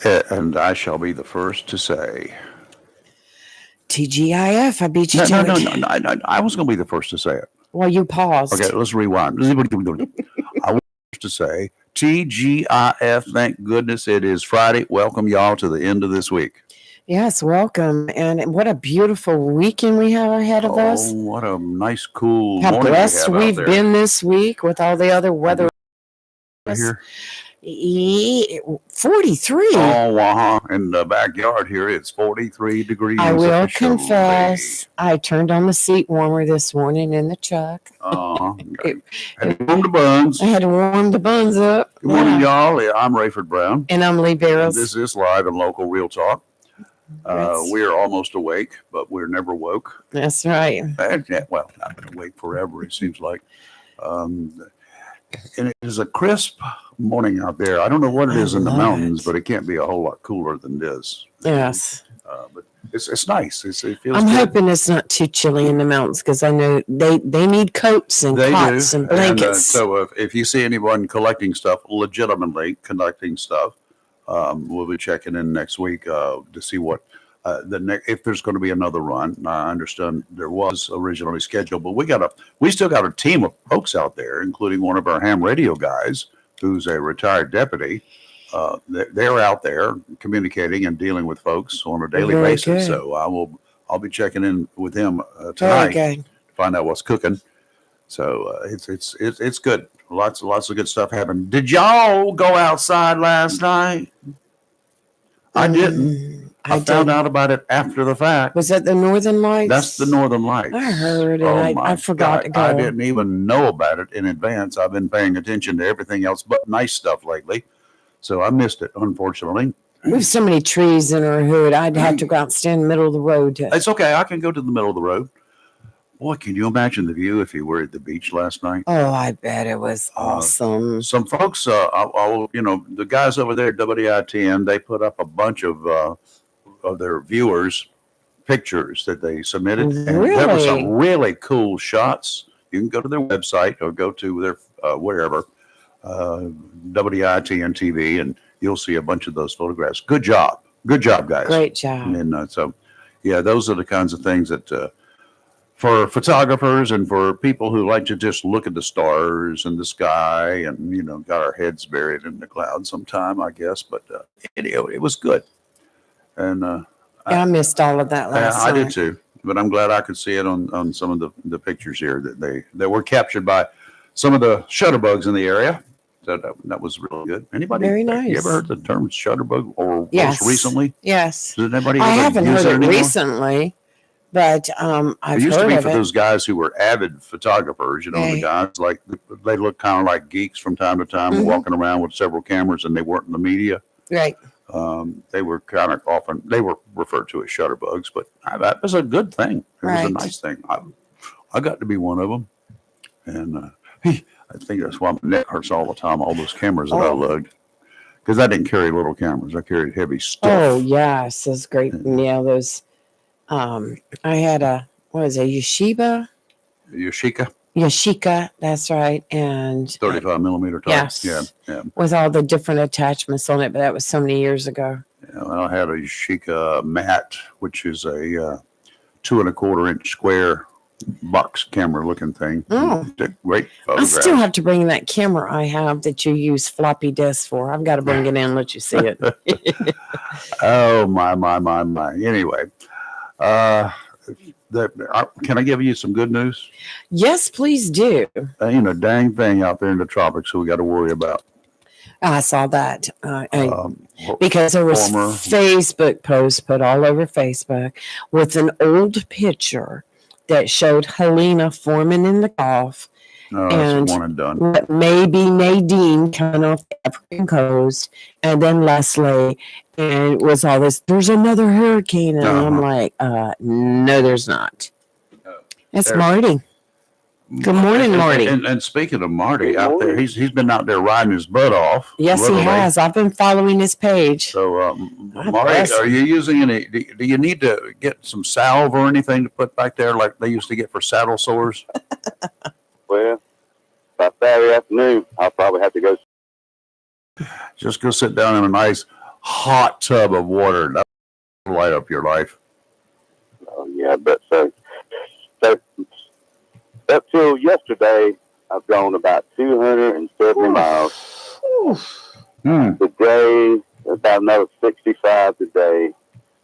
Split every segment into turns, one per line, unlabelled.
And I shall be the first to say.
TGIF, I beat you
No,
to
no,
it.
no, no, no, no. I was going to be the first to say it.
Well, you paused.
Okay, let's rewind. I was first to say TGIF. Thank goodness it is Friday. Welcome y'all to the end of this week.
Yes, welcome. And what a beautiful weekend we have ahead of us.
Oh, what a nice, cool
How
morning
blessed
we have
we've
out there.
been this week with all the other weather.
Here.
43.
Oh, in the backyard here, it's 43 degrees.
I will
officially.
confess, I turned on the seat warmer this morning in the truck.
Had to warm the buns.
I had to warm the buns up.
Good morning, y'all. I'm Rayford Brown.
And I'm Lee Barrows.
This is live and local Real Talk. We're almost awake, but we're never woke.
That's right.
Well, I've been awake forever, it seems like. And it is a crisp morning out there. I don't know what it is in the mountains, but it can't be a whole lot cooler than this.
Yes.
But it's nice. It feels
I'm
good.
hoping it's not too chilly in the mountains because I know they need coats and cots and blankets.
And, so if you see anyone collecting stuff, legitimately collecting stuff, we'll be checking in next week to see what if there's going to be another run. I understand there was originally scheduled, but we still got a team of folks out there, including one of our ham radio guys, who's a retired deputy. They're out there communicating and dealing with folks on a daily basis.
Good.
So I'll be checking in with him tonight to find out what's cooking. So it's good. Lots of good stuff happened. Did y'all go outside last night? I didn't. I found out about it after the fact.
Was that the Northern Lights?
That's the Northern Lights.
I heard it. I forgot to go.
I didn't even know about it in advance. I've been paying attention to everything else but nice stuff lately. So I missed it, unfortunately.
We have so many trees in our hood. I'd have to go out and stand in the middle of the road.
It's okay. I can go to the middle of the road. Boy, can you imagine the view if you were at the beach last night?
Oh, I bet it was awesome.
Some folks, the guys over there at WITN, they put up a bunch of their viewers' pictures that they submitted.
Really?
And there were some really cool shots. You can go to their website or go to their wherever, WITN TV, and you'll see a bunch of those photographs. Good job, guys.
Great job.
And those are the kinds of things that for photographers and for people who like to just look at the stars and the sky and got our heads buried in the clouds sometime, I guess. But it was good. And
I missed all of that last night.
I did too, but I'm glad I could see it on some of the pictures here that were captured by some of the shutterbugs in the area. So that was really good. Anybody?
Very nice.
You ever heard the term shutterbug or most recently?
Yes.
Did anybody?
I haven't heard it
anymore?
Recently, but I've
it used
heard
to be
of
for
it.
those guys who were avid photographers. The guys like they look kind of like geeks from time to time, walking around with several cameras, and they weren't in the media.
Right.
They were kind of often they were referred to as shutterbugs, but that was a good thing. It was a nice thing. I got to be one of them, and I think that's why my neck hurts all the time. All those cameras that I lugged, because I didn't carry little cameras. I carried heavy stuff.
Oh yes, those great. Yeah, those. I had a Yashica. Yashica, that's right, and
35 millimeter top.
Yes, yeah, with all the different attachments on it. But that was so many years ago.
Yeah, I had a Yashica Matte, which is a 2¼ inch square box camera looking thing.
Oh,
great photographs.
I still have to bring that camera I have that you use floppy disks for. I've got to bring it in and let you see it.
Oh my. Anyway, can I give you some good news?
Yes, please do.
Ain't a dang thing out there in the tropics that we got to worry about.
I saw that because there was Facebook posts put all over Facebook with an old picture that showed Helena forming in the Gulf.
No, that's one and done.
Maybe Nadine coming off the African coast, and then Leslie, and it was all this. There's another hurricane, and I'm like, no, there's not. It's Marty. Good morning, Marty.
And speaking of Marty out there, he's been out there riding his butt off.
Yes, literally. He has. I've been following his page.
So, Marty, are you using any? Do you need to get some salve or anything to put back there like they used to get for saddle sores?
Well, by Saturday afternoon, I'll probably have to go.
Just go sit down in a nice hot tub of water. That'll light up your life.
Oh, yeah, but so up till yesterday, I've gone about 270 miles.
Hmm.
Today, about another 65 today,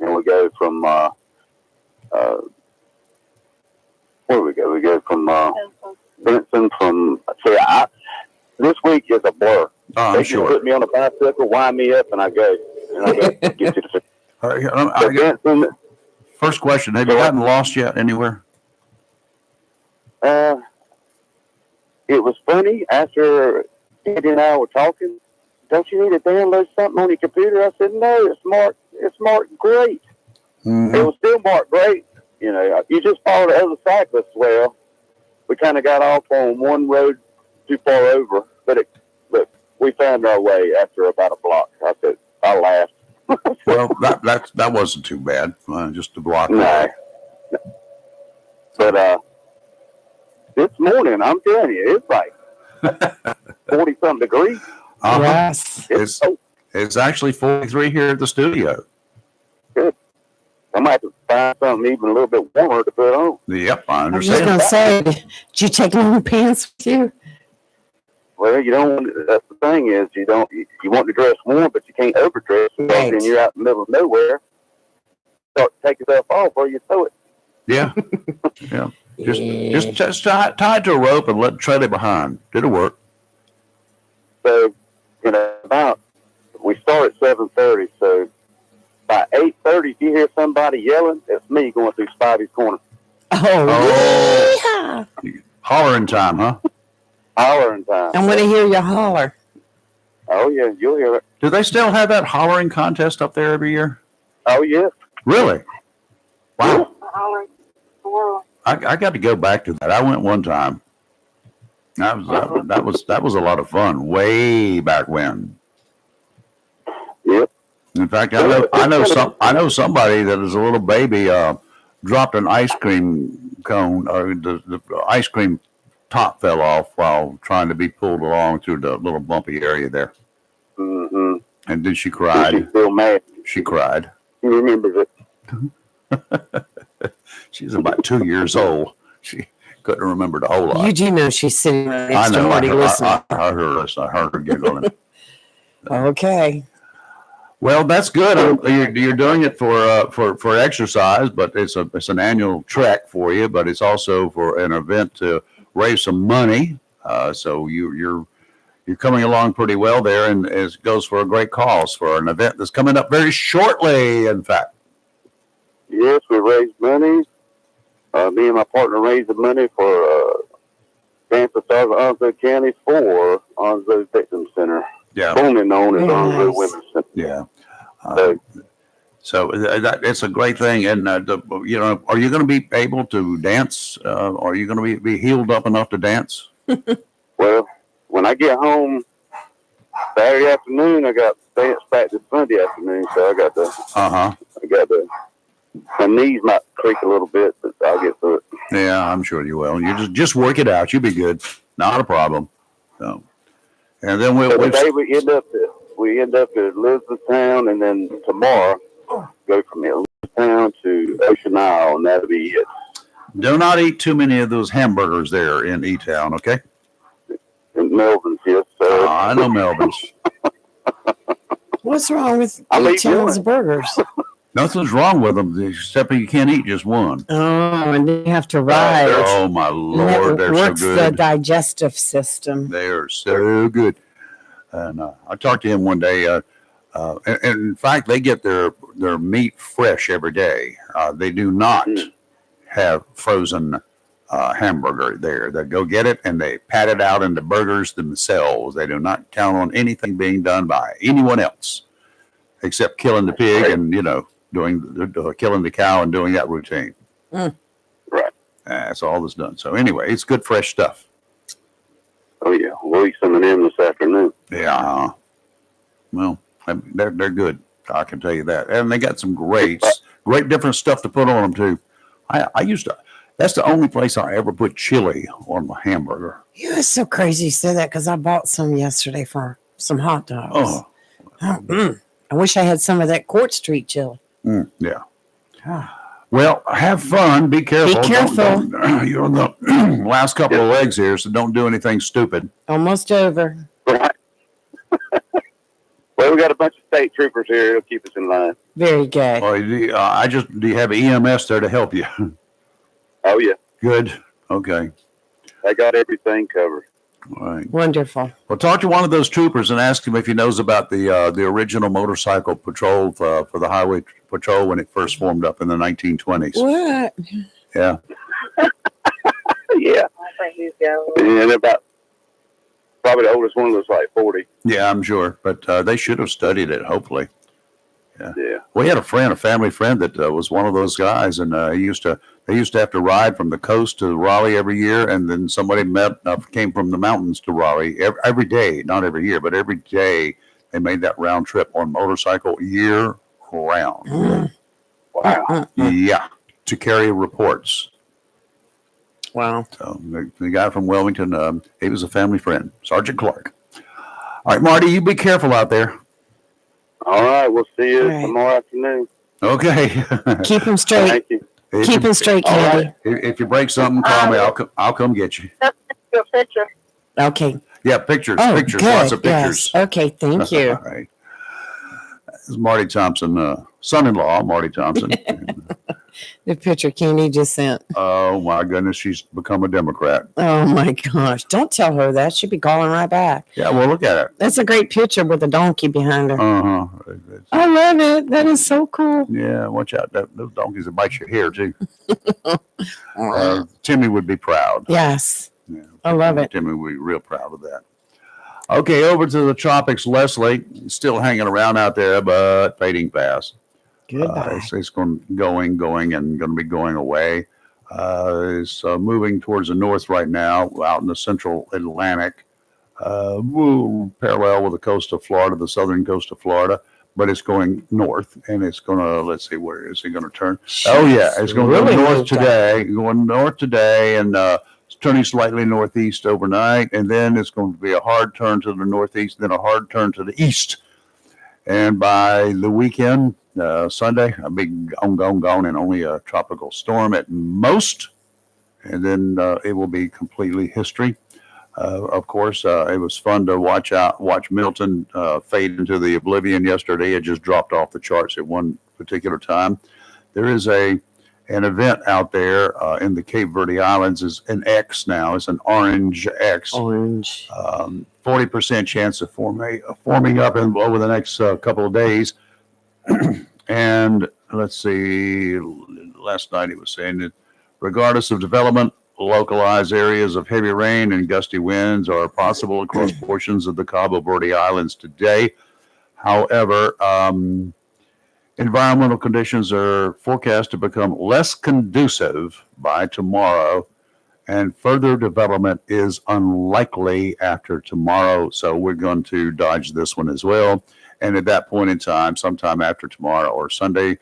and we go from where do we go? We go from Benson. This week is a blur.
Oh,
They
I'm
just
sure.
put me on a bicycle, wind me up, and I go get to the.
I got-
Benson,
First question: have you gotten lost yet anywhere?
it was funny after Andy and I were talking. Don't you need to download something on your computer? I said, no, it's marked great.
Mhm.
It was still marked great. You know, you just follow the other cyclists. Well, we kind of got off on one road too far over, but we found our way after about a block. I laughed.
Well, that wasn't too bad. Just a block.
No. But this morning, I'm telling you, it's like 40-something degrees.
Uh-huh.
Yes.
It's it's actually 43 here at the studio.
I might have to find something even a little bit warmer to put on.
Yep, I
I was just
understand.
gonna say, did you take long pants with you?
Well, you don't want. That's the thing is, you want to dress warm, but you can't overdress.
Right.
Then you're out in the middle of nowhere. Start to take yourself off, or you throw it.
Yeah, yeah. Just tie it to a rope and let tread it behind. It'll work.
So, about we start at 7:30. So by 8:30, if you hear somebody yelling, it's me going through Spivey's corner,
Oh, yeah.
Hollering time, huh?
hollering time.
I want to hear you holler.
Oh yeah, you'll hear it.
Do they still have that hollering contest up there every year?
Oh yeah.
Really? Wow.
Hollering.
I got to go back to that. I went one time. That was a lot of fun. Way back when.
Yep.
In fact, I know somebody that is a little baby dropped an ice cream cone, or the ice cream top fell off while trying to be pulled along through the little bumpy area there,
Mm-hmm.
and then she
She's
cried.
still mad.
She cried.
She remembers it.
She's about 2 years old. She couldn't remember the whole lot.
You do know she's sitting right
I
next to
know.
Marty listening.
I heard her listen. I heard her giggling.
Okay.
Well, that's good. You're doing it for exercise, but it's an annual trek for you. But it's also for an event to raise some money. So you're coming along pretty well there, and it goes for a great cause for an event that's coming up very shortly. In fact,
Yes, we raised money. Me and my partner raised the money for Cancer Stars of Onslow County for Onslow Victim Center,
yeah,
formerly known as
Very
Onslow
nice.
Women's Center.
yeah.
So,
So it's a great thing, and are you going to be able to dance? Are you going to be healed up enough to dance?
well, when I get home Saturday afternoon, I got dance practice Sunday afternoon, so my knees might creak a little bit, but I'll get through it.
Yeah, I'm sure you will. You just work it out. You'll be good. Not a problem. So, and then
So
we'll
today we end up at Elizabethtown, and then tomorrow go from Elizabethtown to Ocean Isle, and that'll be it.
do not eat too many of those hamburgers there in E-Town, okay?
In Melbourne, yes. So
I know Melvin's.
What's wrong with
I'll eat
Jones
one.
burgers?
Nothing's wrong with them, except you can't eat just one.
Oh, and they have to ride.
Oh my
And that
Lord, they're so
works the
good.
digestive system.
They are so good. And I talked to him one day. And in fact, they get their meat fresh every day. They do not have frozen hamburger there. They go get it and they pat it out into burgers themselves. They do not count on anything being done by anyone else except killing the pig and killing the cow and doing that routine.
Mm.
Right.
That's all that's done. So anyway, it's good fresh stuff.
Oh yeah, we'll eat some of them this afternoon.
Yeah. Well, they're good. I can tell you that. And they got some great different stuff to put on them too. I used to. That's the only place I ever put chili on my hamburger.
You was so crazy you said that because I bought some yesterday for some hot dogs.
Oh,
I I wish I had some of that Court Street chili.
Yeah. Well, have fun. Be careful.
careful.
You're on the last couple of legs here, so don't do anything stupid.
Almost over.
Right. Well, we got a bunch of state troopers here. It'll keep us in line.
Very good.
Or do you have EMS there to help you?
Oh, yeah.
Good. Okay.
They got everything covered.
All right.
Wonderful.
Well, talk to one of those troopers and ask him if he knows about the original motorcycle patrol for the highway patrol when it first formed up in the 1920s.
What?
Yeah.
Yeah.
I think he's got
And about probably the oldest one was like 40.
Yeah, I'm sure, but they should have studied it. Hopefully.
Yeah.
We had a family friend that was one of those guys, and they used to have to ride from the coast to Raleigh every year, and then somebody came from the mountains to Raleigh every day, not every year, but every day they made that round trip on motorcycle year round.
Wow.
Yeah, to carry reports.
Wow.
So the guy from Wilmington, he was a family friend, Sergeant Clark. All right, Marty, you be careful out there.
All right. We'll see you
All right.
tomorrow afternoon.
Okay.
Keep him straight.
Thank you.
Keep him straight,
All
Candy.
If you break something, call me. I'll come get you.
your picture.
Okay.
Yeah, pictures,
Oh,
pictures,
good.
lots of pictures.
Yes. Okay. Thank you.
All right. This is Marty Thompson, son-in-law, Marty Thompson.
The picture Candy just sent.
Oh my goodness, she's become a Democrat.
Oh my gosh. Don't tell her that. She'll be calling right back.
Yeah, well, look at it.
That's a great picture with a donkey behind her.
Uh-huh.
I love it. That is so cool.
Yeah, watch out. Those donkeys that bite your hair, too. Timmy would be proud.
Yes.
Yeah,
I love it.
Timmy would be real proud of that. Okay, over to the tropics. Leslie, still hanging around out there, but fading fast.
Goodbye.
It's going, and going to be going away. It's moving towards the north right now, out in the central Atlantic, parallel with the coast of Florida, the southern coast of Florida. But it's going north, and it's going to, let's see, where is it going to turn? Oh, yeah, it's going to
Really
go north
moved up.
today, going north today, and it's turning slightly northeast overnight, and then it's going to be a hard turn to the northeast, then a hard turn to the east. And by the weekend, Sunday, a big gone, and only a tropical storm at most, and then it will be completely history. Of course, it was fun to watch Milton fade into the oblivion yesterday. It just dropped off the charts at one particular time. There is an event out there in the Cape Verde Islands. Is an X now. It's an orange X.
Orange.
40% chance of forming up over the next couple of days. And let's see, last night he was saying that regardless of development, localized areas of heavy rain and gusty winds are possible across portions of the Cabo Verde Islands today. However, environmental conditions are forecast to become less conducive by tomorrow, and further development is unlikely after tomorrow. So we're going to dodge this one as well. And at that point in time, sometime after tomorrow or Sunday,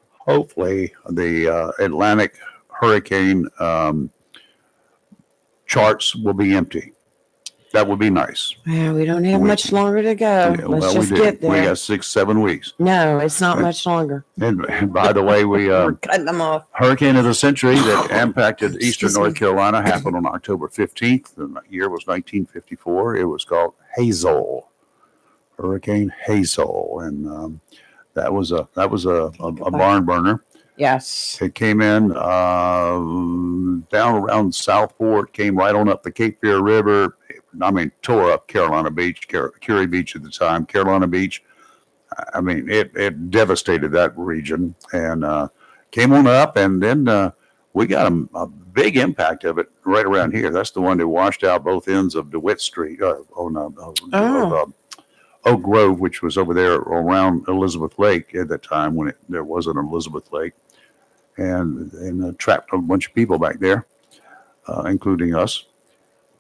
hopefully the Atlantic hurricane charts will be empty. That would be nice.
Well, we don't have much longer to go.
Yeah,
Let's
well,
just
we do.
get there.
We got 6-7 weeks.
No, it's not much longer.
And by the way,
We're cutting them off.
Hurricane of the century that impacted eastern
Excuse
North
me.
Carolina happened on October 15th. The year was 1954. It was called Hazel, Hurricane Hazel, and that was a barn burner.
Yes.
It came in down around Southport, came right on up the Cape Fear River. Tore up Carolina Beach, Curie Beach at the time, Carolina Beach. I mean, it devastated that region and came on up, and then we got a big impact of it right around here. That's the one that washed out both ends of DeWitt Street, of Oak Grove, which was over there around Elizabeth Lake at that time when there wasn't Elizabeth Lake, and trapped a bunch of people back there, including us.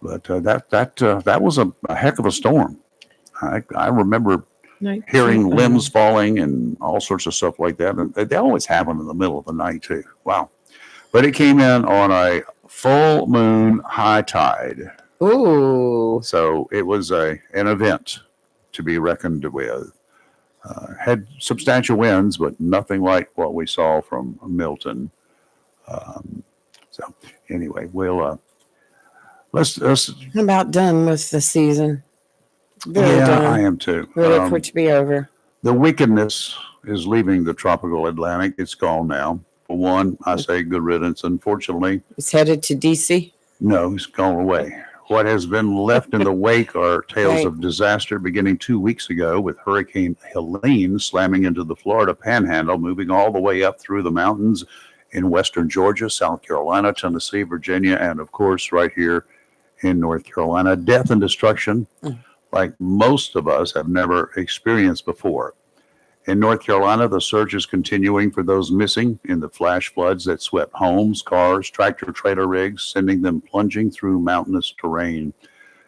But that was a heck of a storm. I remember hearing limbs falling and all sorts of stuff like that. And they always happen in the middle of the night too. Wow. But it came in on a full moon high tide.
Ooh.
So it was an event to be reckoned with. Had substantial winds, but nothing like what we saw from Milton. So anyway, we'll let's
I'm about done with the season. Very
yeah,
done.
I am too.
Ready for it to be over.
The wickedness is leaving the tropical Atlantic. It's gone now. For one, I say good riddance. Unfortunately,
It's headed to DC.
no, it's gone away. What has been left in the wake are tales
Right.
of disaster beginning 2 weeks ago with Hurricane Helene slamming into the Florida Panhandle, moving all the way up through the mountains in western Georgia, South Carolina, Tennessee, Virginia, and of course, right here in North Carolina. Death and destruction, like most of us have never experienced before. In North Carolina, the search is continuing for those missing in the flash floods that swept homes, cars, tractor trailer rigs, sending them plunging through mountainous terrain.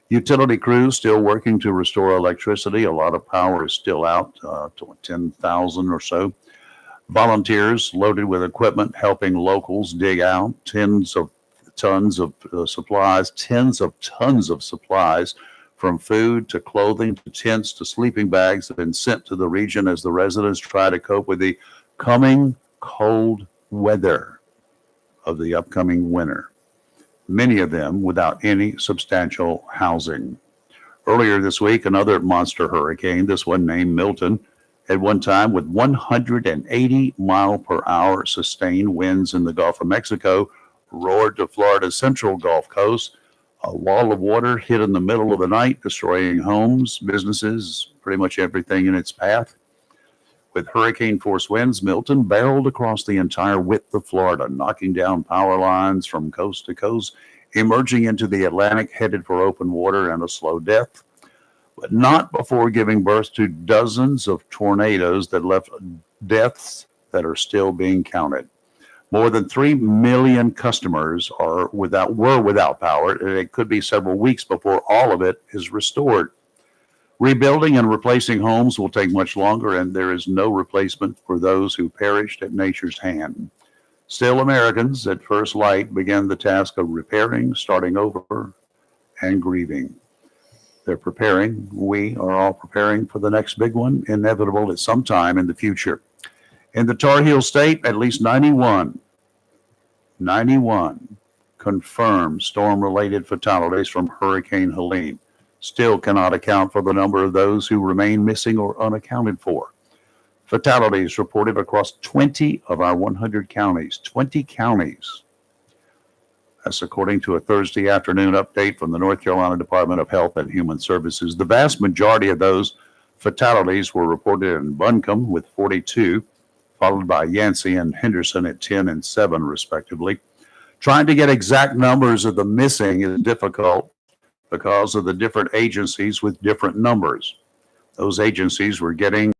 Utility crews still working to restore electricity. A lot of power is still out, to 10,000 or so. Volunteers loaded with equipment helping locals dig out tens of tons of supplies from food to clothing to tents to sleeping bags have been sent to the region as the residents try to cope with the coming cold weather of the upcoming winter, many of them without any substantial housing. Earlier this week, another monster hurricane, this one named Milton, at one time with 180 mile per hour sustained winds in the Gulf of Mexico, roared to Florida's central Gulf Coast. A wall of water hit in the middle of the night, destroying homes, businesses, pretty much everything in its path. With hurricane force winds, Milton barreled across the entire width of Florida, knocking down power lines from coast to coast, emerging into the Atlantic, headed for open water and a slow death, but not before giving birth to dozens of tornadoes that left deaths that are still being counted. More than 3 million customers were without power, and it could be several weeks before all of it is restored. Rebuilding and replacing homes will take much longer, and there is no replacement for those who perished at nature's hand. Still, Americans at first light began the task of repairing, starting over, and grieving. They're preparing. We are all preparing for the next big one, inevitable at some time in the future. In the Tar Heel State, at least 91 confirmed storm-related fatalities from Hurricane Helene. Still cannot account for the number of those who remain missing or unaccounted for. Fatalities reported across 20 of our 100 counties. 20 counties. That's according to a Thursday afternoon update from the North Carolina Department of Health and Human Services. The vast majority of those fatalities were reported in Buncombe with 42, followed by Yancey and Henderson at 10 and 7, respectively. Trying to get exact numbers of the missing is difficult because of the different agencies with different numbers. Those agencies were getting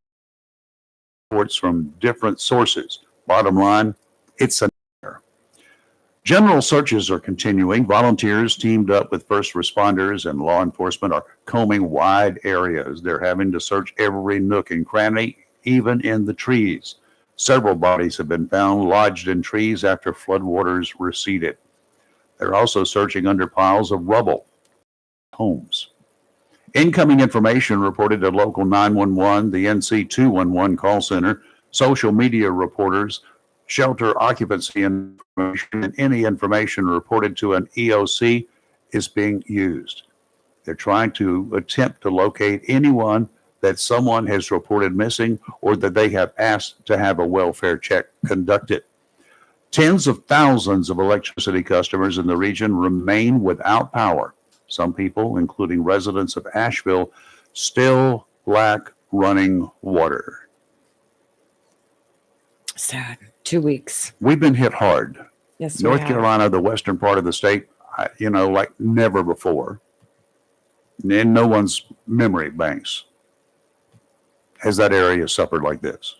reports from different sources. Bottom line, it's a nightmare. General searches are continuing. Volunteers teamed up with first responders and law enforcement are combing wide areas. They're having to search every nook and cranny, even in the trees. Several bodies have been found lodged in trees after floodwaters receded. They're also searching under piles of rubble, homes. Incoming information reported to local 911, the NC 211 call center, social media reporters, shelter occupancy information, and any information reported to an EOC is being used. They're trying to attempt to locate anyone that someone has reported missing or that they have asked to have a welfare check conducted. Tens of thousands of electricity customers in the region remain without power. Some people, including residents of Asheville, still lack running water.
Sad. 2 weeks.
We've been hit hard.
Yes,
North
we have.
Carolina, the western part of the state, like never before. In no one's memory banks has that area suffered like this.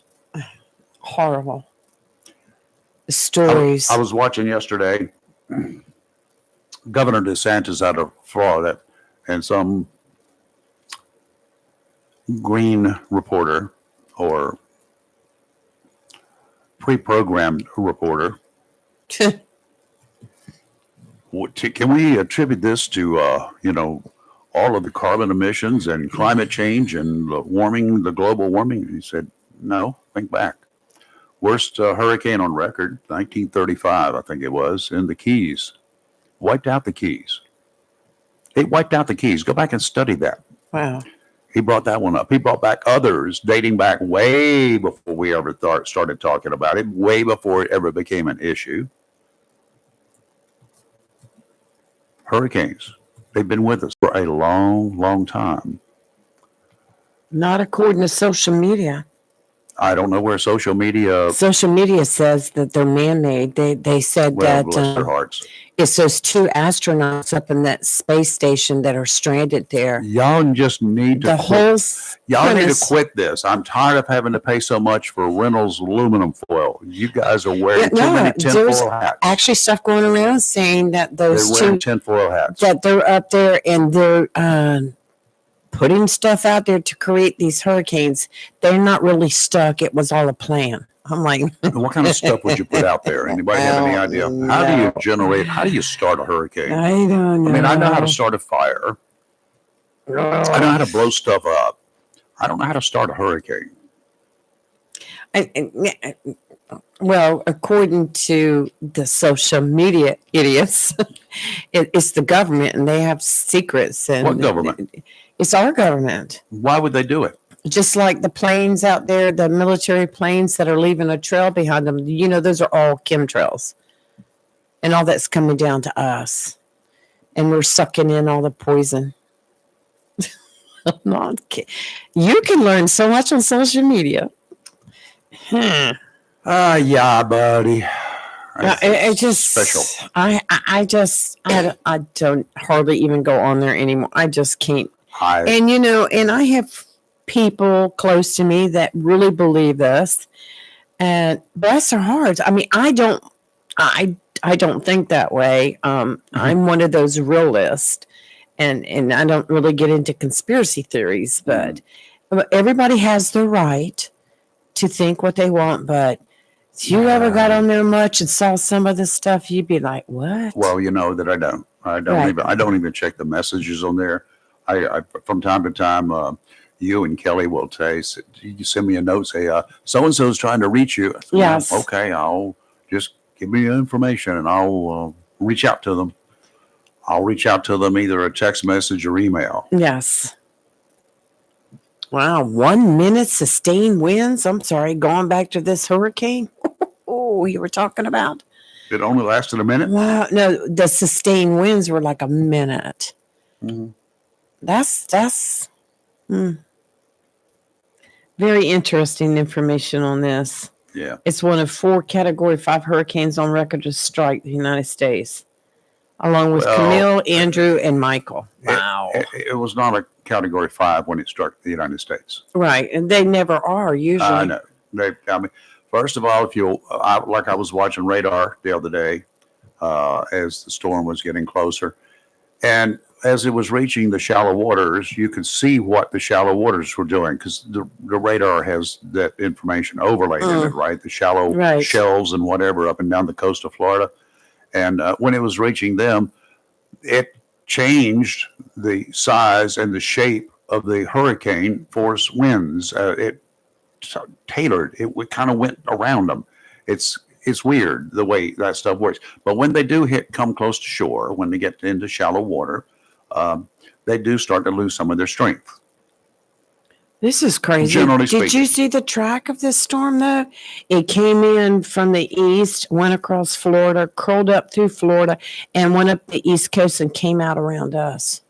Horrible. The stories.
I was watching yesterday, Governor DeSantis out of Florida and some green reporter or pre-programmed reporter. Can we attribute this to, all of the carbon emissions and climate change and the global warming. He said, no, think back. Worst hurricane on record, 1935, I think it was, in the Keys. Wiped out the Keys. It wiped out the Keys. Go back and study that.
Wow.
He brought that one up. He brought back others dating back way before we ever started talking about it, way before it ever became an issue. Hurricanes. They've been with us for a long, long time.
Not according to social media.
I don't know where social media,
Social media says that they're man-made. They said
well,
that
bless their hearts.
it's those two astronauts up in that space station that are stranded there.
Y'all just need to
The
quit.
whole
Y'all need to
premise-
quit this. I'm tired of having to pay so much for Reynolds aluminum foil. You guys are wearing
Yeah,
too
no,
many
there's
tinfoil hats.
actually stuff going around saying that
They're
those
wearing
two
tinfoil hats.
that they're up there and they're putting stuff out there to create these hurricanes. They're not really stuck. It was all a plan. I'm like,
What kind of stuff would you put out there? Anybody have any idea? How do you generate? How do you start a hurricane?
I don't know.
I mean, I know how to start a fire. I know how to blow stuff up. I don't know how to start a hurricane.
Well, according to the social media idiots, it's the government and they have secrets. And
What government?
It's our government.
Why would they do it?
Just like the planes out there, the military planes that are leaving a trail behind them, you know, those are all chemtrails. And all that's coming down to us. And we're sucking in all the poison. I'm not kidding. You can learn so much on social media.
Yeah, buddy.
It just
special.
I don't hardly even go on there anymore. I just can't.
I
And you know, and I have people close to me that really believe this, and bless their hearts. I mean, I don't think that way. I'm one of those realists, and I don't really get into conspiracy theories. But everybody has the right to think what they want. But if you ever got on there much and saw some of the stuff, you'd be like, "What?"
well, you know that I don't.
Right.
I don't even check the messages on there. I from time to time, you and Kelly will you send me a note, say, so and so is trying to reach you. I said,
Yes.
"Well, okay, I'll just give me the information and I'll reach out to them. I'll reach out to them either a text message or email.
Yes. Wow, 1 minute sustained winds. I'm sorry, going back to this hurricane. Oh, you were talking about?
It only lasted a minute.
Wow, no, the sustained winds were like a minute.
Mhm.
That's very interesting information on this.
Yeah.
It's one of 4 Category 5 hurricanes on record to strike the United States, along with
Well,
Camille, Andrew, and Michael. Wow.
It was not a Category 5 when it struck the United States.
Right, and they never are usually.
I know. I mean, first of all, like I was watching radar the other day as the storm was getting closer, and as it was reaching the shallow waters, you could see what the shallow waters were doing because the radar has that information overlaid in it, right? The shallow
Right.
shells and whatever up and down the coast of Florida. And when it was reaching them, it changed the size and the shape of the hurricane force winds. It tailored. It kind of went around them. It's weird the way that stuff works. But when they do come close to shore, when they get into shallow water, they do start to lose some of their strength.
This is crazy.
Generally
Did
speaking.
you see the track of this storm though? It came in from the east, went across Florida, curled up through Florida, and went up the east coast and came out around us.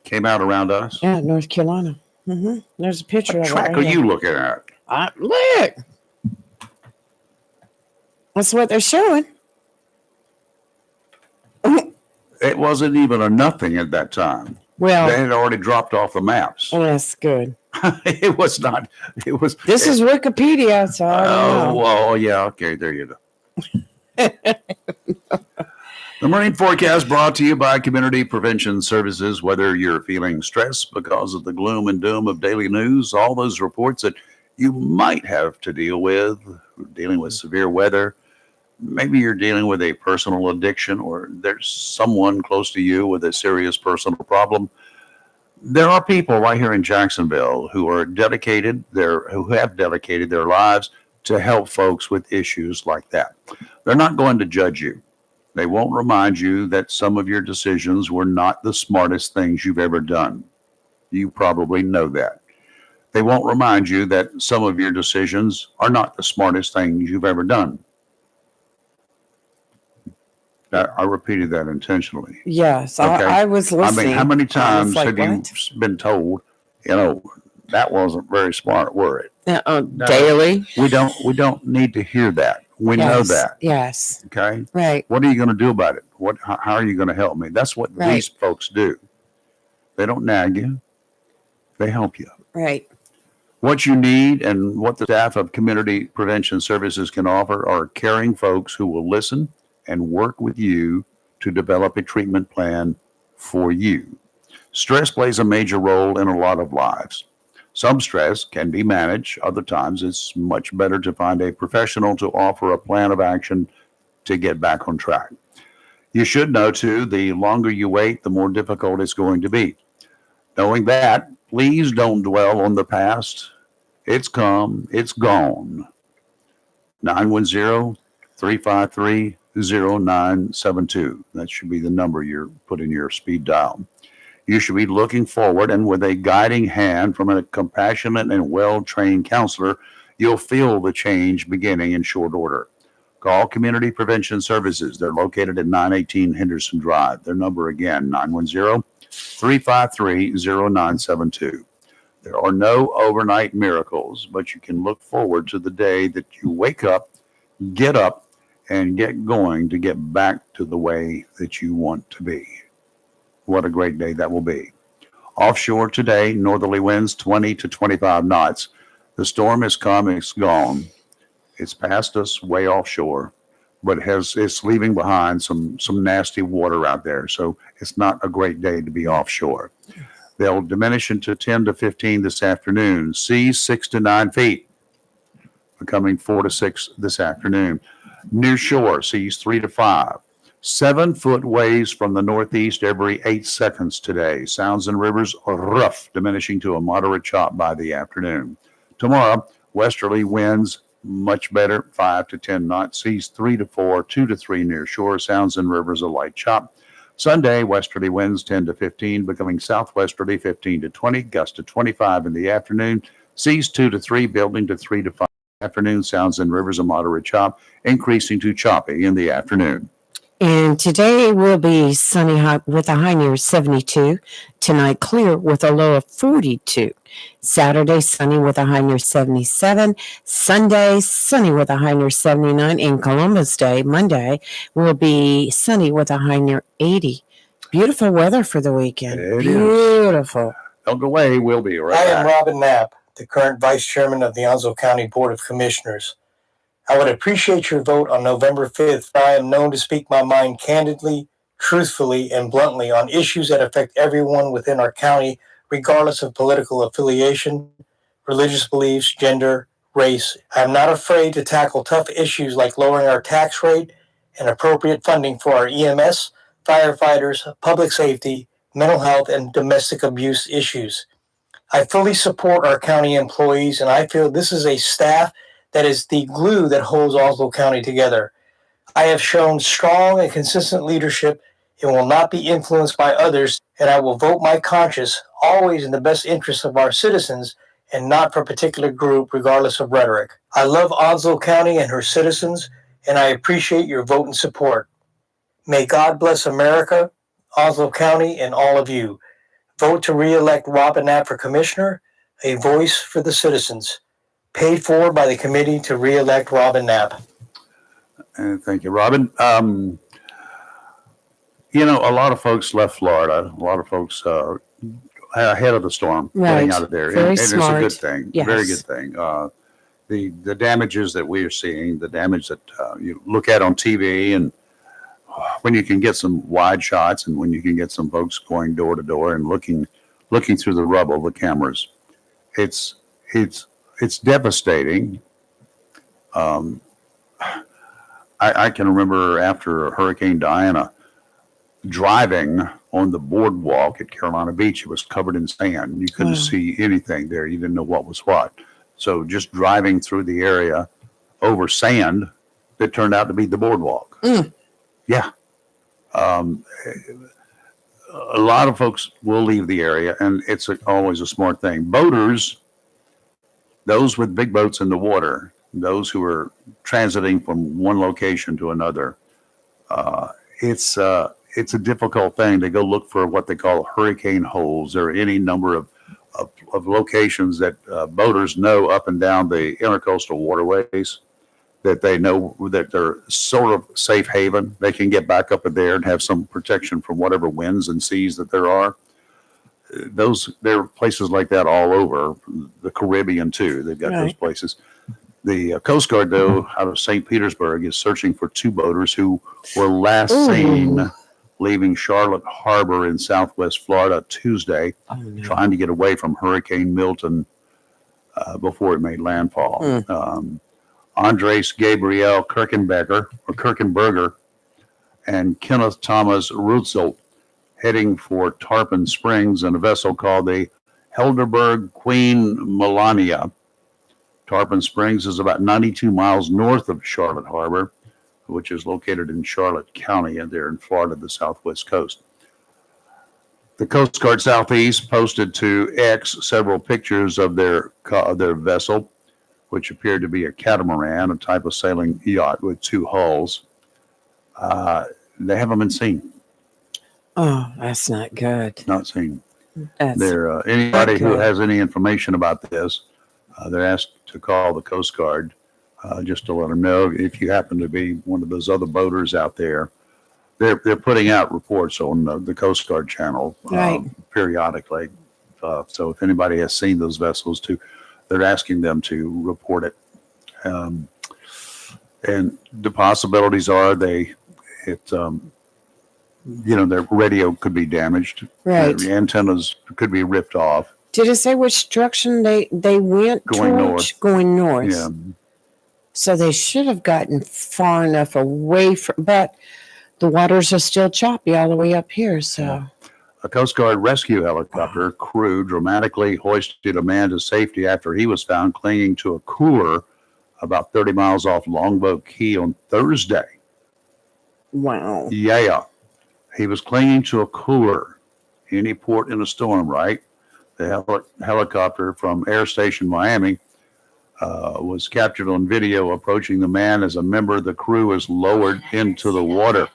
Came out around us.
Yeah, North Carolina. There's a picture
What
of
track
it.
are
Right here.
you looking at?
Look. That's what they're showing.
It wasn't even a nothing at that time.
Well,
They had already dropped off the maps.
that's good.
It was not. It was.
This is Wikipedia, so I don't
Oh,
know.
well, yeah. Okay, there you go. The Marine Forecast brought to you by Community Prevention Services. Whether you're feeling stressed because of the gloom and doom of daily news, all those reports that you might have to deal with, dealing with severe weather, maybe you're dealing with a personal addiction, or there's someone close to you with a serious personal problem. There are people right here in Jacksonville who are who have dedicated their lives to help folks with issues like that. They're not going to judge you. They won't remind you that some of your decisions were not the smartest things you've ever done. You probably know that. They won't remind you that some of your decisions are not the smartest things you've ever done. I repeated that intentionally.
Yes,
Okay.
I was
I
listening.
mean, how many times
like,
have you
what?
been told, that wasn't very smart, were it?
Daily.
We don't need to hear that. We know
Yes,
that.
Yes.
Okay.
Right.
What are you going to do about it? How are you going to help me? That's what
Right.
these folks do. They don't nag you. They help you.
Right.
What you need and what the staff of Community Prevention Services can offer are caring folks who will listen and work with you to develop a treatment plan for you. Stress plays a major role in a lot of lives. Some stress can be managed. Other times it's much better to find a professional to offer a plan of action to get back on track. You should know too, the longer you wait, the more difficult it's going to be. Knowing that, please don't dwell on the past. It's come, it's gone. 910-353-0972. That should be the number you're putting your speed dial. You should be looking forward, and with a guiding hand from a compassionate and well-trained counselor, you'll feel the change beginning in short order. Call Community Prevention Services. They're located at 918 Henderson Drive. Their number again, 910-353-0972. There are no overnight miracles, but you can look forward to the day that you wake up, and get going to get back to the way that you want to be. What a great day that will be. Offshore today, northerly winds 20 to 25 knots. The storm has come, it's gone. It's past us way offshore, but it's leaving behind some nasty water out there. So it's not a great day to be offshore. They'll diminish into 10 to 15 this afternoon. Seas 6 to 9 feet, becoming 4 to 6 this afternoon. Near shore, seas 3 to 5. 7-foot waves from the northeast every 8 seconds today. Sounds and rivers are rough, diminishing to a moderate chop by the afternoon. Tomorrow, westerly winds much better, 5 to 10 knots. Seas 3 to 4, 2 to 3 near shore. Sounds and rivers a light chop. Sunday, westerly winds 10 to 15, becoming southwesterly 15 to 20, gust to 25 in the afternoon. Seas 2 to 3, building to 3 to 5 afternoon. Sounds and rivers a moderate chop, increasing to choppy in the afternoon.
And today will be sunny with a high near 72. Tonight, clear with a low of 42. Saturday, sunny with a high near 77. Sunday, sunny with a high near 79. And Columbus Day, Monday, will be sunny with a high near 80. Beautiful weather for the weekend.
It is.
Beautiful.
Don't go away. We'll be right
I am
back.
Robin Knapp, the current Vice Chairman of the Onslow County Board of Commissioners. I would appreciate your vote on November 5th. I am known to speak my mind candidly, truthfully, and bluntly on issues that affect everyone within our county, regardless of political affiliation, religious beliefs, gender, race. I am not afraid to tackle tough issues like lowering our tax rate and appropriate funding for our EMS, firefighters, public safety, mental health, and domestic abuse issues. I fully support our county employees, and I feel this is a staff that is the glue that holds Onslow County together. I have shown strong and consistent leadership and will not be influenced by others, and I will vote my conscience always in the best interest of our citizens and not for a particular group, regardless of rhetoric. I love Onslow County and her citizens, and I appreciate your vote and support. May God bless America, Onslow County, and all of you. Vote to re-elect Robin Knapp for Commissioner, a voice for the citizens. Paid for by the committee to re-elect Robin Knapp.
Thank you, Robin. A lot of folks left Florida. A lot of folks ahead of the storm, getting
Right.
out of there.
Very
and
smart.
it's a good thing.
Yes.
Very good thing. The damages that we are seeing, the damage that you look at on TV, and when you can get some wide shots, and when you can get some folks going door to door and looking through the rubble, the cameras, it's devastating. I can remember after Hurricane Diana, driving on the boardwalk at Carolina Beach. It was covered in sand. You couldn't
Wow.
see anything there. You didn't know what was what. So just driving through the area over sand that turned out to be the boardwalk.
Mm.
Yeah. A lot of folks will leave the area, and it's always a smart thing. Boaters, those with big boats in the water, those who are transiting from one location to another, it's a difficult thing to go look for what they call hurricane holes or any number of locations that boaters know up and down the intercoastal waterways that they know that they're sort of safe haven. They can get back up in there and have some protection from whatever winds and seas that there are. There are places like that all over the Caribbean too. They've got those
Right.
places. The Coast Guard, though, out of St. Petersburg, is searching for 2 boaters who were last
Ooh.
seen leaving Charlotte Harbor in Southwest Florida Tuesday,
Oh, no.
trying to get away from Hurricane Milton before it made landfall. Andres Gabriel Kirkenberger and Kenneth Thomas Rutzel heading for Tarpon Springs in a vessel called the Helderberg Queen Melania. Tarpon Springs is about 92 miles north of Charlotte Harbor, which is located in Charlotte County and there in Florida, the southwest coast. The Coast Guard Southeast posted to X several pictures of their vessel, which appeared to be a catamaran, a type of sailing yacht with 2 hulls. They haven't been seen,
Oh, that's not good.
not seen.
That's
Anybody who
Okay.
has any information about this, they're asked to call the Coast Guard just to let them know if you happen to be one of those other boaters out there. They're putting out reports on the Coast Guard channel
Right.
periodically. So if anybody has seen those vessels too, they're asking them to report it. And the possibilities are their radio could be damaged.
right.
The antennas could be ripped off.
Did it say which direction they went
Going
towards?
north.
Going north.
Yeah.
So they should have gotten far enough away from, but the waters are still choppy all the way up here. So,
Yeah. A Coast Guard rescue helicopter crew dramatically hoisted a man to safety after he was found clinging to a cooler about 30 miles off Longboat Key on Thursday.
wow.
Yeah. He was clinging to a cooler. Any port in a storm, right? The helicopter from Air Station Miami was captured on video approaching the man as a member of the crew was lowered into the water.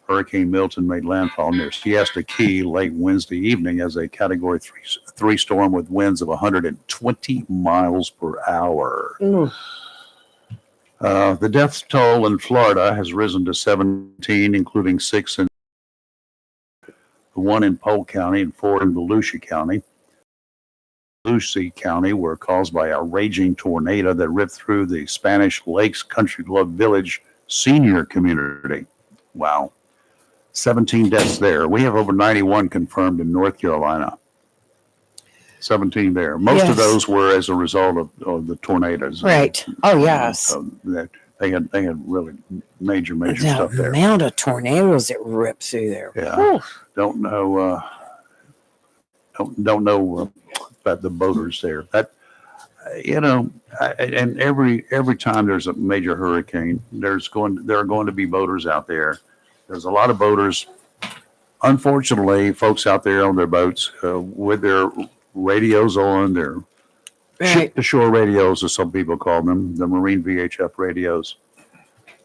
Hurricane Milton made landfall near Siesta Key late Wednesday evening as a Category 3 storm with winds of 120 miles per hour.
Ooh.
The death toll in Florida has risen to 17, including 6 in 1 in Polk County and 4 in Volusia County. Volusia County were caused by a raging tornado that ripped through the Spanish Lakes Country Club Village senior community. Wow. 17 deaths there. We have over 91 confirmed in North Carolina. 17 there. Most
Yes.
of those were as a result of the tornadoes.
Right. Oh, yes.
So that they had really major
The
stuff there.
amount of tornadoes that rip through there.
Yeah.
Whew.
Don't know. Don't know about the boaters there. That and every time there's a major hurricane, there are going to be boaters out there. There's a lot of boaters. Unfortunately, folks out there on their boats with their radios on, their
Right.
ship-to-shore radios, as some people call them, the Marine VHF radios.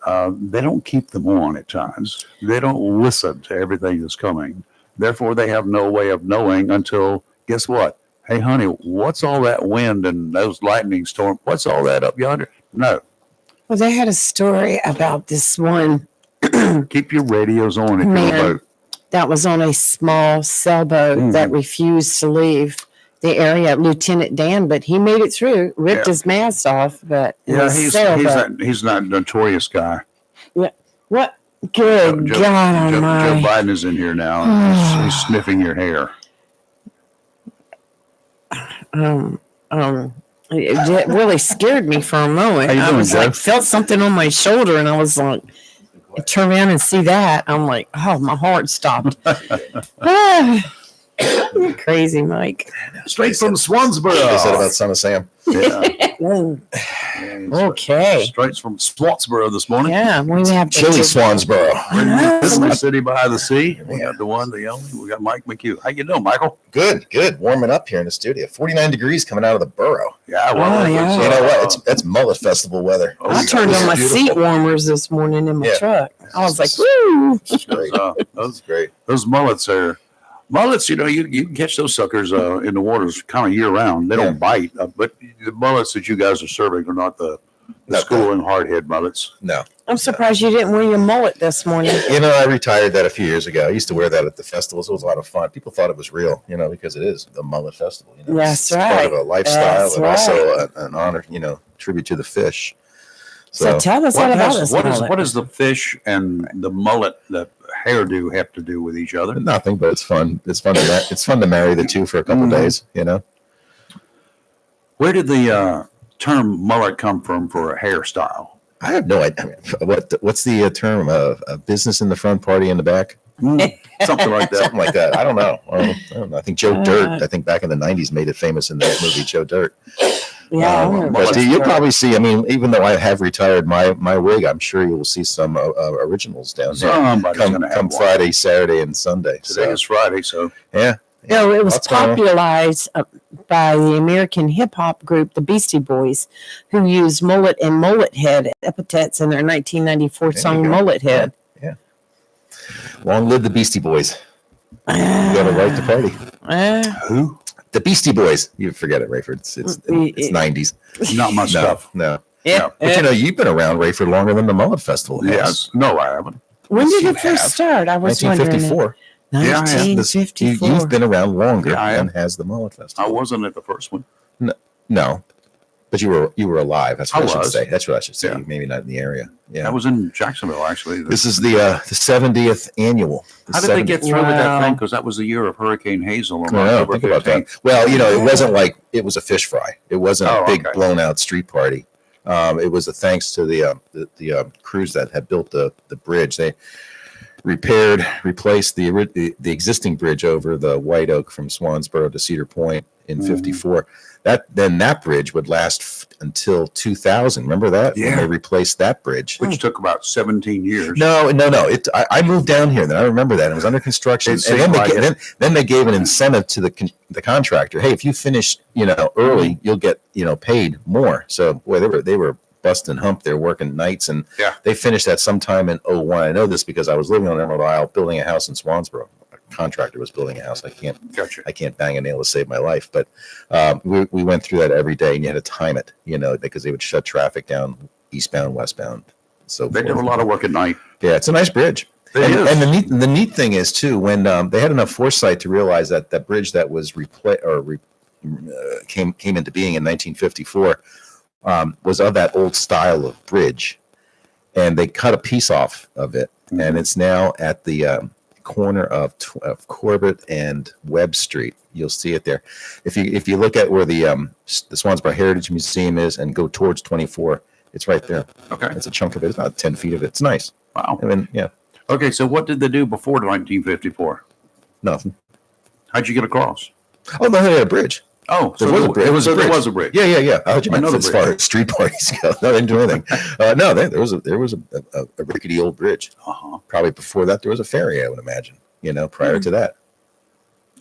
They don't keep them on at times. They don't listen to everything that's coming. Therefore, they have no way of knowing until, guess what? Hey, honey, what's all that wind and those lightning storms? What's all that up yonder? No.
Well, they had a story about this one
Keep your radios on if you're on a
Man.
boat.
that was on a small sailboat that refused to leave the area, Lieutenant Dan, but he made it through, ripped
Yeah.
his mask off, but it
Yeah,
was
he's not a notorious guy.
what? Good
Joe
God
Joe
Almighty.
Biden is in here now. And he's sniffing your hair.
It really scared me for a moment.
How you
I
doing,
was
Joe?
like, felt something on my shoulder, and I was like, I turn around and see that. I'm like, oh, my heart stopped. You're crazy, Mike.
Straight from
They said about
Swansboro.
Son of Sam.
Yeah.
Oh,
Yeah,
okay.
Straight from Swansboro this morning.
Yeah, we have to
Chili
take-
Swansboro.
I know.
This is the city by the sea. We got the one, the only. We got Mike McHugh. How you doing, Michael?
Good, good. Warming up here in the studio. 49 degrees coming out of the borough.
Yeah.
Oh, yeah.
it's,
You know what? That's Mullet Festival weather.
oh,
I
yeah,
turned
it's
on my
beautiful.
seat warmers this morning in my
Yeah.
truck. I was like, woo.
It's great.
those,
That's great.
those mullets are mullets. You know, you can catch those suckers in the waters kind of year round. They don't bite, but the mullets that you guys are serving are not the
Not
school and hardhead mullets.
No.
I'm surprised you didn't wear your mullet this morning.
You know, I retired that a few years ago. I used to wear that at the festivals. It was a lot of fun. People thought it was real, you know, because it is the Mullet Festival. You know,
That's
it's part of
right.
a lifestyle
That's
and also an honor, you know, tribute to the fish.
So tell us all about this mullet.
what is the fish and the mullet, the hairdo, have to do with each other?
Nothing, but it's fun. It's fun to marry the two for a couple days, you know.
Where did the term mullet come from for a hairstyle?
I have no idea. I mean, what's the term? A business in the front, party in the back,
Something like that.
something like that. I don't know. I don't know. I think Joe Dirt. I think back in the '90s made it famous in that movie, Joe Dirt.
Yeah, I remember
But
that.
you'll probably see. I mean, even though I have retired my wig, I'm sure you will see some originals down there.
Somebody's
Come
gonna have one.
Friday, Saturday, and Sunday.
Today
So,
is Friday, so
yeah.
No, it was
Lots going on.
popularized by the American hip hop group, the Beastie Boys, who used mullet and mullet head epithets in their 1994
There you
song
go.
Mullet Head.
Long live the Beastie Boys. You got a right to party.
who?
The Beastie Boys. You forget it, Rayford. It's
Mm,
90s.
Not my
No,
stuff.
no.
Yeah.
But you know, you've been around Rayford longer than the Mullet Festival has.
Yes. No, I haven't.
When did
you
it first
have.
start? I was wondering.
1954.
Yeah, I have.
This-
1954.
You've been around longer
Yeah, I
than
have.
has the Mullet
I
Festival.
wasn't at the first one.
No, but you were alive. That's what I,
I
should
was.
say. That's what I should say.
Yeah.
Maybe not in the area. Yeah.
I was in Jacksonville, actually.
This is the 70th annual. The
How did they get through with that
Wow.
thing? Because that was the year of Hurricane Hazel on
I know,
October
think about
15th.
that. Well, you know, it wasn't like it was a fish fry. It wasn't
Oh,
a big
okay.
blown out street party. It was a thanks to the crews that had built the bridge. They replaced the existing bridge over the White Oak from Swansboro to Cedar Point in
Mhm.
'54. That bridge would last until 2000. Remember that? When
Yeah.
they replaced that bridge.
Which took about 17 years.
No. I moved down here. Then I remember that it was under construction,
It
and then
seemed
they,
like
ga-
it.
then they gave an incentive to the contractor. Hey, if you finish, early, you'll get paid more. So boy, they were busting hump. They're working nights, and
Yeah.
they finished that sometime in '01. I know this because I was living on Emerald Isle, building a house in Swansboro. A contractor was building a house. I
Gotcha.
can't bang a nail to save my life, but we went through that every day, and you had to time it, because they would shut traffic down eastbound, westbound. So
They did a lot of work at night.
yeah, it's a nice bridge.
It
and,
is.
and the neat thing is too, when they had enough foresight to realize that that bridge that was came into being in 1954 was of that old style of bridge, and they cut a piece off of it, and it's now at the corner of Corbett and Webb Street. You'll see it there. If you look at where the Swansboro Heritage Museum is and go towards 24, it's right there.
Okay.
It's a chunk of it. It's about 10 feet of it. It's nice.
Wow.
I mean, yeah,
Okay, so what did they do before 1954?
nothing.
How'd you get across?
Oh, no, they had a bridge.
Oh,
There was a bridge.
It was,
There was a
there
bridge.
was a bridge.
Yeah. I heard you meant
Another
as far
bridge.
as street parties go. No, they didn't do anything. No, there was a rickety old bridge.
Uh-huh.
Probably before that, there was a ferry, I would imagine, prior to that.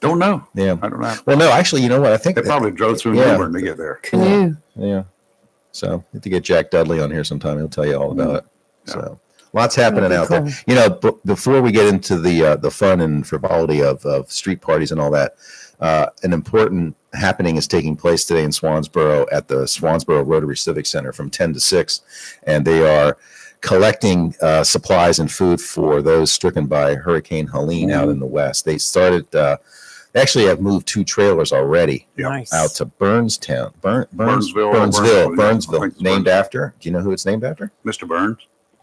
Don't know.
Yeah.
I don't know.
Well, no, actually, you know what? I think
They probably drove through
Yeah.
Melbourne to get there.
Canoe.
Yeah. So you have to get Jack Dudley on here sometime. He'll tell you all about it.
Yeah.
So lots happening
That'd
out
be
there.
cool.
Before we get into the fun and frivolity of street parties and all that, an important happening is taking place today in Swansboro at the Swansboro Rotary Civic Center from 10 to 6, and they are collecting supplies and food for those stricken by Hurricane Helene out in the west. They started. They actually have moved 2 trailers already
Yep.
Nice.
out to Burnstown,
Burnsville,
Burnsville,
I think it's
named
Burnsville.
after. Do you know who it's named after?
Mr. Burns,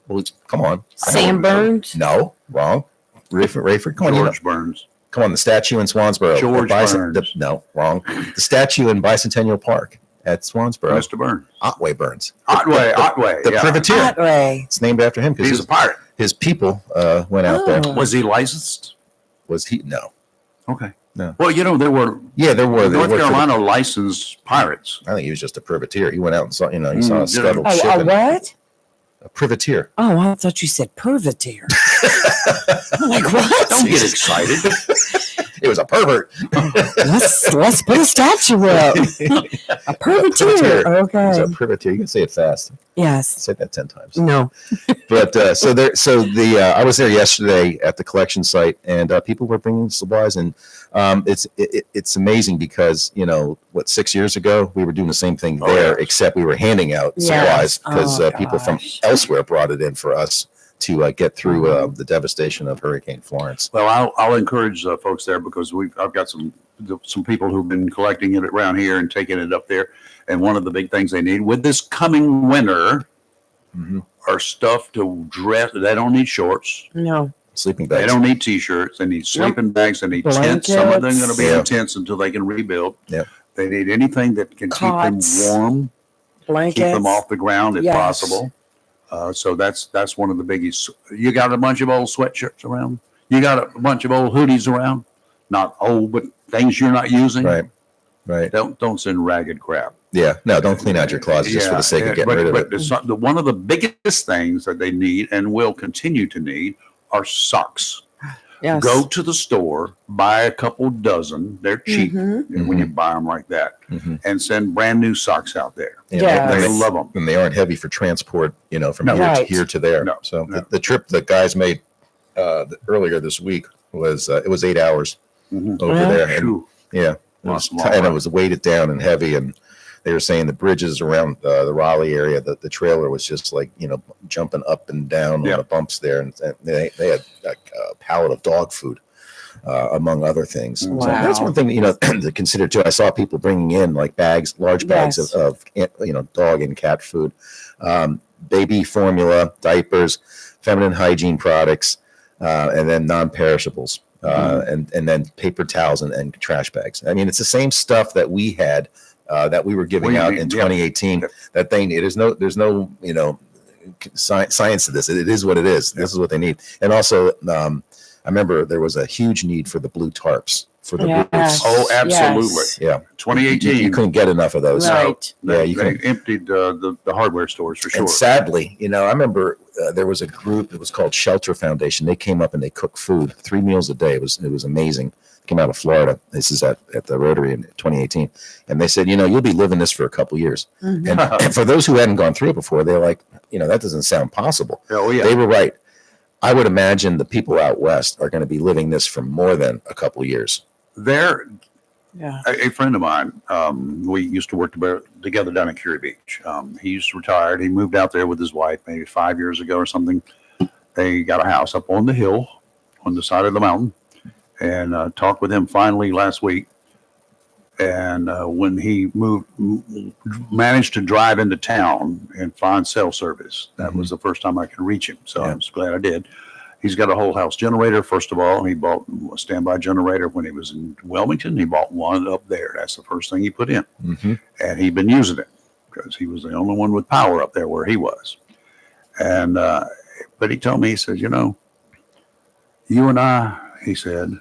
Well, come on.
Sam Burns.
No, wrong. Rayford, come on.
George Burns.
Come on, the statue in Swansboro.
George
The
Burns.
no, wrong. The statue in Bicentennial Park. at Swansboro.
Mr. Burns.
Otway Burns.
Otway.
The
Yeah.
privateer.
That way.
It's named after him because
He's a pirate.
his people went out there.
Oh.
Was he licensed?
Was he? No.
Okay.
No.
Well, there were
Yeah, there were.
North
worked for the-
Carolina licensed pirates.
I think he was just a privateer. He went out and saw, he saw
Mm,
a scuttled
Oh,
ship.
a
and-
what?
A privateer.
Oh, I thought you said perverteer. I'm like, what?
Don't get excited.
It was a pervert.
Let's put a statue up. A perverteer.
It was
Okay.
a privateer. You can say it fast.
Yes.
Say that 10 times.
No.
But I was there yesterday at the collection site, and people were bringing supplies, and it's amazing because 6 years ago we were doing the same thing
Oh,
there,
yes.
except we were handing out
Yes.
supplies because
Oh,
people from
gosh.
elsewhere brought it in for us to get through the devastation of Hurricane Florence.
Well, I'll encourage folks there because I've got some people who've been collecting it around here and taking it up there. And one of the big things they need with this coming winter
Mhm.
are stuff to dress. They don't need shorts.
No.
Sleeping
They
bags.
don't need t-shirts. They need sleeping bags. They need tents. Some of them are going to be
Blankets.
in tents until they can rebuild.
Yep.
They need anything that can
Cots.
keep them warm,
Blankets.
keep them off the ground if
Yes.
possible. So that's one of the biggies. You got a bunch of old sweatshirts around. You got a bunch of old hoodies around. Not old, but things you're not using.
Right.
Don't send ragged crap.
Yeah. No, don't clean out your closet just for the sake of getting rid of it.
But one of the biggest things that they need and will continue to need are socks.
Yes.
Go to the store, buy a couple dozen. They're cheap
Mhm.
and when you buy them like that,
Mhm.
and send brand new socks out there.
Yeah.
They
Yes.
love them.
And they aren't heavy for transport, from
No.
here
Right.
to here to there.
No,
So
no.
The trip that guys made earlier this week was it was 8 hours
Mhm.
over
Yeah.
there, and
Phew.
yeah, it was,
That's a long
and it
ride.
was weighted down and heavy, and they were saying the bridges around the Raleigh area, the trailer was just like jumping up and down
Yeah.
on the bumps there, and they had a pallet of dog food. Among other things, So that's
Wow.
one thing to consider too. I saw people bringing in like bags, large bags
Yes.
of dog and cat food, baby formula, diapers, feminine hygiene products, and then non-perishables, and then paper towels and trash bags. I mean, it's the same stuff that we had that we were giving
We
out
need,
in
yeah.
2018
Yeah.
that they need. There's no science to this. It is what it is. This is what they need. And also, I remember there was a huge need for the blue tarps for the
Yes.
roofs.
Oh, absolutely.
Yes.
Yeah,
2018.
you couldn't get enough of those.
Right.
They,
you
they
can.
emptied the hardware stores for sure.
And sadly, I remember there was a group that was called Shelter Foundation. They came up and they cooked food 3 meals a day. It was amazing. Came out of Florida. This is at the Rotary in 2018, and they said, you'll be living this for a couple years.
Mhm.
And for those who hadn't gone through it before, they're like, that doesn't sound possible.
Oh yeah.
They were right. I would imagine the people out west are going to be living this for more than a couple years.
There,
Yeah.
a friend of mine, we used to work together down in Curie Beach. He's retired. He moved out there with his wife maybe 5 years ago or something. They got a house up on the hill on the side of the mountain, and talked with him finally last week. And when he managed to drive into town and find cell service, that was the first time I could reach him. So
Yeah.
I'm just glad I did. He's got a whole house generator. First of all, he bought a standby generator when he was in Wilmington. He bought one up there. That's the first thing he put in.
Mm-hmm.
And he'd been using it because he was the only one with power up there where he was. And, but he told me, he said, you and I, he said,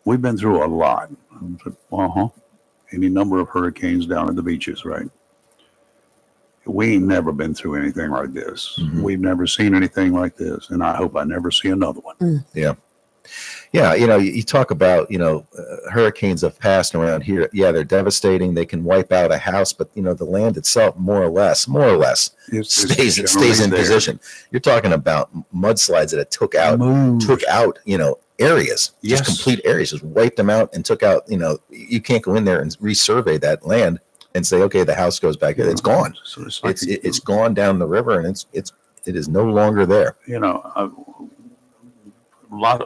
we've been through a lot. I said, any number of hurricanes down at the beaches, right? We ain't never been through anything like this.
Mhm.
We've never seen anything like this. And I hope I never see another one.
Yeah, you talk about, hurricanes have passed around here. Yeah, they're devastating. They can wipe out a house, but the land itself, more or less,
It's
stays in
generally there.
position. You're talking about mudslides that it took out, areas,
Yes.
just complete areas, just wiped them out and took out. You can't go in there and resurvey that land and say, okay, the house goes back. It's gone.
So it's like
It's gone down the river, and it is no longer there.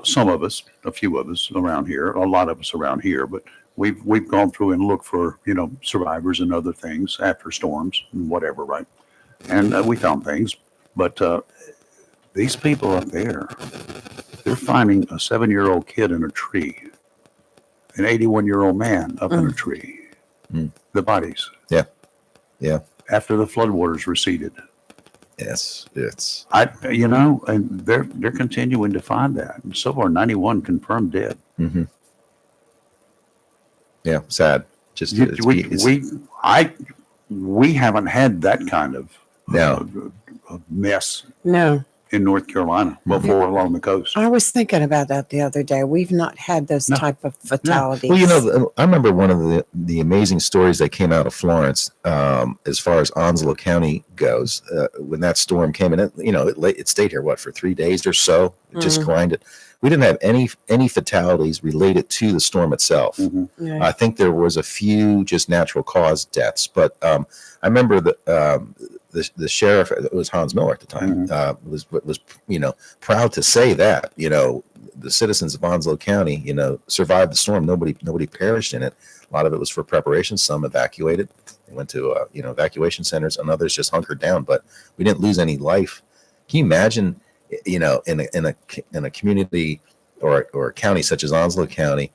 Some of us, a few of us around here, a lot of us around here, but we've gone through and looked for, survivors and other things after storms and whatever, right? And we found things, but these people up there, they're finding a 7-year-old kid in a tree, an 81-year-old man up in a tree,
Mm.
the bodies.
Yeah. Yeah.
After the floodwaters receded.
Yes, it's
And they're continuing to find that. And so far, 91 confirmed dead.
mhm. Yeah, sad. Just
You-
it's-
we,
it's-
we, I, we haven't had that kind of
No.
mess
No,
in North Carolina before along the coast.
I was thinking about that the other day. We've not had those
No.
type of fatalities.
Well, I remember one of the amazing stories that came out of Florence, as far as Onslow County goes, when that storm came in. It stayed here for 3 days or so. It just grinded. We didn't have any fatalities related to the storm itself.
Mhm.
Yeah.
I think there was a few just natural cause deaths, but I remember the sheriff, it was Hans Miller at the time, was proud to say that the citizens of Onslow County survived the storm. Nobody perished in it. A lot of it was for preparation. Some evacuated. They went to evacuation centers, and others just hunkered down. But we didn't lose any life. Can you imagine? In a community or a county such as Onslow County,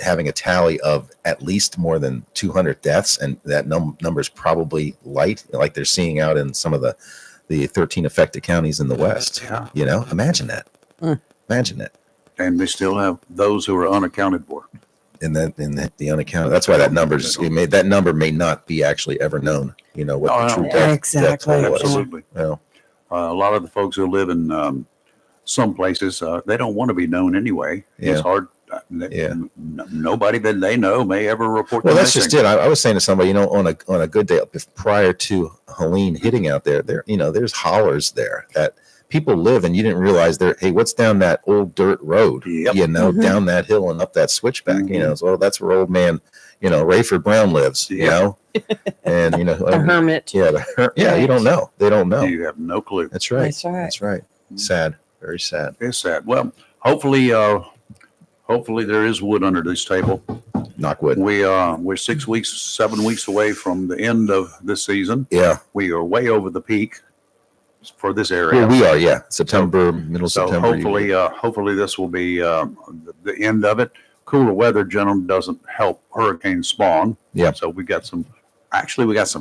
having a tally of at least more than 200 deaths, and that number is probably light, like they're seeing out in some of the 13 affected counties in the West.
Yeah.
Imagine that. Imagine that.
And they still have those who are unaccounted for.
And then the unaccounted. That's why that number may not be actually ever known. What
Oh,
the true
no.
death
Exactly.
toll was.
Absolutely.
Well,
A lot of the folks who live in some places, they don't want to be known anyway.
Yeah.
It's hard.
Yeah.
Nobody that they know may ever report.
Well,
them
that's just
missing.
it. I was saying to somebody, on a good day, prior to Helene hitting out there, there's hollers there that people live, and you didn't realize there. Hey, what's down that old dirt road?
Yep.
Mhm.
Down that hill and up that switchback.
Mhm.
So that's where old man, Rayford Brown lives.
Yep.
And
The hermit.
yeah, you don't know. They don't know.
You have no clue.
That's right.
That's right.
That's right. Sad. Very sad.
It's sad. Well, hopefully there is wood under this table.
Knock wood.
We're 7 weeks away from the end of this season.
Yeah.
We are way over the peak for this area.
Well, we are. Yeah. September, middle
So
September.
hopefully this will be the end of it. Cooler weather, gentlemen, doesn't help hurricane spawn.
Yeah.
So we got some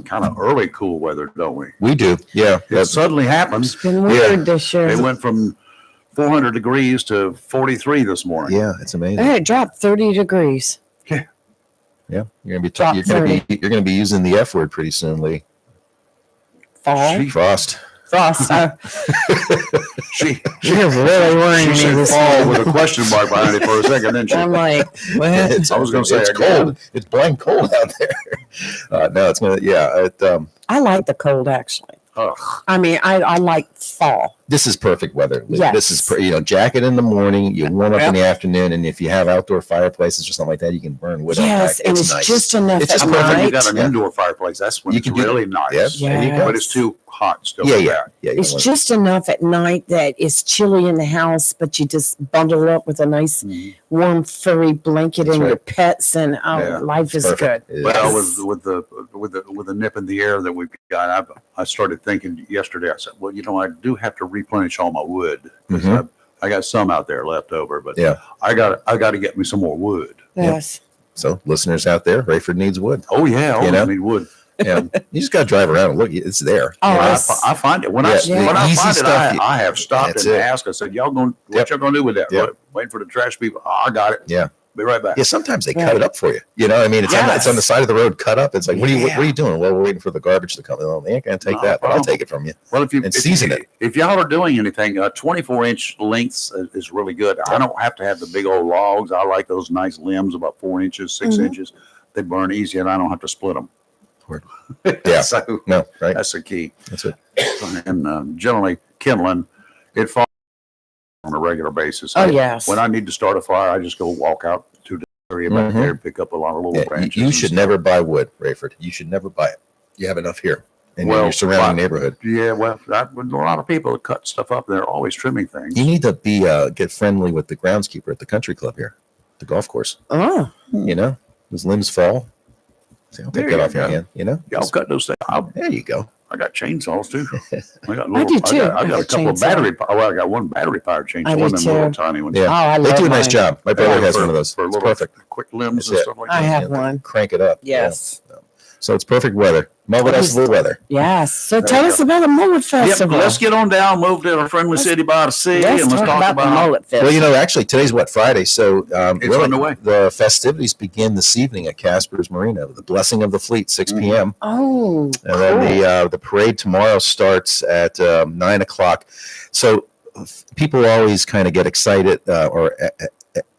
kind of early cool weather, don't we?
We do. Yeah.
It suddenly happened.
It's been weird this year.
It went from 400 degrees to 43 this morning.
Yeah. It's amazing.
Hey, it dropped 30 degrees.
Yeah, you're gonna
Drop
be you're gonna be using the F word pretty soon, Lee.
Fall.
Frost.
Frost.
She
You're really worrying me
said
this
fall
morning.
with a question mark behind it for a second, then she.
I'm like, what?
I was gonna say
it's
again.
cold. It's blind cold out there. No, it's gonna. Yeah.
I like the cold, actually.
Ugh.
I mean, I like fall.
This is perfect weather. Lee.
Yes.
This is jacket in the morning. You warm up in the afternoon, and if you have outdoor fireplaces or something like that, you can burn wood.
Yes,
on
and
back.
it's
nice.
just enough
It's
at
just
I
perfect.
mean, you
night.
got an
Yeah.
indoor fireplace. That's when
You
it's
can do-
really nice.
Yeah.
There you go.
But it's too hot still.
Yeah,
for
yeah,
that.
yeah. you
It's
want-
just enough at night that it's chilly in the house, but you just bundle up with a nice
Mhm.
warm furry blanket
That's
and your
right.
pets, and
Yeah,
life is
perfect.
good.
It
Well,
is.
with the nip in the air that we've got, I started thinking yesterday. I said, well, I do have to replenish all my wood. 'Cause
Mhm.
I got some out there left over, but
Yeah.
I got to get me some more wood.
Yes.
So, listeners out there, Rayford needs wood.
Oh yeah, I
You know?
need wood.
Yeah, you just got to drive around and look. It's there.
Oh,
I,
yes.
I find it when
Yeah,
when I
easy
find it,
stuff.
I have stopped
That's
and
it.
asked. I said, "Y'all going? What
Yep.
y'all gonna do with that?
Yep.
Waiting for the trash people? Oh, I got it.
Yeah.
Be right back."
Yeah, sometimes they
Yeah.
cut it up for you. I mean, it's on the
Yes.
side of the road, cut up. It's like, what
Yeah.
are you doing? Well, we're waiting for the garbage to come. Well, they ain't gonna take
No
that, but I'll
problem.
take it from you.
Well, if
And season it.
If y'all are doing anything, 24-inch lengths is really good. I don't have to have the big old logs. I like those nice limbs, about 4 inches, 6
Mhm.
inches. They burn easy, and I don't have to split them.
Word. Yeah.
So
No, right?
that's the key.
That's it.
And generally, kindling, it falls on a regular basis.
Oh, yes.
When I need to start a fire, I just go walk out to the area back
Mhm.
there and pick up a lot of little
Yeah,
branches.
you
and
should
stuff.
never buy wood, Rayford. You should never buy it. You have enough here in
Well,
your surrounding
why-
neighborhood.
Yeah, well, a lot of people that cut stuff up. They're always trimming things.
You need to be get friendly with the groundskeeper at the country club here, the golf course.
Oh,
Those limbs fall. See, I'll take
There
that
you
off your
go.
hand.
Y'all cut those things.
There you go.
I got chainsaws too. I got
I do too.
I got
I
a
have
couple of
chainsaw.
battery. Well, I got one battery powered chainsaw.
I do
One of them little
too.
tiny ones.
Yeah.
oh, I
They
love
do a nice
mine.
job. My brother has
For-
one of those.
for
It's
little
perfect.
quick limbs
That's
and
it.
stuff like
I
that.
have
Yeah,
one.
Crank it up.
Yes.
Yeah. So it's perfect weather. Mullet Festival weather.
Yes. So
There
tell
you
us about the Mullet
Yep,
Festival.
let's get on down, move to our friendly city by the sea,
Let's
and let's
talk
talk
about the Mullet Festival.
Well, you know, actually today's what, Friday. So
It's underway.
the festivities begin this evening at Casper's Marina. The Blessing of the Fleet, 6 p.m.
Oh,
And then the parade tomorrow starts at 9 o'clock. So people always kind of get excited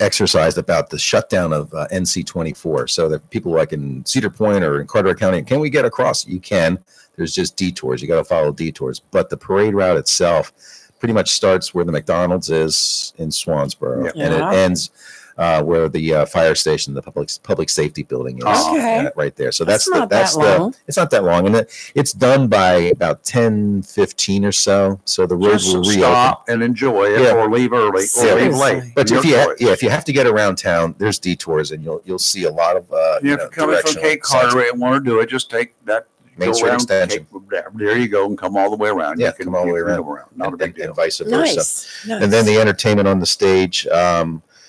exercised about the shutdown of NC 24. So that people like in Cedar Point or in Carteret County, can we get across? You can. There's just detours. You got to follow detours. But the parade route itself pretty much starts where the McDonald's is in Swansboro,
Yeah.
and
Yeah.
it ends where the fire station, the public safety building is,
Okay.
right there. So
That's not
that's
that long.
it's not that long, and it's done by about 10:15 or so. So the roads
Just
will reopen.
stop and enjoy it,
Yeah.
or leave early, or leave
Seriously.
late.
But
Your choice.
if you have to get around town, there's detours, and you'll see a lot of
If you're coming from Cape Carteret and want to do it, just take that
Main
go
Street
around
extension.
there you go, and come all the way around.
Yeah,
You can
come all the way
you can
around.
go Not a big deal.
and vice versa.
nice.
And then the entertainment on the stage.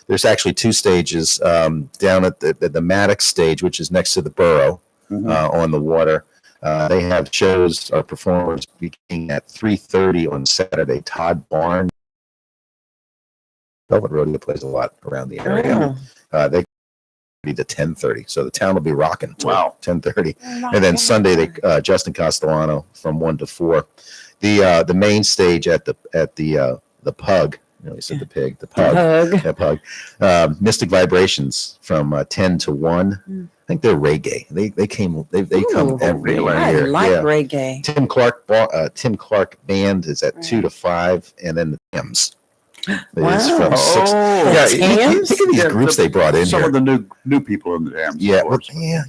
There's actually two stages down at the Maddox stage, which is next to the Borough
Mhm.
on the water. They have shows, performers beginning at 3:30 on Saturday. Todd Barnes, Velvet Rodeo plays a lot around the area. They be to 10:30, so the town will be rocking. till
Wow.
10:30. And then Sunday, they Justin Castellano from 1 to 4. The main stage at the Pug. You know, he said the pig. The Pug.
Hug.
Yeah, Pug. Mystic Vibrations from 10 to 1. I think they're reggae. They come
Ooh,
every
really?
I
year.
like
Yeah.
reggae.
Tim Clark Band is at 2 to 5, and then the Thames is
Wow.
from 6.
Oh,
Yeah,
Thames?
think of these
Yeah,
groups
the-
they brought in
some
here.
of the new people in the dams.
Yeah,
of course.
yeah.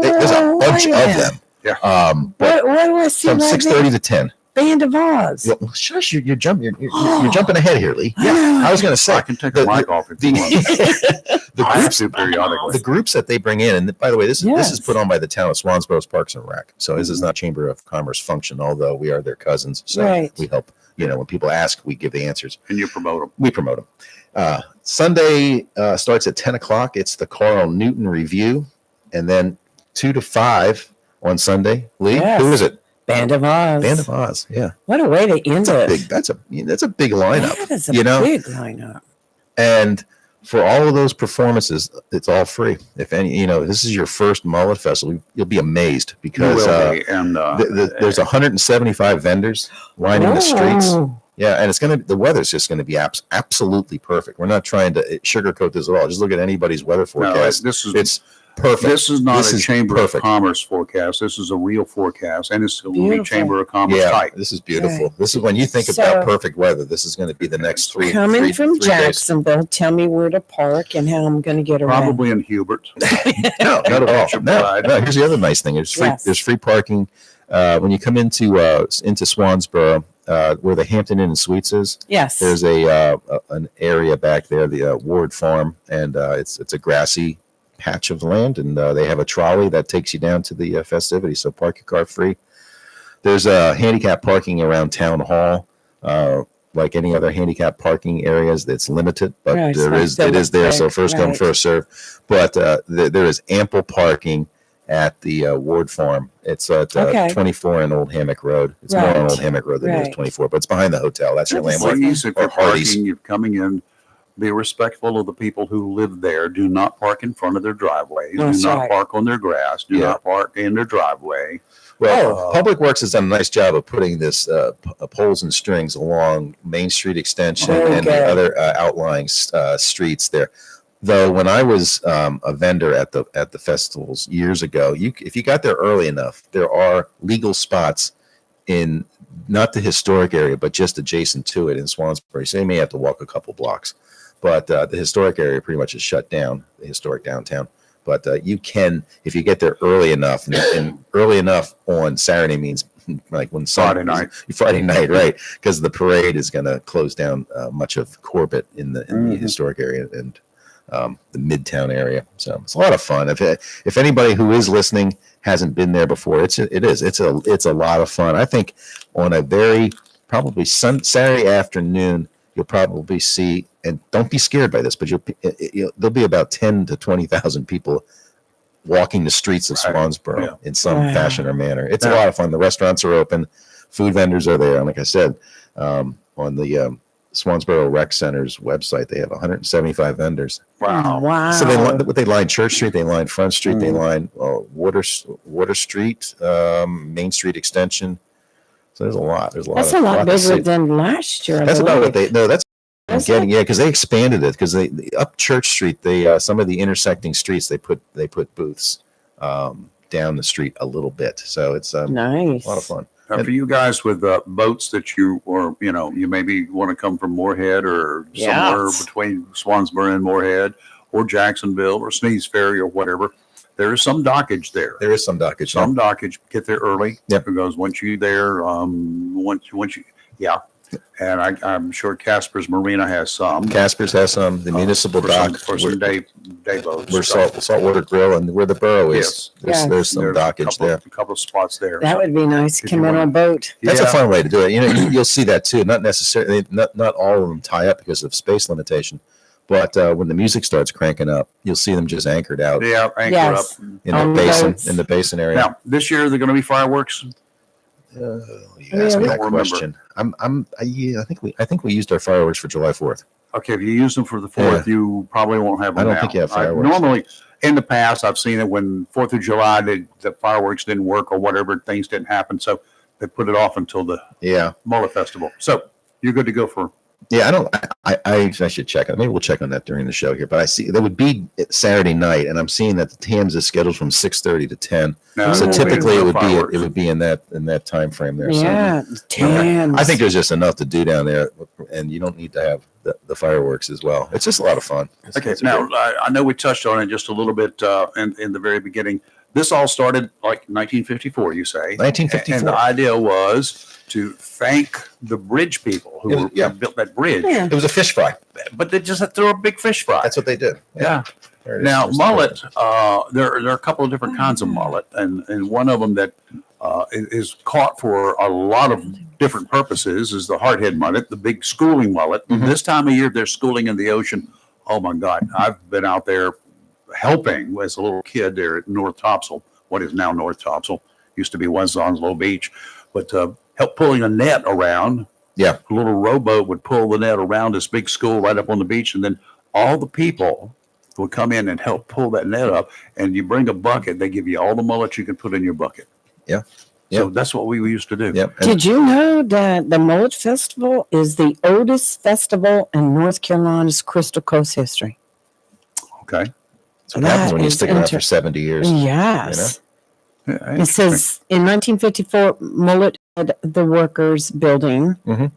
There's a bunch of them.
Yeah.
But
What do I see
from
right
6:30
there?
to 10.
Band of Oz.
Yeah, well, shush! You're jumping ahead here, Lee.
Yeah.
I was going to
I
say
can take
the-
the mic off if you want.
the
I have
groups
to periodically.
the groups that they bring in, and by the way, this
Yes.
is put on by the town of Swansboro's Parks and Rec. So this is not Chamber of Commerce function, although we are their cousins. So
Right.
we help. When people ask, we give the answers.
And you promote them.
We promote them. Sunday starts at 10 o'clock. It's the Carl Newton Review, and then 2 to 5 on Sunday. Lee,
Yes.
who is it?
Band of Oz.
Band of Oz. Yeah,
What a way to end it.
that's a big lineup.
That is a
you know?
big lineup.
And for all of those performances, it's all free. If any, this is your first Mullet Festival, you'll be amazed
You
because
will be. And
there's 175 vendors lining the streets.
Oh.
Yeah, and the weather's just going to be absolutely perfect. We're not trying to sugarcoat this at all. Just look at anybody's weather
no,
forecast.
this is
It's perfect.
This is not
This
a
is
Chamber
perfect.
of Commerce forecast. This is a real forecast, and it's going to be
Beautiful.
Chamber of Commerce
Yeah,
type.
this is beautiful.
Okay.
This is when you think
So-
about perfect weather. This is going to be the next three.
Coming from
three days.
Jacksonville, tell me where to park and how I'm going to get around.
Probably in Hubert.
No, not at all.
Should
No,
provide.
no. Here's the other nice thing. There's free.
Yes.
There's free parking when you come into Swansboro, where the Hampton Inn and Suites is.
Yes.
There's an area back there, the Ward Farm, and it's a grassy patch of land, and they have a trolley that takes you down to the festivities. So park your car free. There's handicap parking around Town Hall. Like any other handicap parking areas, that's limited, but
Right,
it is there. So first come,
right.
first serve. But there is ample parking at the Ward Farm. It's at
Okay.
24 on Old Hammock Road. It's more
Right.
on Old Hammock Road than it
Right.
is 24, but it's behind the hotel. That's your
That's
landmark.
Please, if
Or
you're
Hardee's.
parking, you're coming in, be respectful of the people who live there. Do not park in front of their driveways.
That's
Do not
right.
park on their grass. Do
Yeah.
not park in their driveway.
Well,
Oh.
Public Works has done a nice job of putting this poles and strings along Main Street Extension and the
Okay.
other outlying streets there. Though when I was a vendor at the festivals years ago, if you got there early enough, there are legal spots in not the historic area, but just adjacent to it in Swansbury. So you may have to walk a couple blocks, but the historic area pretty much is shut down, the historic downtown. But you can, if you get there early enough, and early enough on Saturday means like when
Friday night.
Friday night, right? Because the parade is going to close down much of Corbett in the
Mhm.
historic area and the Midtown area. So it's a lot of fun. If anybody who is listening hasn't been there before, it's a lot of fun. I think on a very probably Saturday afternoon, you'll probably see, and don't be scared by this, but there'll be about 10 to 20,000 people walking the streets of
Right.
Swansboro
Yeah.
in some
Wow.
fashion or manner. It's a
Yeah.
lot of fun. The restaurants are open, food vendors are there, and like I said, on the Swansboro Rec Center's website, they have 175 vendors.
Wow.
Wow.
So they line Church Street, they line Front Street, they line Water Street, Main Street Extension. So there's a lot. There's a lot.
That's
of,
a lot
to
bigger
see.
than last year. I
That's about what
believe.
they. No, that's
Is
getting.
it?
Yeah, because they expanded it. Because they up Church Street, they some of the intersecting streets they put booths down the street a little bit. So it's
Nice.
a lot of fun.
Now, for you guys with boats that you or you maybe want to come from Moorhead or somewhere
Yes.
between Swansboro and Moorhead or Jacksonville or Sneeze Ferry or whatever, there is some dockage there.
There is some dockage.
Some dockage. Get there early.
Yep.
Because once you there, once you, yeah. And I'm sure Casper's Marina has some.
Casper's has some. The municipal
for
dock
some, for some day boats.
We're saltwater grill and where the borough is.
Yes.
There's some
There's
dockage there.
a couple of spots there.
That would be nice.
If
Come
you
in
want-
on a boat.
That's
Yeah.
a fun way to do it. You'll see that too. Not necessarily, not all of them tie up because of space limitation, but when the music starts cranking up, you'll see them just anchored out
Yeah, anchor
Yes.
up.
in
On
the
the
basin,
boats.
in the basin area.
Now, this year, they're going to be fireworks.
You
Yeah,
asked me
we
that
don't remember.
question. I think we used our fireworks for July 4th.
Okay, if you use them for the 4th, you probably won't have them
I don't
now.
think you have fireworks.
Normally, in the past, I've seen it when 4th of July, the fireworks didn't work or whatever, things didn't happen. So they put it off until the
Yeah.
Mullet Festival. So you're good to go for.
Yeah, I should check on. Maybe we'll check on that during the show here. But I see there would be Saturday night, and I'm seeing that the Tams is scheduled from 6:30 to 10.
No,
So
no
typically it
fireworks.
would be in that time frame there. So
Yeah. Tams.
I think there's just enough to do down there, and you don't need to have the fireworks as well. It's just a lot of fun.
Okay,
It's a
now
great-
I know we touched on it just a little bit in the very beginning. This all started like 1954, you say.
1954.
And the idea was to thank the bridge people
It was-
who
yeah.
built that bridge.
Yeah.
It was a fish fry.
But they just threw a big fish fry.
That's what they did.
Yeah.
There it is.
Now
There's the
mullet,
picture.
there are a couple of different kinds of mullet, and one of them that is caught for a lot of different purposes is the hardhead mullet, the big schooling mullet.
Mhm.
This time of year, they're schooling in the ocean. Oh my God! I've been out there helping as a little kid there at North Topsail, what is now North Topsail, used to be West Onslow Beach, but help pulling a net around.
Yeah.
A little rowboat would pull the net around this big school right up on the beach, and then all the people would come in and help pull that net up. And you bring a bucket, they give you all the mullet you can put in your bucket.
Yeah.
So
Yep.
that's what we used to do.
Yep. And
Did you know that the Mullet Festival is the oldest festival in North Carolina's Crystal Coast history?
Okay.
that's what happens
That
when you
is
stick around for 70 years.
Yes.
Yeah,
It says in 1954, Mullet had the Workers Building,
Mhm.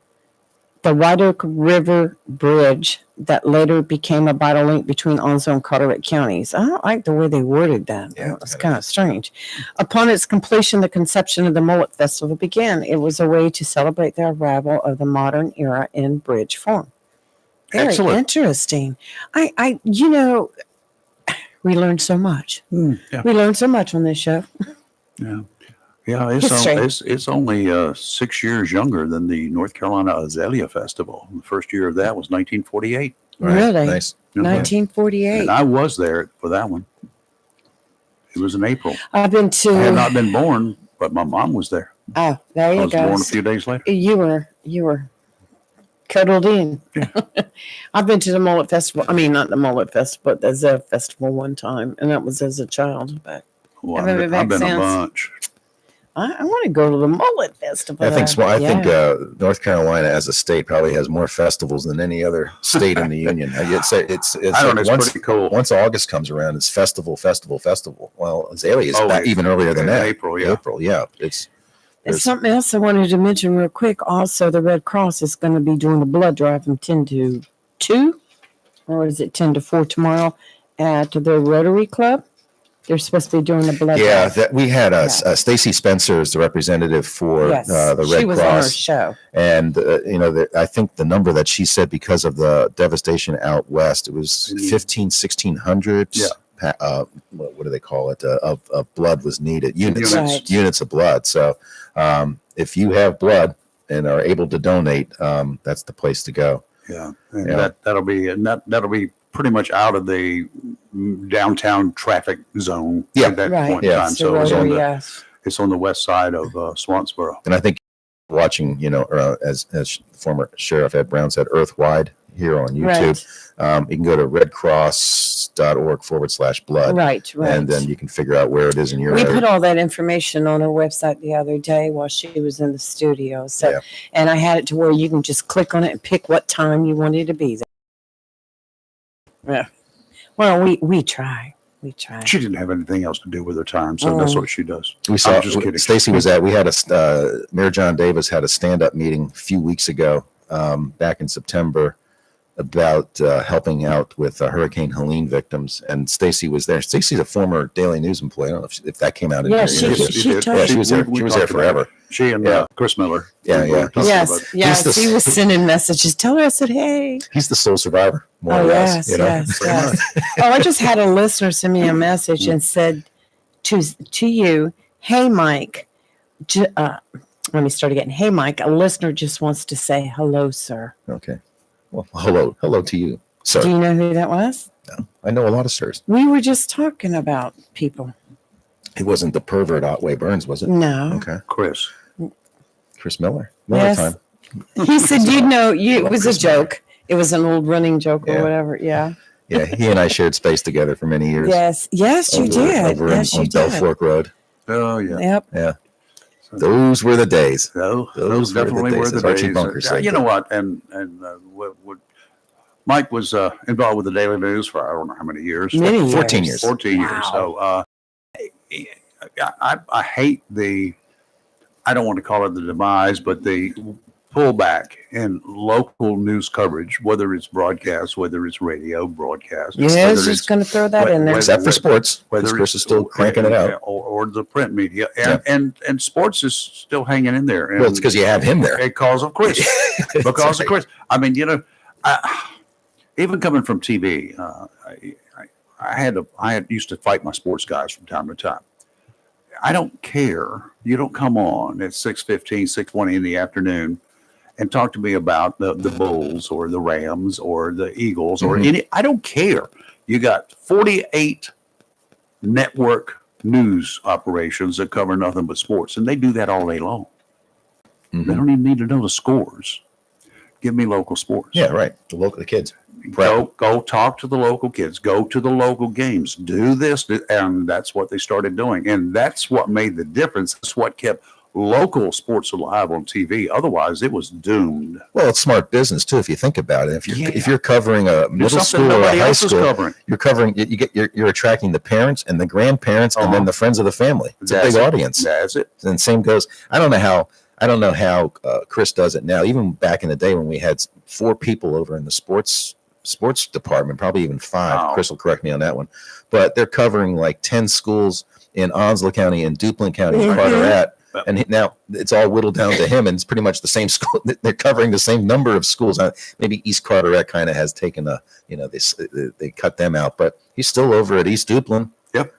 the White Oak River Bridge that later became a vital link between Onslow and Carteret counties. I don't like the way they worded that.
Yeah,
It was kind of strange. Upon its completion, the conception of the Mullet Festival began. It was a way to celebrate the arrival of the modern era in bridge form. Very
Excellent.
interesting. We learned so much.
Yeah.
We learned so much on this show.
Yeah. Yeah,
History.
it's only 6 years younger than the North Carolina Azalea Festival. The first year of that was 1948.
Right.
Really?
Nice.
Mhm.
1948.
And I was there for that one. It was in April.
I've been
I had
to.
not been born, but my mom was there.
Oh, there
I
you
was born
go.
a few days later.
You were cuddled in. I've been to the Mullet Festival. I mean, not the Mullet Festival, but the Zev Festival one time, and that was as a child. But
Well,
Haven't been back
I've been a
since.
bunch.
I want to go to the Mullet Festival.
I think
Yeah.
North Carolina as a state probably has more festivals than any other state in the union. It's
I don't know. It's
once,
pretty cool.
once August comes around, it's festival. Well, Azalea is
Oh,
back even earlier than
in
that.
April, yeah.
April, yeah. It's
There's something else I wanted to mention real quick. Also, the Red Cross is going to be doing a blood drive from 10 to 2, or is it 10 to 4 tomorrow at the Rotary Club? They're supposed to be doing a blood
yeah.
drive.
That we had Stacy Spencer is the representative for
Yes,
the Red
she was on our
Cross,
show.
and I think the number that she said because of the devastation out west, it was 1,600.
Yeah.
What do they call it? Of blood was needed. Units
Right.
units of blood. So if you have blood and are able to donate, that's the place to go.
Yeah, and
Yeah.
that'll be pretty much out of the downtown traffic zone
Yeah.
at that
Right.
point in
Yeah.
time.
So
So
Rotary, yes.
it's on the west side of Swansboro.
And I think watching, as former Sheriff Ed Brown said, Earthwide here on YouTube, you can go to redcross.org/blood.
Right.
And then you can figure out where it is in your
We
area.
put all that information on our website the other day while she was in the studio. So,
Yeah.
and I had it to where you can just click on it and pick what time you wanted to be there. Yeah. Well, we try. We try.
She didn't have anything else to do with her time, so that's what she does.
We saw,
I'm just kidding.
Stacy we had Mayor John Davis had a stand-up meeting a few weeks ago, back in September, about helping out with Hurricane Helene victims. And Stacy was there. Stacy's a former Daily News employee. I don't know if that came out in
Yeah,
your
she-
interview.
she told-
Yeah, she was there.
We
She was there
talked about
forever.
She and
Yeah.
Chris Miller.
Yeah,
We were
yeah.
talking
Yes,
about-
yes.
He's the-
He was sending messages. Tell her I said, hey.
He's the sole survivor, more or
Oh,
less.
yes,
you know?
yes, yes. Oh, I just had a listener send me a message and said to you, hey, Mike, let me start again. Hey, Mike, a listener just wants to say hello, sir.
Okay. Well, hello to you, sir.
Do you know who that was?
I know a lot of sirs.
We were just talking about people.
It wasn't the pervert Otway Burns, was it?
No.
Okay.
Chris.
Chris Miller. Another
Yes.
time.
He said, it was a joke. It was an old running joke or
Yeah.
whatever. Yeah.
Yeah, he and I shared space together for many years.
Yes. Yes, you did.
Over
Yes, you
on Bell
did.
Fork Road.
Oh, yeah.
Yep.
Yeah. Those were the days.
No,
Those
those
were the
definitely
days,
were the
as Archie
days.
Bunker said.
You know what? And what Mike was involved with the Daily News for I don't know how many years.
Many
14 years.
14 years.
Wow.
So I hate I don't want to call it the demise, but the pullback in local news coverage, whether it's broadcast, whether it's radio broadcast.
Yes,
whether
just
it's-
going to throw that in there.
whether-
Except for sports.
whether
Because Chris
it's-
is still cranking it out.
or the print media, and sports is still hanging in there. And
Well, it's because you have him there.
because of Chris. Because
That's
of
right.
Chris. I mean, even coming from TV, I used to fight my sports guys from time to time. I don't care. You don't come on at 6:15, 6:20 in the afternoon and talk to me about the Bulls or the Rams or the Eagles or
Mhm.
any. I don't care. You got 48 network news operations that cover nothing but sports, and they do that all day long. They
Mhm.
don't even need to know the scores. Give me local sports.
Yeah, right. The kids.
Go talk to the local kids. Go to the local games. Do this, and that's what they started doing, and that's what made the difference. That's what kept local sports alive on TV. Otherwise, it was doomed.
Well, it's smart business too, if you think about it.
Yeah.
If you're covering a
Do
middle
something
school or a
nobody
high
else is
school,
covering.
you're covering. You're attracting the parents and the grandparents and then
Uh-huh.
the friends of the family. It's a
That's
big
it.
audience.
That's it.
And same goes. I don't know how Chris does it now. Even back in the day when we had 4 people over in the sports department, probably even 5.
Wow.
Chris will correct me on that one. But they're covering like 10 schools in Onslow County and Duplin County and
Mhm.
Carteret. And now it's all whittled down to him, and it's pretty much the same school. They're covering the same number of schools. Maybe East Carteret kind of has taken they cut them out, but he's still over at East Duplin.
Yep.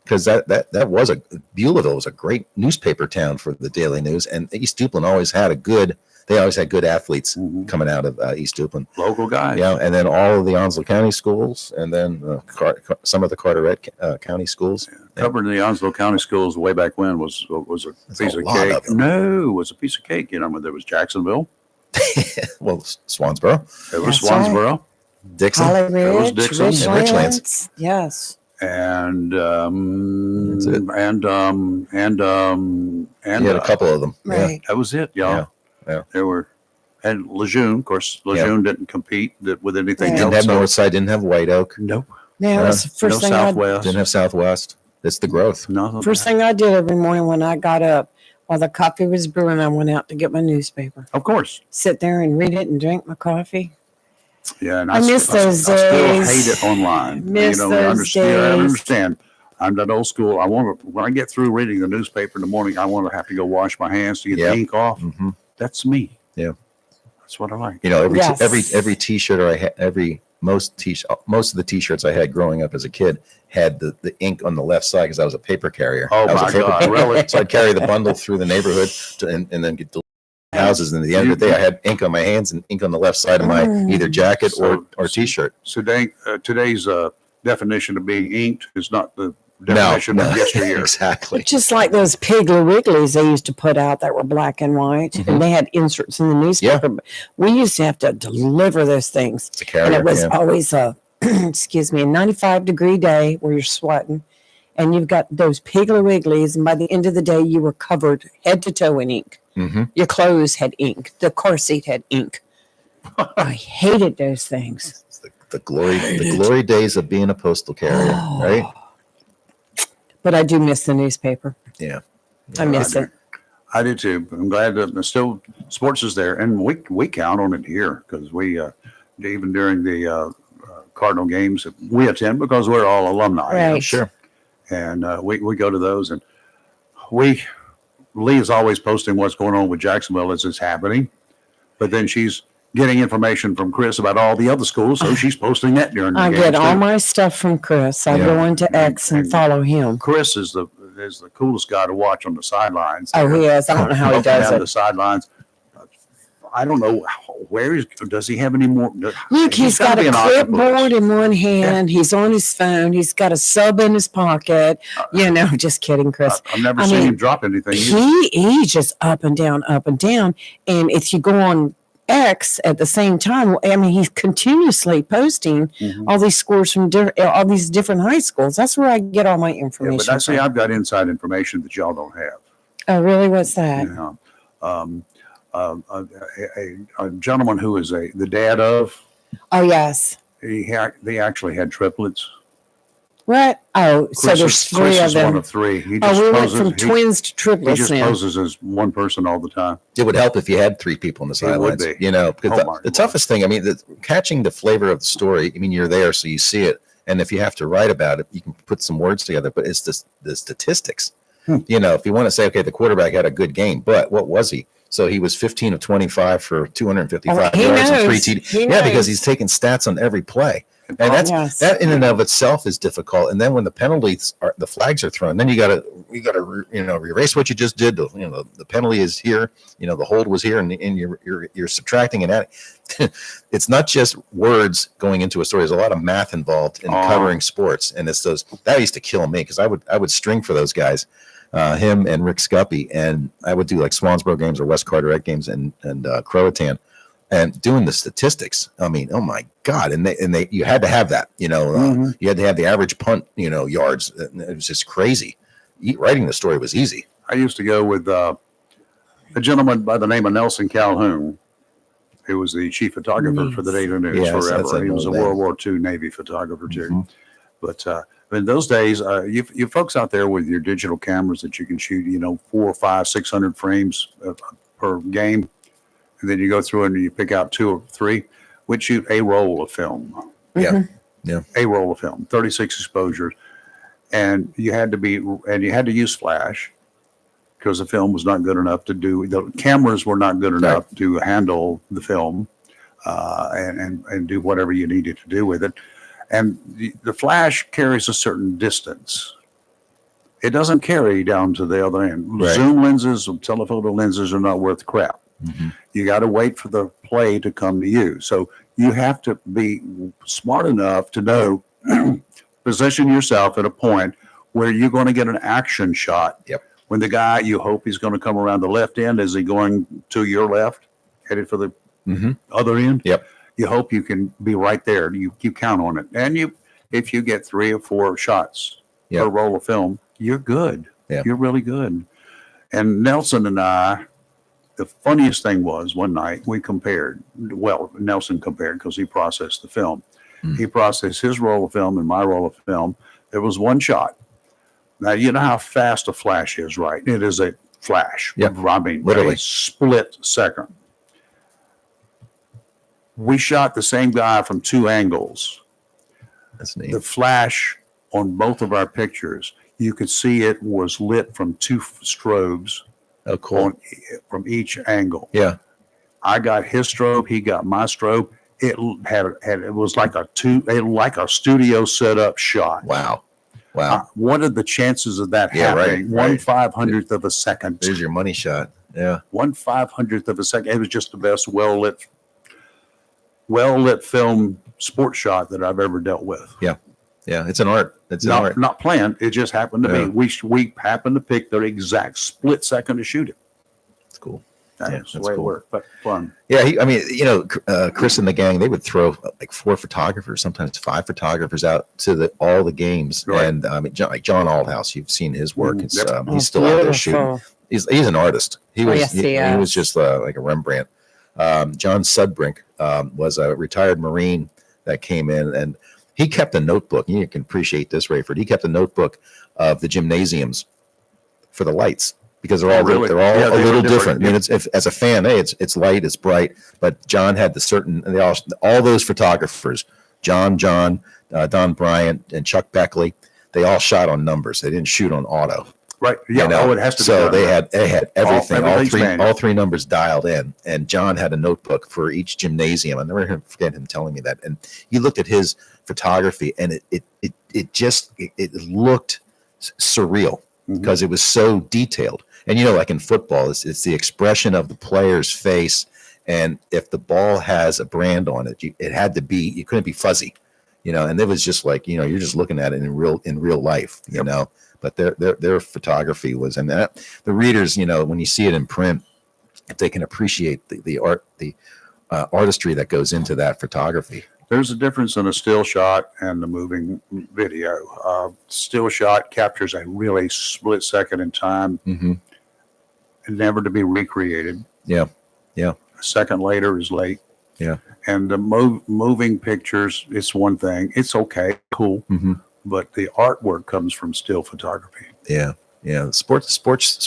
Because that was Beulahville was a great newspaper town for the Daily News, and East Duplin always had good athletes
Mhm.
coming out of East Duplin.
Local guys.
Yeah, and then all of the Onslow County schools, and then some of the Carteret County schools.
Covering the Onslow County schools way back when was a
That's
piece
a
of
lot
cake.
of them.
No, it was a piece of cake. There was Jacksonville.
Well, Swansboro,
There was
That's right.
Swansboro.
Dixon.
Holly
There was
Ridge,
Dixon.
And Richlands.
Richlands. Yes.
And
That's it.
and
You had a couple of them. Yeah.
Right.
that was it, y'all.
Yeah.
There were, and Lejeune, of course, Lejeune didn't compete with anything
Yeah.
Didn't
else.
have Northside, didn't have White Oak,
Nope.
Now, it's the
No
first thing I
Southwest.
didn't have Southwest. It's the growth.
Nothing.
First thing I did every morning when I got up, while the coffee was brewing, I went out to get my newspaper.
Of course.
Sit there and read it and drink my coffee.
Yeah, and
I miss those
I still
days.
hate it online.
Miss
I
those
understand. I
days.
understand. I'm that old school. When I get through reading the newspaper in the morning, I want to have to go wash my hands to get
Yep.
the ink off.
Mhm.
That's me.
Yeah.
That's what I like.
Yes.
every T-shirt I had, most of the T-shirts I had growing up as a kid had the ink on the left side because I was a paper carrier.
Oh
I was a
my
paper
God,
carrier.
really?
So I'd carry the bundle through the neighborhood and then get to houses. And at the end of the day, I had ink on my hands and ink on the left side of my either jacket or
So-
T-shirt.
So today's definition of being inked is not the definition of yesteryear.
Exactly.
Just like those Piggly Wigglies they used to put out that were black and white,
Mhm.
and they had inserts in the newspaper. But we used to have to deliver those things,
It's a
and
carrier.
it was
Yeah.
always a excuse me, a 95-degree day where you're sweating, and you've got those Piggly Wigglies, and by the end of the day, you were covered head to toe in ink.
Mhm.
Your clothes had ink. The car seat had ink. I hated those things.
It's the glory days of being a postal carrier, right?
But I do miss the newspaper.
Yeah.
I miss it.
I do too. I'm glad that still sports is there, and we count on it here because we even during the Cardinal games we attend because we're all alumni.
Right.
Sure.
And we go to those, and Lee is always posting what's going on with Jacksonville as it's happening, but then she's getting information from Chris about all the other schools, so she's posting that during the
I
games
get all
too.
my stuff from Chris. I
Yeah.
go into X and follow him.
Chris is the coolest guy to watch on the sidelines.
Oh, he is. I don't know how he
Up and
does
down
it.
the sidelines. I don't know does he have any more?
Look, he's got
gotta
a
be an octopus.
clipboard in one hand. He's on his phone. He's got a sub in his pocket. Just kidding, Chris.
I've never
I
seen
mean,
him drop anything.
He's just up and down, up and down. And if you go on X at the same time, I mean, he's continuously posting
Mhm.
all these scores from all these different high schools. That's where I get all my
Yeah,
information.
but I see
from.
I've got inside information that y'all don't have.
Oh, really? What's that?
Yeah. A gentleman who is the dad of,
Oh, yes.
they actually had triplets.
What? Oh, so
Chris
there's
is-
three
Chris
of
is one
them.
of three. He
Oh,
just
we went
poses,
from
he,
twins to
he
triplets
just
now.
poses as one person all the time.
It would help if you had three people on the
It would
sidelines,
be.
because
Oh, my
the toughest thing, I mean, catching the flavor of the story, I mean, you're there, so you see it. And if you have to write about it, you can put some words together, but it's the statistics. If you want to say, okay, the quarterback had a good game, but what was he? So he was 15 of 25 for 255
Oh, he
yards and three
knows.
TD.
He
Yeah,
knows.
because he's taking stats on every play. And
Yes.
that in and of itself is difficult. And then when the flags are thrown, then you got to erase what you just did. The penalty is here. The hold was here, and you're subtracting and adding. It's not just words going into a story. There's a lot of math involved in covering sports, and it's those that used to kill me because I would string for those guys, him and Rick Scuppy, and I would do like Swansboro games or West Carteret games and Croatan. And doing the statistics, I mean, oh my God! And they you had to have that,
Mhm.
you had to have the average punt, yards. It was just crazy. Writing the story was easy.
I used to go with a gentleman by the name of Nelson Calhoun, who was the chief photographer for the Daily News
Yes, that's
forever.
an
He was a
old
World War II Navy photographer too.
Mhm.
But in those days, you folks out there with your digital cameras that you can shoot, 400, 500, 600 frames per game, and then you go through and you pick out 2 or 3, we'd shoot a roll of film.
Yeah. Yeah.
A roll of film, 36 exposures, and you had to use flash because the film was not good enough the cameras were not good enough to handle the film and do whatever you needed to do with it. And the flash carries a certain distance. It doesn't carry down to the other end.
Right.
Zoom lenses or telephoto lenses are not worth crap.
Mhm.
You got to wait for the play to come to you. So you have to be smart enough to know, position yourself at a point where you're going to get an action shot.
Yep.
When the guy, you hope he's going to come around the left end. Is he going to your left, headed for the
Mhm.
other end?
Yep.
You hope you can be right there. You count on it. And if you get 3 or 4 shots
Yep.
per roll of film, you're good.
Yep.
You're really good. And Nelson and I, the funniest thing was one night we compared. Well, Nelson compared because he processed the film.
Mm.
He processed his roll of film and my roll of film. There was one shot. Now, you know how fast a flash is, right? It is a flash.
Yep.
I mean,
Literally.
a split second. We shot the same guy from 2 angles.
That's neat.
The flash on both of our pictures, you could see it was lit from 2 strobes
Oh, cool.
from each angle.
Yeah.
I got his strobe, he got my strobe. It was like a studio setup shot.
Wow. Wow.
What are the chances of that
Yeah, right,
happening?
right.
1/500th of a second.
There's your money shot. Yeah.
1/500th of a second. It was just the best well lit film sports shot that I've ever dealt with.
Yeah. Yeah. It's an art. It's an art.
Not planned. It just happened to
Yeah.
be. We happened to pick the exact split second to shoot it.
It's cool.
That's
Yeah,
the
that's
way
cool.
it worked. But fun.
Yeah, I mean, Chris and the gang, they would throw like 4 photographers, sometimes 5 photographers out to all the games.
Right.
And like John Aldhouse, you've seen his work.
Mhm.
It's
Yep.
he's still out there shooting.
Beautiful.
He's an artist. He was
yes, he
he was
is.
just like a Rembrandt. John Sudbrink was a retired Marine that came in, and he kept a notebook. You can appreciate this, Rayford. He kept a notebook of the gymnasiums for the lights, because they're all
Really?
they're all
Yeah,
a
they were
little
different.
different. I mean, it's as a fan, hey, it's light, it's bright. But John had the certain, and they all those photographers, John, Don Bryant, and Chuck Beckley, they all shot on numbers. They didn't shoot on auto.
Right. Yeah.
You know?
Oh, it has to be.
So
done
they
right.
had everything,
everything's manual.
all 3 numbers dialed in. And John had a notebook for each gymnasium. I never forget him telling me that. And you looked at his photography, and it just looked surreal
Mhm.
because it was so detailed. And like in football, it's the expression of the player's face. And if the ball has a brand on it, it had to be. You couldn't be fuzzy, And it was just like you're just looking at it in real life,
Yep.
But their photography was, and the readers, when you see it in print, if they can appreciate the art, the artistry that goes into that photography.
There's a difference in a still shot and the moving video. Still shot captures a really split second in time,
Mm-hmm.
never to be recreated.
Yeah. Yeah.
A second later is late.
Yeah.
And the moving pictures, it's one thing. It's okay, cool,
Mm-hmm.
but the artwork comes from still photography.
Yeah. Yeah. Sports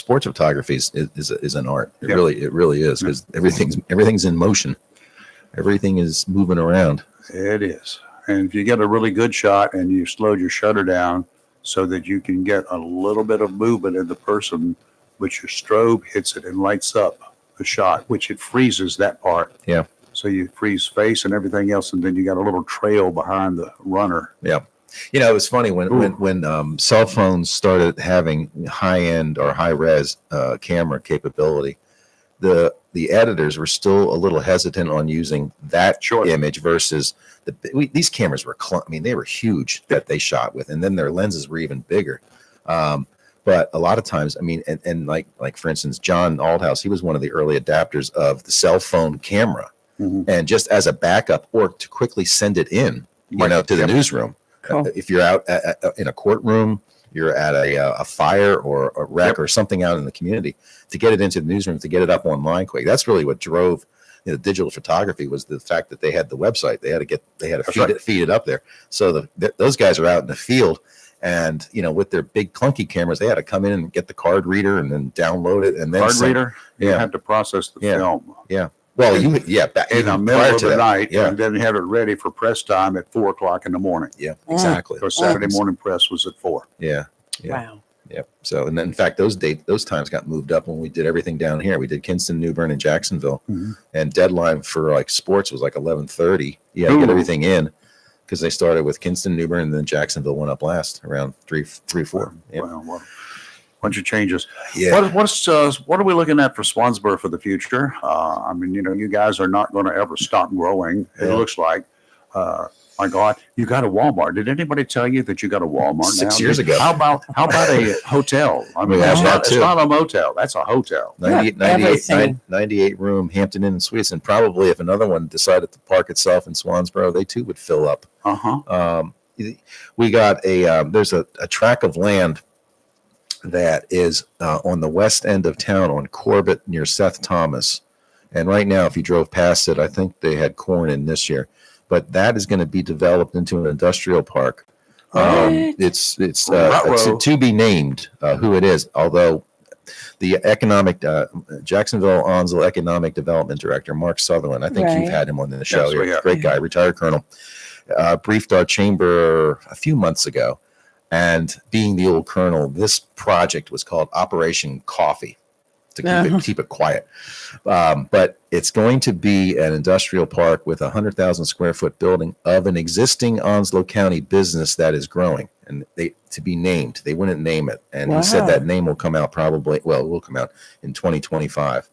photography is an art. It
Yeah.
really is, because everything's in motion. Everything is moving around.
It is. And if you get a really good shot and you slowed your shutter down so that you can get a little bit of movement in the person, which your strobe hits it and lights up the shot, which it freezes that part.
Yeah.
So you freeze face and everything else, and then you got a little trail behind the runner.
Yeah. It was funny when cell phones started having high end or high res camera capability. The editors were still a little hesitant on using that
Sure.
image versus these cameras were they were huge that they shot with, and then their lenses were even bigger. But a lot of times, and like for instance, John Aldhouse, he was one of the early adapters of the cell phone camera,
Mhm.
and just as a backup or to quickly send it in,
Right.
to the
Yep.
newsroom.
Cool.
If you're out in a courtroom, you're at a fire or a wreck
Yep.
or something out in the community, to get it into the newsroom, to get it up online quick. That's really what drove digital photography, was the fact that they had the website. They had to
That's
feed
right.
feed it up there. So those guys are out in the field, and with their big clunky cameras, they had to come in and get the card reader and then download it and then
Card
send-
reader, you
Yeah.
have to process the
Yeah.
film
Well,
in
back
in the
even
middle
prior
of
to
the
that.
night,
Yeah.
and then have it ready for press time at 4:00 in the morning.
Yeah, exactly.
Because Saturday morning press was at 4.
Yeah. Yeah.
Wow.
Yep. So, and then in fact, those times got moved up when we did everything down here. We did Kinston, New Bern, and Jacksonville,
Mhm.
and deadline for like sports was like 11:30. Yeah, to get
Ooh.
everything in, because they started with Kinston, New Bern, and then Jacksonville went up last around 3-4. Yeah.
Well, bunch of changes.
Yeah.
What are we looking at for Swansboro for the future? You guys are not going to ever stop growing. It
Yeah.
looks like. My God, you got a Walmart. Did anybody tell you that you got a Walmart
6
now?
years ago.
How about a hotel? I mean,
We have that
it's
too.
not a motel. That's a hotel.
98 room Hampton Inn and Suites, and probably if another one decided to park itself in Swansboro, they too would fill up.
Uh-huh.
We got there's a tract of land that is on the west end of town on Corbett near Seth Thomas. And right now, if you drove past it, I think they had corn in this year, but that is going to be developed into an industrial park.
What?
It's
Ruh-roh.
to be named who it is, although the Jacksonville Onslow Economic Development Director, Mark Sutherland, I think
Right.
you've had him on the show
Yes, we
here.
have.
Great guy, retired colonel, briefed our chamber a few months ago. And being the old colonel, this project was called Operation Coffee, to
Uh-huh.
keep it quiet. But it's going to be an industrial park with a 100,000 square foot building of an existing Onslow County business that is growing, and to be named. They wouldn't name it, and he said
Wow.
that name will come out it will come out in 2025.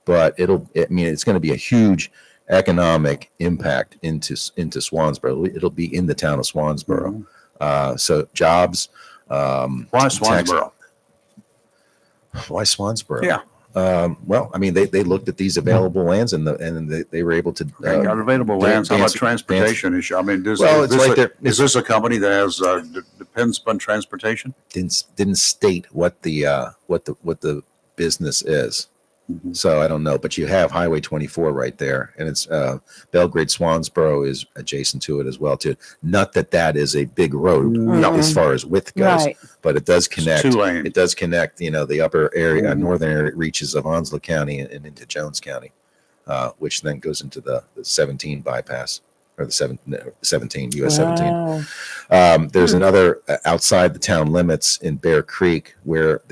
But it's going to be a huge economic impact into Swansboro. It'll be in the town of Swansboro. So jobs.
Why Swansboro?
Why Swansboro?
Yeah.
Well, I mean, they looked at these available lands and they were able to.
Okay, got available lands. How about transportation issue? I mean,
Well, it's like
is this a company that has depends upon transportation?
didn't state what the business is.
Mhm.
So I don't know, but you have Highway 24 right there, and it's Belgrade Swansboro is adjacent to it as well too. Not that that is a big road
No.
as far as width goes,
Right.
but it does
It's
connect.
2-lane.
It does connect, the upper area,
Mhm.
northern area reaches of Onslow County and into Jones County, which then goes into the 17 bypass or the 17 US 17.
Wow.
There's another outside the town limits in Bear Creek where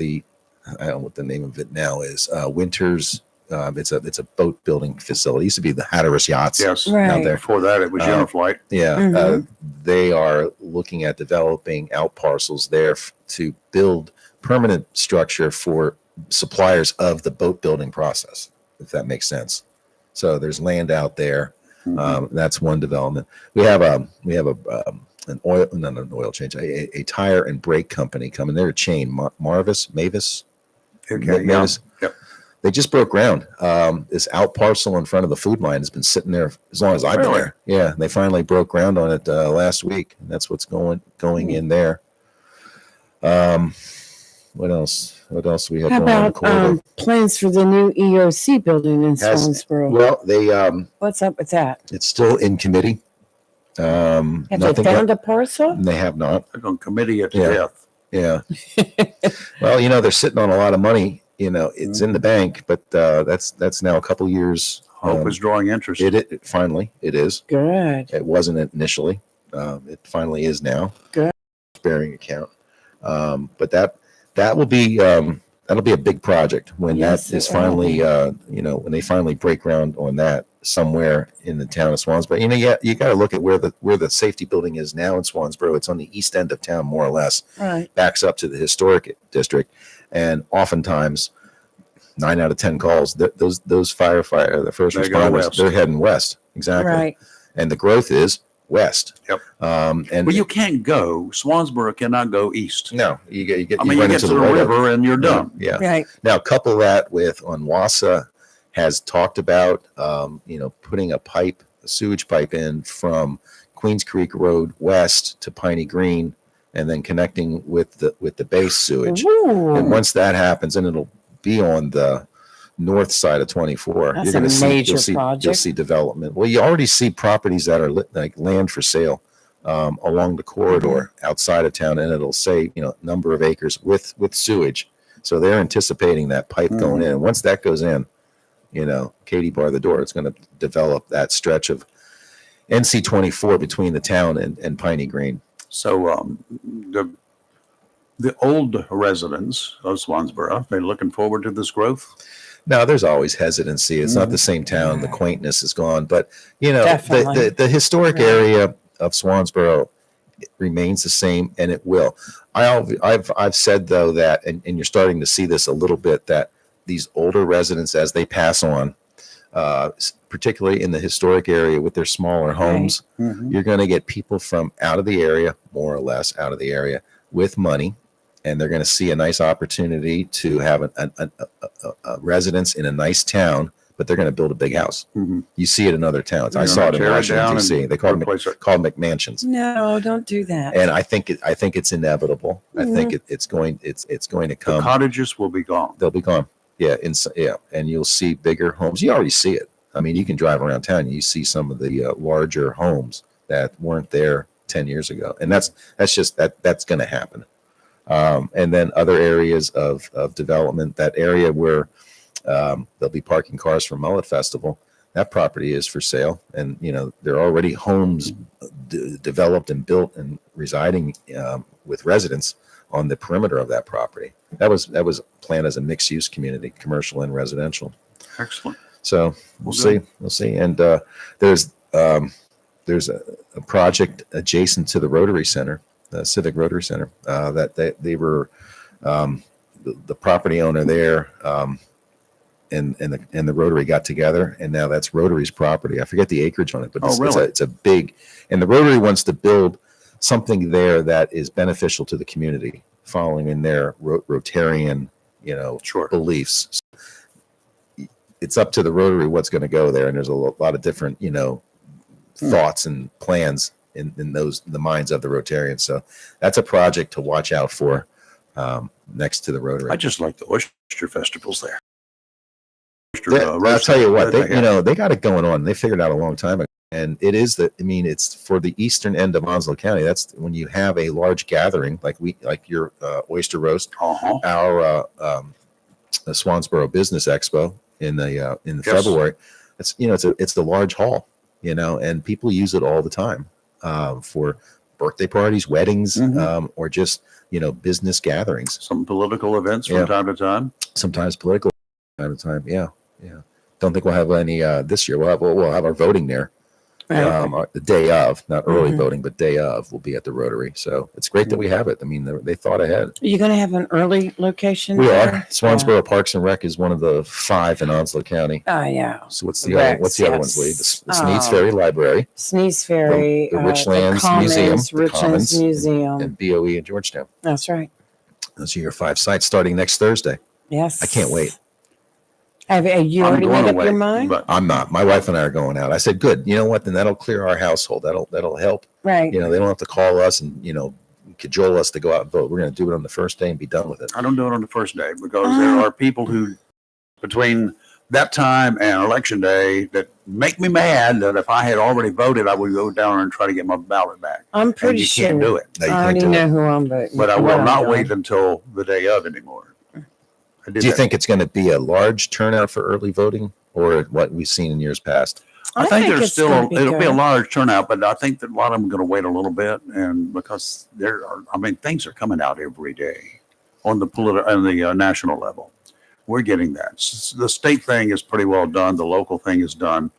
I don't know what the name of it now is. Winters. It's a boat building facility. It used to be the Hatteras Yachts
Yes.
Right.
out there.
Before that, it was
Uh,
Uniflight.
Yeah,
Mhm.
they are looking at developing out parcels there to build permanent structure for suppliers of the boat building process, if that makes sense. So there's land out there. That's one development. We have an oil, not an oil change, a tire and brake company coming. They're a chain, Mavis.
Okay, yeah.
Mavis.
Yep.
They just broke ground. This out parcel in front of the food line has been sitting there as long as I've been
Really?
there. Yeah, they finally broke ground on it last week, and that's what's going in there. What else? What else do we have
How
going on the
about
corridor?
plans for the new EOC building in
Has-
Swansboro?
Well,
What's up with that?
it's still in committee.
Have they
Nothing
found
yet.
a parcel?
They have not.
They're going to committee it to
Yeah.
death.
Yeah. Well, they're sitting on a lot of money. It's in the bank, but that's now a couple years.
Hope is drawing interest.
It finally it is.
Good.
It wasn't initially. It finally is now.
Good.
Bearing account. But that will be that'll be a big project when
Yes,
that is
it will
finally
be.
when they finally break ground on that somewhere in the town of Swansboro. You got to look at where the safety building is now in Swansboro. It's on the east end of town, more or less.
Right.
Backs up to the historic district, and oftentimes 9 out of 10 calls, those firefighter, the first
They go
responders,
west.
they're heading west. Exactly.
Right.
And the growth is west.
Yep.
And
Well, you can't go. Swansboro cannot go east.
no, you get
I mean, you
run
get
into
to the
whiteout.
river and you're done.
Yeah.
Right.
Now, couple that with Onwassa has talked about, putting a sewage pipe in from Queens Creek Road west to Piney Green, and then connecting with the base sewage.
Ooh.
And once that happens, and it'll be on the north side of 24.
That's
You're going
a
to see
major
you'll
project.
see development. Well, you already see properties that are like land for sale along the corridor outside of town, and it'll say number of acres with sewage. So they're anticipating that pipe going in. And once that goes in, Katie bar the door. It's going to develop that stretch of NC 24 between the town and Piney Green.
So the old residents of Swansboro, they're looking forward to this growth.
Now, there's always hesitancy. It's not the same town. The quaintness is gone, but
Definitely.
the historic
Right.
area of Swansboro remains the same, and it will. I've said though that, and you're starting to see this a little bit, that these older residents, as they pass on, particularly in the historic area with their smaller homes, you're going to get people from out of the area, more or less out of the area, with money, and they're going to see a nice opportunity to have a residence in a nice town, but they're going to build a big house.
Mhm.
You see it in other towns. I
You're
saw
gonna
it in
tear it
Washington
down
D.C.
and
They call
replace it.
called McMansions,
No, don't do that.
and I think it's inevitable. I think it's going to
The
come.
cottages will be gone.
They'll be gone. Yeah, and you'll see bigger homes. You already see it. I mean, you can drive around town and you see some of the larger homes that weren't there 10 years ago, and that's going to happen. And then other areas of development, that area where they'll be parking cars for Mullet Festival, that property is for sale, and there are already homes developed and built and residing with residents on the perimeter of that property. That was planned as a mixed-use community, commercial and residential.
Excellent.
So we'll see. And there's a project adjacent to the Rotary Center, the Civic Rotary Center, that they were the property owner there, and the Rotary got together, and now that's Rotary's property. I forget the acreage on it, but
Oh, really?
it's a big, and the Rotary wants to build something there that is beneficial to the community, following in their Rotarian,
Sure.
beliefs. It's up to the Rotary what's going to go there, and there's a lot of different, thoughts and plans in the minds of the Rotarians. So that's a project to watch out for next to the Rotary.
I just like the oyster festivals there.
I'll tell you what, they got it going on. They figured it out a long time ago. And it's for the eastern end of Onslow County. That's when you have a large gathering, like your oyster roast,
Uh-huh.
our the Swansboro Business Expo in the
Yes.
February. It's the large hall, and people use it all the time for birthday parties, weddings,
Mhm.
or just business gatherings.
Some political events from
Yeah.
time to time.
Sometimes political, time to time. Yeah. Don't think we'll have any this year. We'll have our voting there.
Right.
The day of, not early
Mhm.
voting, but day of, will be at the Rotary. So it's great that we have it. I mean, they thought ahead.
Are you going to have an early location?
We
there?
are. Swansboro Parks and Rec is one of the 5 in Onslow County.
Oh, yeah.
So what's the
Rex,
other? What's the other ones,
yes.
Lee? The Sneads
Oh.
Ferry Library
Sneeze Ferry,
The Richlands Museum, the
Richlands
Commons,
Museum.
and BOE in Georgetown.
That's right.
Those are your 5 sites starting next Thursday.
Yes.
I can't wait.
Have you
I'm
already
going
made up
away,
your mind?
but
I'm not. My wife and I are going out. I said, good. You know what? Then that'll clear our household. That'll help.
Right.
They don't have to call us and cajole us to go out and vote. We're going to do it on the first day and be done with it.
I don't do it on the first day because there are people who, between that time and election day, that make me mad that if I had already voted, I would go down and try to get my ballot back.
I'm
And
pretty
you
sure.
can't do it.
No, you
I
can't
already
do
know
it.
who I'm voting.
But I
what
will
I'm
not
doing.
wait until the day of anymore. I did
Do you
that.
think it's going to be a large turnout for early voting, or what we've seen in years past?
I think there's
it's
still
gonna be
it'll be a
good.
large turnout, but I think that a lot of them are going to wait a little bit, and because things are coming out every day on the national level. We're getting that. The state thing is pretty well done. The local thing is done.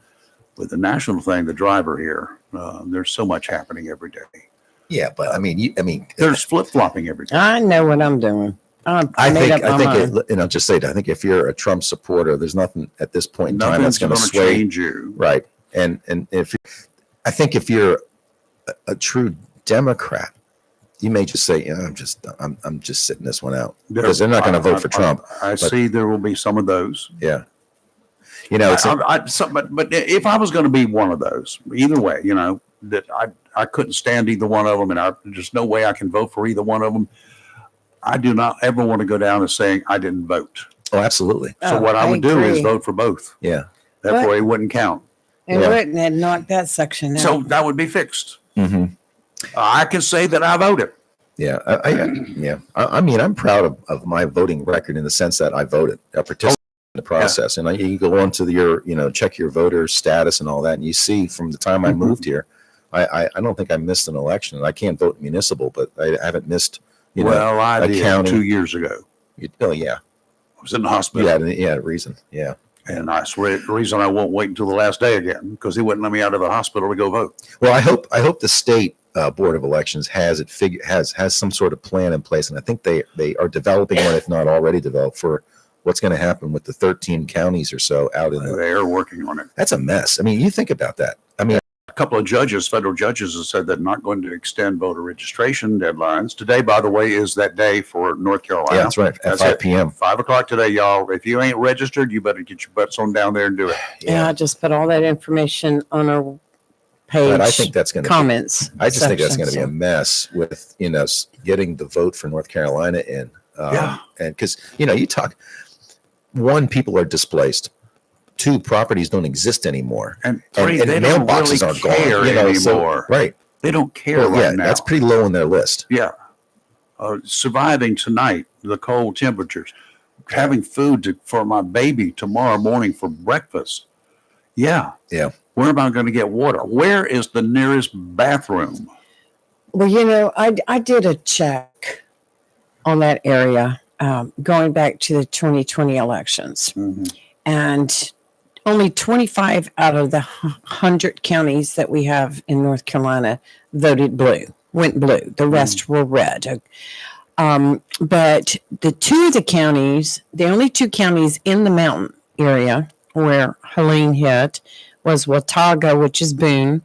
With the national thing, the driver here, there's so much happening every day.
Yeah, but
There's flip flopping every day.
I know what I'm doing. I
I
up my mind.
think I'll just say that I think if you're a Trump supporter, there's nothing at this point in time
Nothing's
that's going to
going to
sway.
change you.
Right. And I think if you're a true Democrat, you may just say, I'm just sitting this one out, because they're not going to vote for Trump.
I see there will be some of those.
Yeah. It's
But if I was going to be one of those, either way, that I couldn't stand either one of them, and there's no way I can vote for either one of them. I do not ever want to go down as saying I didn't vote.
oh, absolutely.
So
Oh,
what I would do is
agree.
vote for both.
Yeah.
That
What?
way it wouldn't count.
And
Yeah.
Whitten had knocked that section out.
So that would be fixed.
Mm-hmm.
I can say that I voted.
Yeah. I'm proud of my voting record in the sense that I voted. I participated in the process. And you go on to check your voter status and all that. And you see from the time I
Mhm.
moved here, I don't think I missed an election. And I can't vote municipal, but I haven't missed,
Well, I
a
did
county.
2 years ago.
oh, yeah.
I was in the hospital.
You had a reason. Yeah.
And I swear the reason I won't wait until the last day again, because he wouldn't let me out of the hospital to go vote.
Well, I hope the state board of elections has some sort of plan in place, and I think they are developing one, if not already developed, for what's going to happen with the 13 counties or so out in the.
They are working on it.
That's a mess. I mean, you think about that. I mean,
A couple of federal judges have said they're not going to extend voter registration deadlines. Today, by the way, is that day for North Carolina.
yeah, that's right. At
That's
5
it.
p.m.
5 o'clock today, y'all. If you ain't registered, you better get your butts on down there and do it.
yeah, I just put all that information on our page.
But I think that's going to.
comments.
I just think that's
section,
going to be a mess with getting the vote for North Carolina in.
Yeah.
And because you talk, one, people are displaced. 2, properties don't exist anymore.
And 3,
and
they don't
mailboxes
really
aren't gone,
care
so-
anymore.
right.
They don't care
Well,
right now.
that's pretty low on their list.
Yeah. Surviving tonight, the cold temperatures, having food for my baby tomorrow morning for breakfast. Yeah.
Yeah.
Where am I going to get water? Where is the nearest bathroom?
Well, I did a check on that area going back to the 2020 elections, and only 25 out of the 100 counties that we have in North Carolina went blue. The rest were red. But the only 2 counties in the mountain area where Helene hit was Watauga, which is Boone,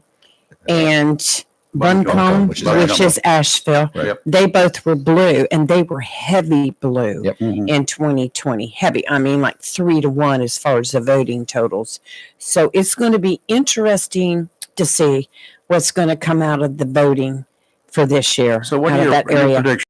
and Buncombe,
which
which
is
is Asheville.
Right.
Yep.
They both were blue, and they were heavy blue
Yep.
Mhm.
in 2020. Heavy. I mean, like 3-1 as far as the voting totals. So it's going to be interesting to see what's going to come out of the voting for this year.
So what
out
are
of
your,
that
your
area.
predictions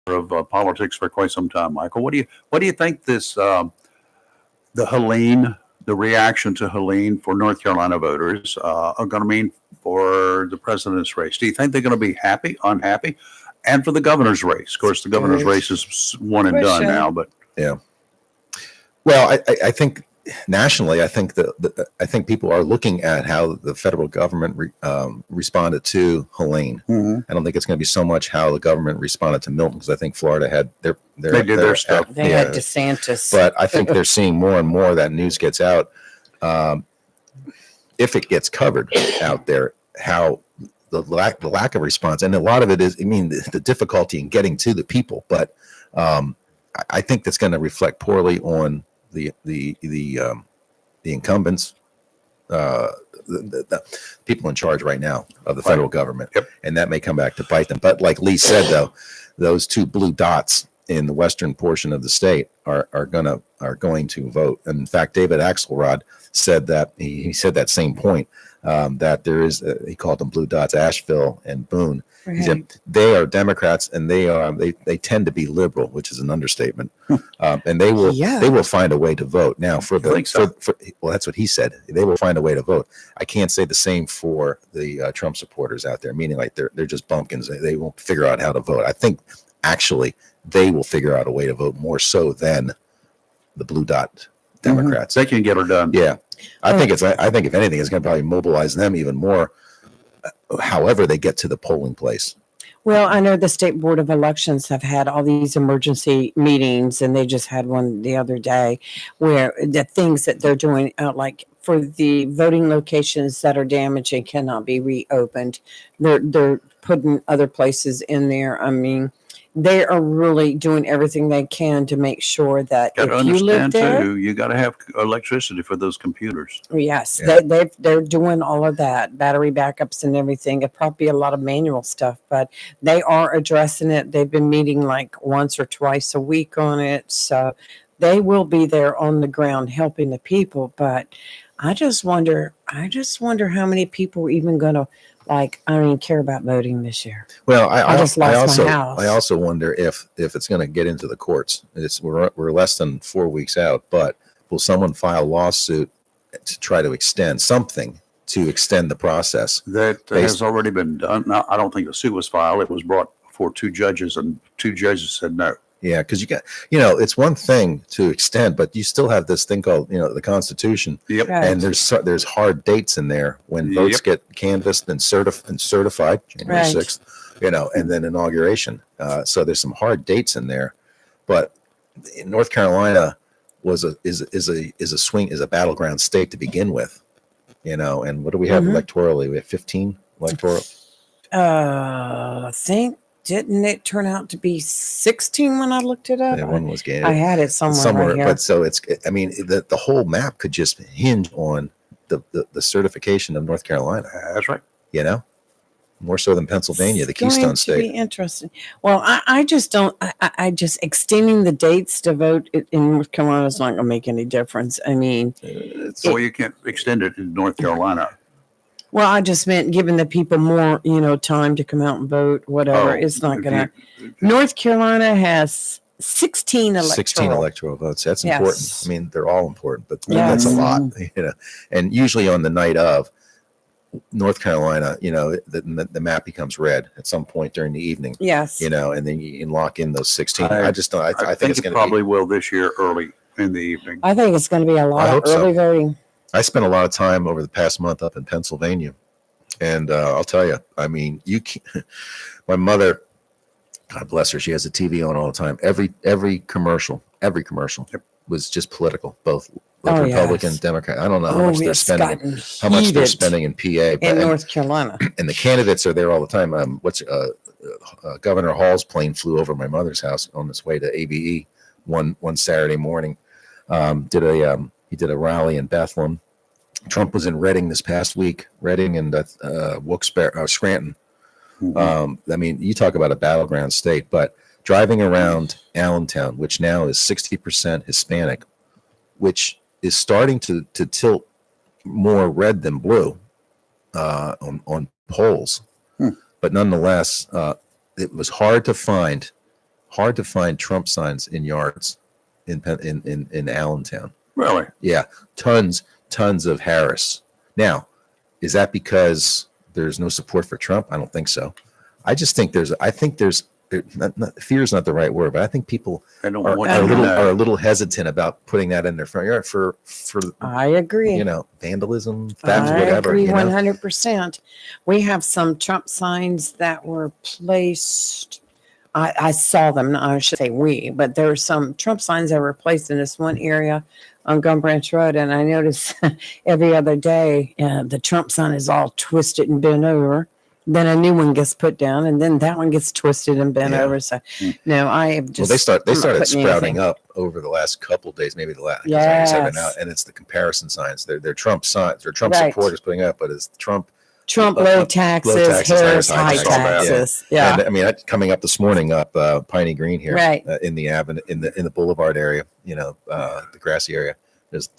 of politics for quite some time, Michael? What do you think this the Helene, the reaction to Helene for North Carolina voters are going to mean for the president's race? Do you think they're going to be happy, unhappy, and for the governor's race? Of course, the governor's race is one and done
Question.
now, but
Well, I think nationally, I think I think people are looking at how the federal government responded to Helene. I don't think it's going to be so much how the government responded to Milton, because I think Florida had they did
their stuff.
They
yeah.
had DeSantis.
But I think they're seeing more and more that news gets out. If it gets covered out there, how the lack of response, and a lot of it is, I mean, the difficulty in getting to the people. But I think that's going to reflect poorly on the incumbents, the people in charge right now of the federal government.
Yep.
And that may come back to bite them. But like Lee said, though, those two blue dots in the western portion of the state are going to vote. And in fact, David Axelrod said that he said that same point, that there is he called them blue dots, Asheville and Boone. He said they are Democrats, and they tend to be liberal, which is an understatement. And they will find a way to vote. Now for the
think so?
well, that's what he said. They will find a way to vote. I can't say the same for the Trump supporters out there, meaning like they're just bumpkins. They won't figure out how to vote. I think actually they will figure out a way to vote more so than the blue dot Democrats.
They can get her done.
Yeah, I think if anything, it's going to probably mobilize them even more. However, they get to the polling place.
Well, I know the State Board of Elections have had all these emergency meetings, and they just had one the other day where the things that they're doing, like for the voting locations that are damaged and cannot be reopened, they're putting other places in there. I mean, they are really doing everything they can to make sure that
Got to
if you live
understand
there,
too, you got to have electricity for those computers.
yes,
Yeah.
they're doing all of that, battery backups and everything. It'd probably be a lot of manual stuff, but they are addressing it. They've been meeting like once or twice a week on it. So they will be there on the ground helping the people. But I just wonder how many people are even going to care about voting this year.
Well,
I just lost my house.
I also wonder if it's going to get into the courts. We're less than 4 weeks out, but will someone file a lawsuit to try to extend something to extend the process?
That has already been done. Now, I don't think a suit was filed. It was brought before two judges, and two judges said no.
Yeah, because it's one thing to extend, but you still have this thing called, the Constitution,
Yep.
Right.
and there's hard dates in there when votes get canvassed and certified, January
Right.
6th, and then inauguration. So there's some hard dates in there, but in North Carolina is a battleground state to begin with, and what do we have
Mhm.
electorally? We have 15 electoral.
I think, didn't it turn out to be 16 when I looked it up?
Yeah, one was gay.
I had it somewhere right here.
But so the whole map could just hinge on the certification of North Carolina,
That's right.
more so than Pennsylvania, the
It's going
Keystone
to
State.
be interesting. Well, I just don't. I just extending the dates to vote in North Carolina is not going to make any difference. I mean,
So you can't extend it in North Carolina.
well, I just meant giving the people more, time to come out and vote. Whatever.
Oh,
It's not
if
going to. North Carolina has 16 electoral.
16 electoral votes. That's
Yes.
important. I mean, they're all important, but
Yes.
that's a lot, And usually on the night of North Carolina, the map becomes red at some point during the evening,
Yes.
and then you can lock in those 16.
I-
I just don't. I
I
think it's
it
going
probably will this year early in the evening.
I think it's going to be a lot
I
of
hope so.
early voting.
I spent a lot of time over the past month up in Pennsylvania, and I'll tell you, I mean, my mother, God bless her, she has the TV on all the time. Every commercial was just political, both
Oh,
Republican,
yes.
Democrat. I don't know how much they're
it's
spending,
gotten
how much they're
heated
spending in PA,
in North Carolina.
and the candidates are there all the time. Governor Hall's plane flew over my mother's house on its way to ABE one Saturday morning. He did a rally in Bethlehem. Trump was in Reading this past week, Reading and Wilkes-Barre, Scranton.
Mhm.
I mean, you talk about a battleground state, but driving around Allentown, which now is 60% Hispanic, which is starting to tilt more red than blue on polls. But nonetheless, it was hard to find Trump signs in yards in Allentown.
Really?
Yeah, tons of Harris. Now, is that because there's no support for Trump? I don't think so. I just think fear is not the right word, but I think people
I don't
are
want
a
you to
little
know.
hesitant about putting that in their front yard for
I agree.
vandalism, theft,
I
whatever.
agree 100%. We have some Trump signs that were placed. I saw them. I should say we, but there were some Trump signs that were placed in this one area on Gum Branch Road, and I noticed every other day the Trump sign is all twisted and bent over. Then a new one gets put down, and then that one gets twisted and bent
Yeah.
over. So, no, I have just.
They started
I'm not putting
sprouting
anything.
up over the last couple of days, maybe the last.
Yes.
And it's the comparison signs. They're Trump signs. They're Trump
Right.
supporters putting up, but it's Trump.
Trump
low
low taxes, Harris high
taxes. I saw that.
taxes. Yeah.
And I mean, coming up this morning up Piney Green here,
Right.
In the Avenue, in the Boulevard area, the grassy area. There's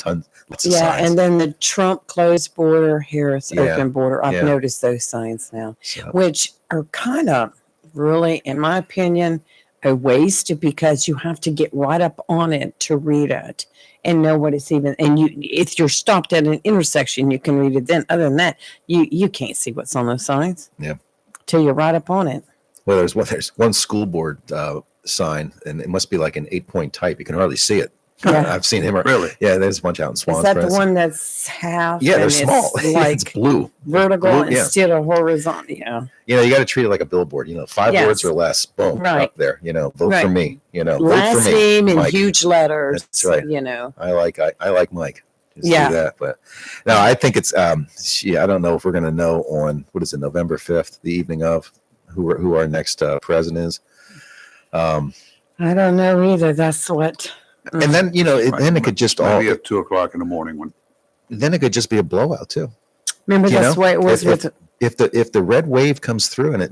lots of
Yeah,
signs.
and then the Trump closed border, Harris
Yeah,
open border. I've
yeah.
noticed those signs now,
So,
which are kind of really, in my opinion, a waste because you have to get right up on it to read it and know what it's even. And if you're stopped at an intersection, you can read it. Then, other than that, you can't see what's on those signs.
Yeah.
Till you're right up on it.
well, there's one school board sign, and it must be like an 8-point type. You can hardly see it.
Yeah.
I've seen him.
Really?
Yeah, there's a bunch out in
Is
Swans.
that the one that's half?
Yeah, they're
and
small.
It's
It's
like
blue.
vertical
Blue, yeah.
instead of horizontal. Yeah.
You got to treat it like a billboard. 5
Yes.
words or less. Boom,
Right.
up there. Vote for
Right.
me. Vote
Last
for me.
name in
Mike.
huge letters.
That's right. I like Mike. Just
Yeah.
do that. But no, I think it's I don't know if we're gonna know on what is it, November 5th, the evening of who our next president is.
I don't know either. That's what.
And then then it could just all
Maybe at 2:00 in the morning when.
then it could just be a blowout too.
Remember
You
that's
know,
the way it was
if-
with.
If the red wave comes through and it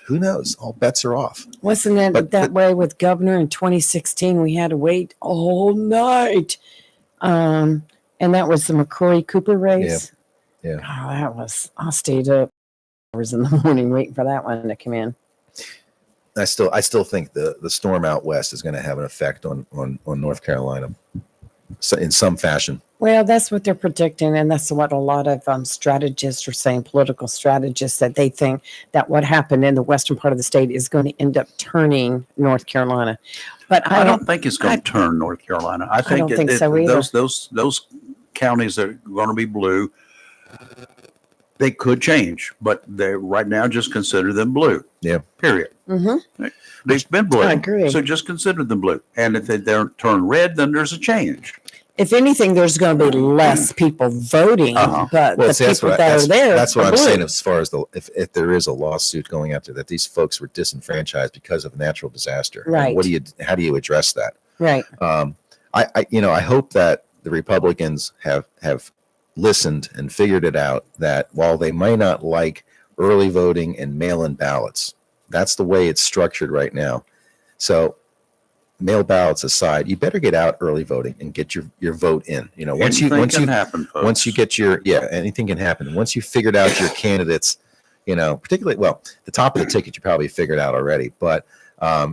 who knows, all bets are off.
Wasn't it
but-
that way with governor in 2016? We had to wait all night. And that was the McCrory Cooper race.
Yeah.
Oh, I stayed up hours in the morning waiting for that one to come in.
I still think the storm out west is going to have an effect on North Carolina, so in some fashion.
Well, that's what they're predicting, and that's what a lot of strategists are saying, political strategists, that they think that what happened in the western part of the state is going to end up turning North Carolina. But
I don't think it's going to turn North Carolina. I think,
don't think so either.
Those counties that are going to be blue, they could change, but they right now just consider them blue.
Yeah.
Period.
Mm-hmm.
They've been blue.
I agree.
So just consider them blue. And if they don't turn red, then there's a change.
If anything, there's going to be less people voting,
Uh-huh.
but
Well,
the
see,
people that are there,
that's what
are
I'm
blue.
saying as far as if there is a lawsuit going after that, these folks were disenfranchised because of natural disaster. And
Right.
how do you address that?
Right.
I hope that the Republicans have listened and figured it out that while they might not like early voting and mail-in ballots, that's the way it's structured right now. So mail ballots aside, you better get out early voting and get your vote in.
Anything can happen, folks.
Once you get anything can happen. Once you figured out your candidates, particularly, the top of the ticket you probably figured out already, but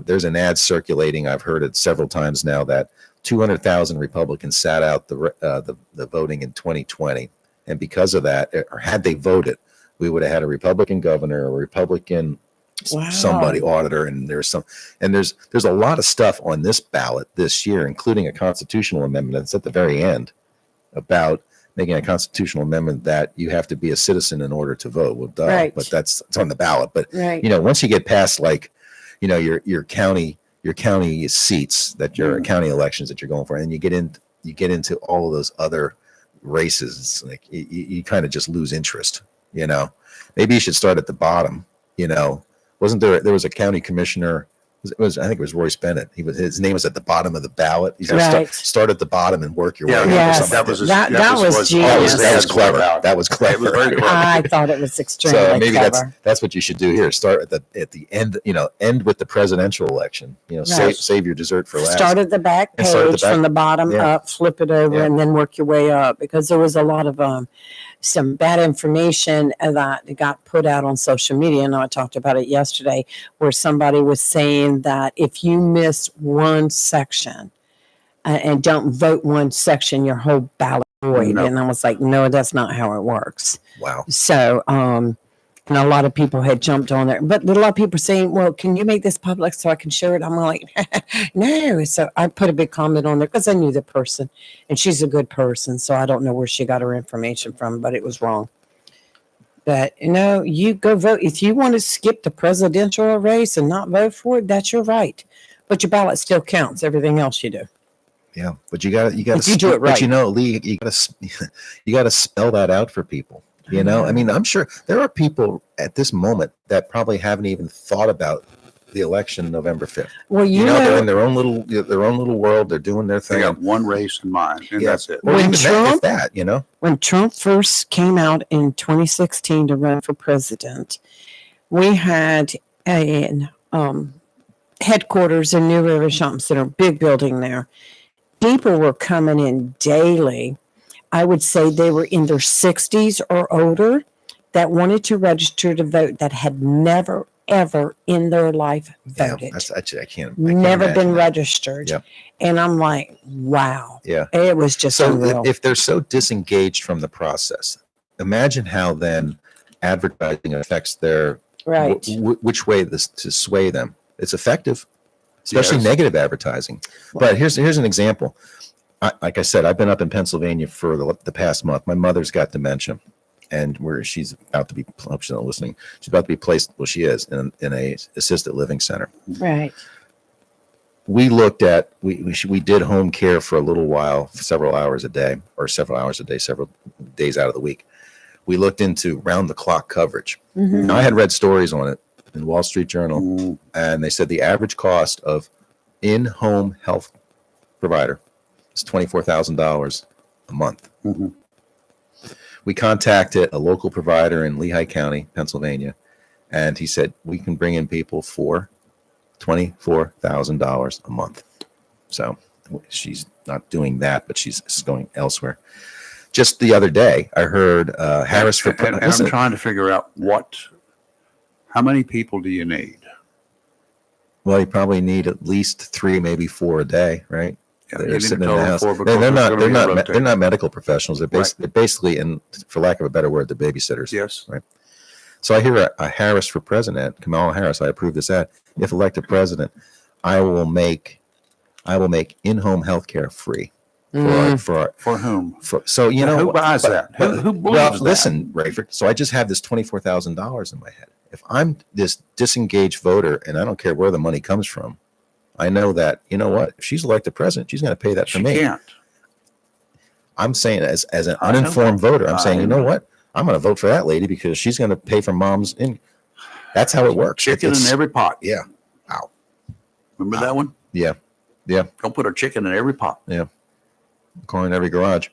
there's an ad circulating. I've heard it several times now that 200,000 Republicans sat out the voting in 2020, and because of that, or had they voted, we would have had a Republican governor, a Republican
Wow.
somebody auditor, and there's a lot of stuff on this ballot this year, including a constitutional amendment that's at the very end about making a constitutional amendment that you have to be a citizen in order to vote. Well, duh,
Right.
but it's on the ballot. But
Right.
once you get past your county seats that your county elections that you're going for, and you get into all of those other races, it's like you kind of just lose interest. Maybe you should start at the bottom. Wasn't there was a county commissioner I think it was Royce Bennett. His name was at the bottom of the ballot. He said,
Right.
start at the bottom and work your
Yeah,
way up. or
Yes.
something like
was his-
That was
that was
genius.
that was clever.
That
That was clever.
It was very clever.
I thought it was extremely
So maybe
clever.
that's what you should do here. Start at the end. End with the presidential election. Save your dessert for last.
Start at the back
And start at the
page
back.
from the bottom
Yeah.
up, flip it over,
Yeah.
and then work your way up, because there was a lot of some bad information that got put out on social media. And I talked about it yesterday, where somebody was saying that if you miss one section and don't vote one section, your whole ballot void.
No.
And I was like, no, that's not how it works.
Wow.
So, and a lot of people had jumped on there, but a lot of people saying, well, can you make this public so I can share it? I'm like, no. So I put a big comment on there because I knew the person and she's a good person. So I don't know where she got her information from, but it was wrong. But you go vote. If you want to skip the presidential race and not vote for it, that's your right. But your ballot still counts. Everything else you do.
Yeah, but you got to
If you do it
But
right.
Lee, you got to spell that out for people. I mean, I'm sure there are people at this moment that probably haven't even thought about the election November 5th.
Well,
They're in their own little world. They're doing their
They
thing.
got one race in mind, and
Yeah.
that's it.
Or
When
even
Trump-
that.
When Trump first came out in 2016 to run for president, we had a headquarters in New River Shopping Center, big building there. People were coming in daily. I would say they were in their 60s or older that wanted to register to vote, that had never, ever in their life voted.
I can't.
Never
imagine
been
that.
registered.
Yep.
And I'm like, wow.
Yeah.
It was just
So
unreal.
if they're so disengaged from the process, imagine how then advertising affects their
Right.
which way to sway them. It's effective, especially
Yes.
negative advertising. But here's an example. Like I said, I've been up in Pennsylvania for the past month. My mother's got dementia, and she's about to be. I hope she's not listening. She's about to be placed. Well, she is in a assisted living center.
Right.
We looked at we did home care for a little while, several hours a day, several days out of the week. We looked into round the clock coverage.
Mhm.
Now, I had read stories on it in Wall Street Journal,
Mm,
and they said the average cost of in-home health provider is $24,000 a month.
mhm.
We contacted a local provider in Lehigh County, Pennsylvania, and he said we can bring in people for $24,000 a month. So she's not doing that, but she's going elsewhere. Just the other day, I heard Harris for
And I'm trying to figure out how many people do you need?
Well, you probably need at least 3, maybe 4 a day, right?
Yeah,
They're
you need a
sitting in the
total of
house.
4
They're
because
not.
it's gonna
They're
be a
not.
rotation.
They're not medical professionals. They're,
Right.
they're basically, and for lack of a better word, they're babysitters.
Yes.
So I hear a Harris for president, Kamala Harris. I approve this ad. If elected president, I will make in-home health care free
Mm.
For whom?
so
Who buys that? Who believes
well,
that?
listen, Rayford. So I just have this $24,000 in my head. If I'm this disengaged voter and I don't care where the money comes from, I know that, you know what? If she's elected president, she's going to pay that for
She
me.
can't.
I'm saying as an
I know
uninformed voter, I'm saying,
I
you know
know.
what? I'm going to vote for that lady because she's going to pay for mom's in. That's how it works.
Chicken
It's-
in every pot.
Yeah. Wow.
Remember that one?
Yeah. Yeah.
Don't put a chicken in every pot.
Corn in every garage.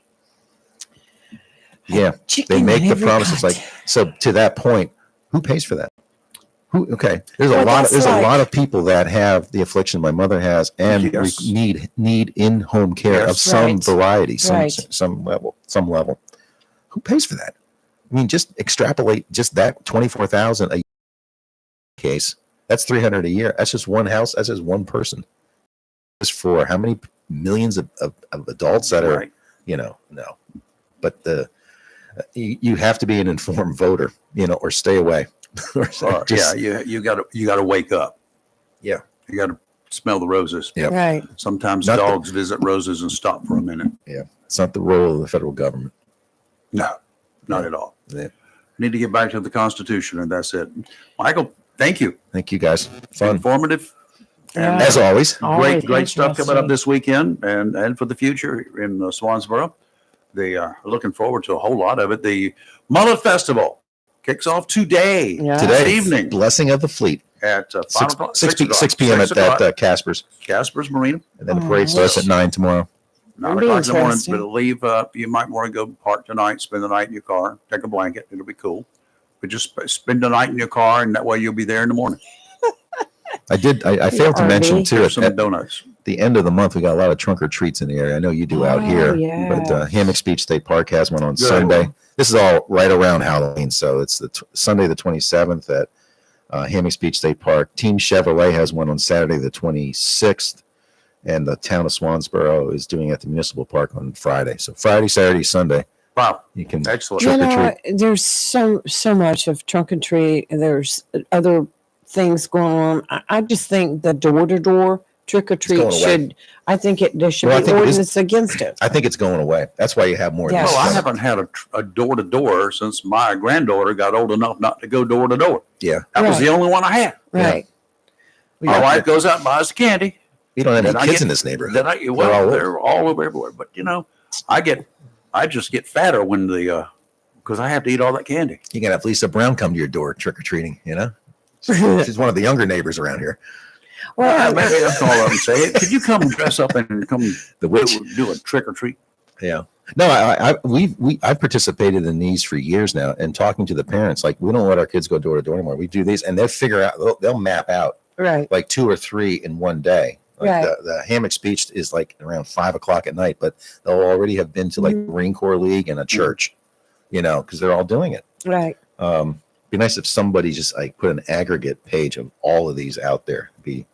Yeah.
Chicken
They make
in
the
every
promises
pot.
so to that point, who pays for that? Okay. There's
Well,
there's
that's
a lot of people that have the affliction my mother has and
Yes.
need in-home care of
Yes.
some
Right.
variety,
Right.
some level. Who pays for that? I mean, just extrapolate just that 24,000 a case. That's 300 a year. That's just one house. That's just one person. Just for how many millions of adults that are,
Right.
no. But you have to be an informed voter, or stay away. Or just-
You got to wake up.
Yeah.
You got to smell the roses.
Yeah.
Right.
Sometimes
Not the-
dogs visit roses and stop for a minute.
It's not the role of the federal government.
No, not at all.
Yeah.
Need to get back to the Constitution, and that's it. Michael, thank you.
Thank you, guys. Fun
Informative. And
Yeah.
as always.
Always
great stuff coming up
interesting.
this weekend and for the future in Swansboro. They are looking forward to a whole lot of it. The Mullet Festival kicks off today,
Yeah.
Today,
evening.
Blessing of the Fleet.
at 5 o'clock,
6 p.m. at that Casper's,
Casper's Marina.
and then the parade starts at 9 tomorrow.
9
That'd be
o'clock in the morning,
interesting.
but leave, you might want to go park tonight, spend the night in your car, take a blanket. It'll be cool. But just spend the night in your car, and that way you'll be there in the morning.
I failed to
RV.
mention too,
There's some
at
donuts.
the end of the month, we got a lot of trunk or treats in the area. I know you do out
Oh,
here,
yeah.
but Hammock Beach State Park has one on
Good.
Sunday. This is all right around Halloween. So it's the Sunday, the 27th at Hammock Beach State Park. Team Chevrolet has one on Saturday, the 26th. And the town of Swansboro is doing it at the municipal park on Friday. So Friday, Saturday, Sunday,
Wow,
you can
excellent.
You
Trick or
know, there's so much of trunk and treat, and there's other things going on. I just think the door-to-door trick or treat
going away.
should. I think there should
Well, I
be
think it is-
ordinance against it.
I think it's going away. That's why you have more. of
Yeah.
these.
Well, I haven't had a door-to-door since my granddaughter got old enough not to go door-to-door.
Yeah.
That was
Right.
the only one I had.
Right.
My wife goes out and buys the candy.
We don't have
Then
any
I
kids
get-
in this neighborhood.
Then
all over.
they're all over everywhere. But I just get fatter when because I have to eat all that candy.
You can have Lisa Brown come to your door trick or treating. You know, she's one of the younger neighbors around here.
Well,
Maybe that's all I'm saying. Could you come dress up and come
The witch.
do a trick or treat?
Yeah. No, I've participated in these for years now, and talking to the parents, like, we don't let our kids go door to door anymore. We do these, and they'll map out
right.
like 2 or 3 in one day. Like
Right.
the Hammock Speech is like around 5 o'clock at night, but they'll already have been to like
Mhm.
Marine Corps League and a church, you know, because they're all doing it.
Right.
Be nice if somebody just like put an aggregate page of all of these out there.
And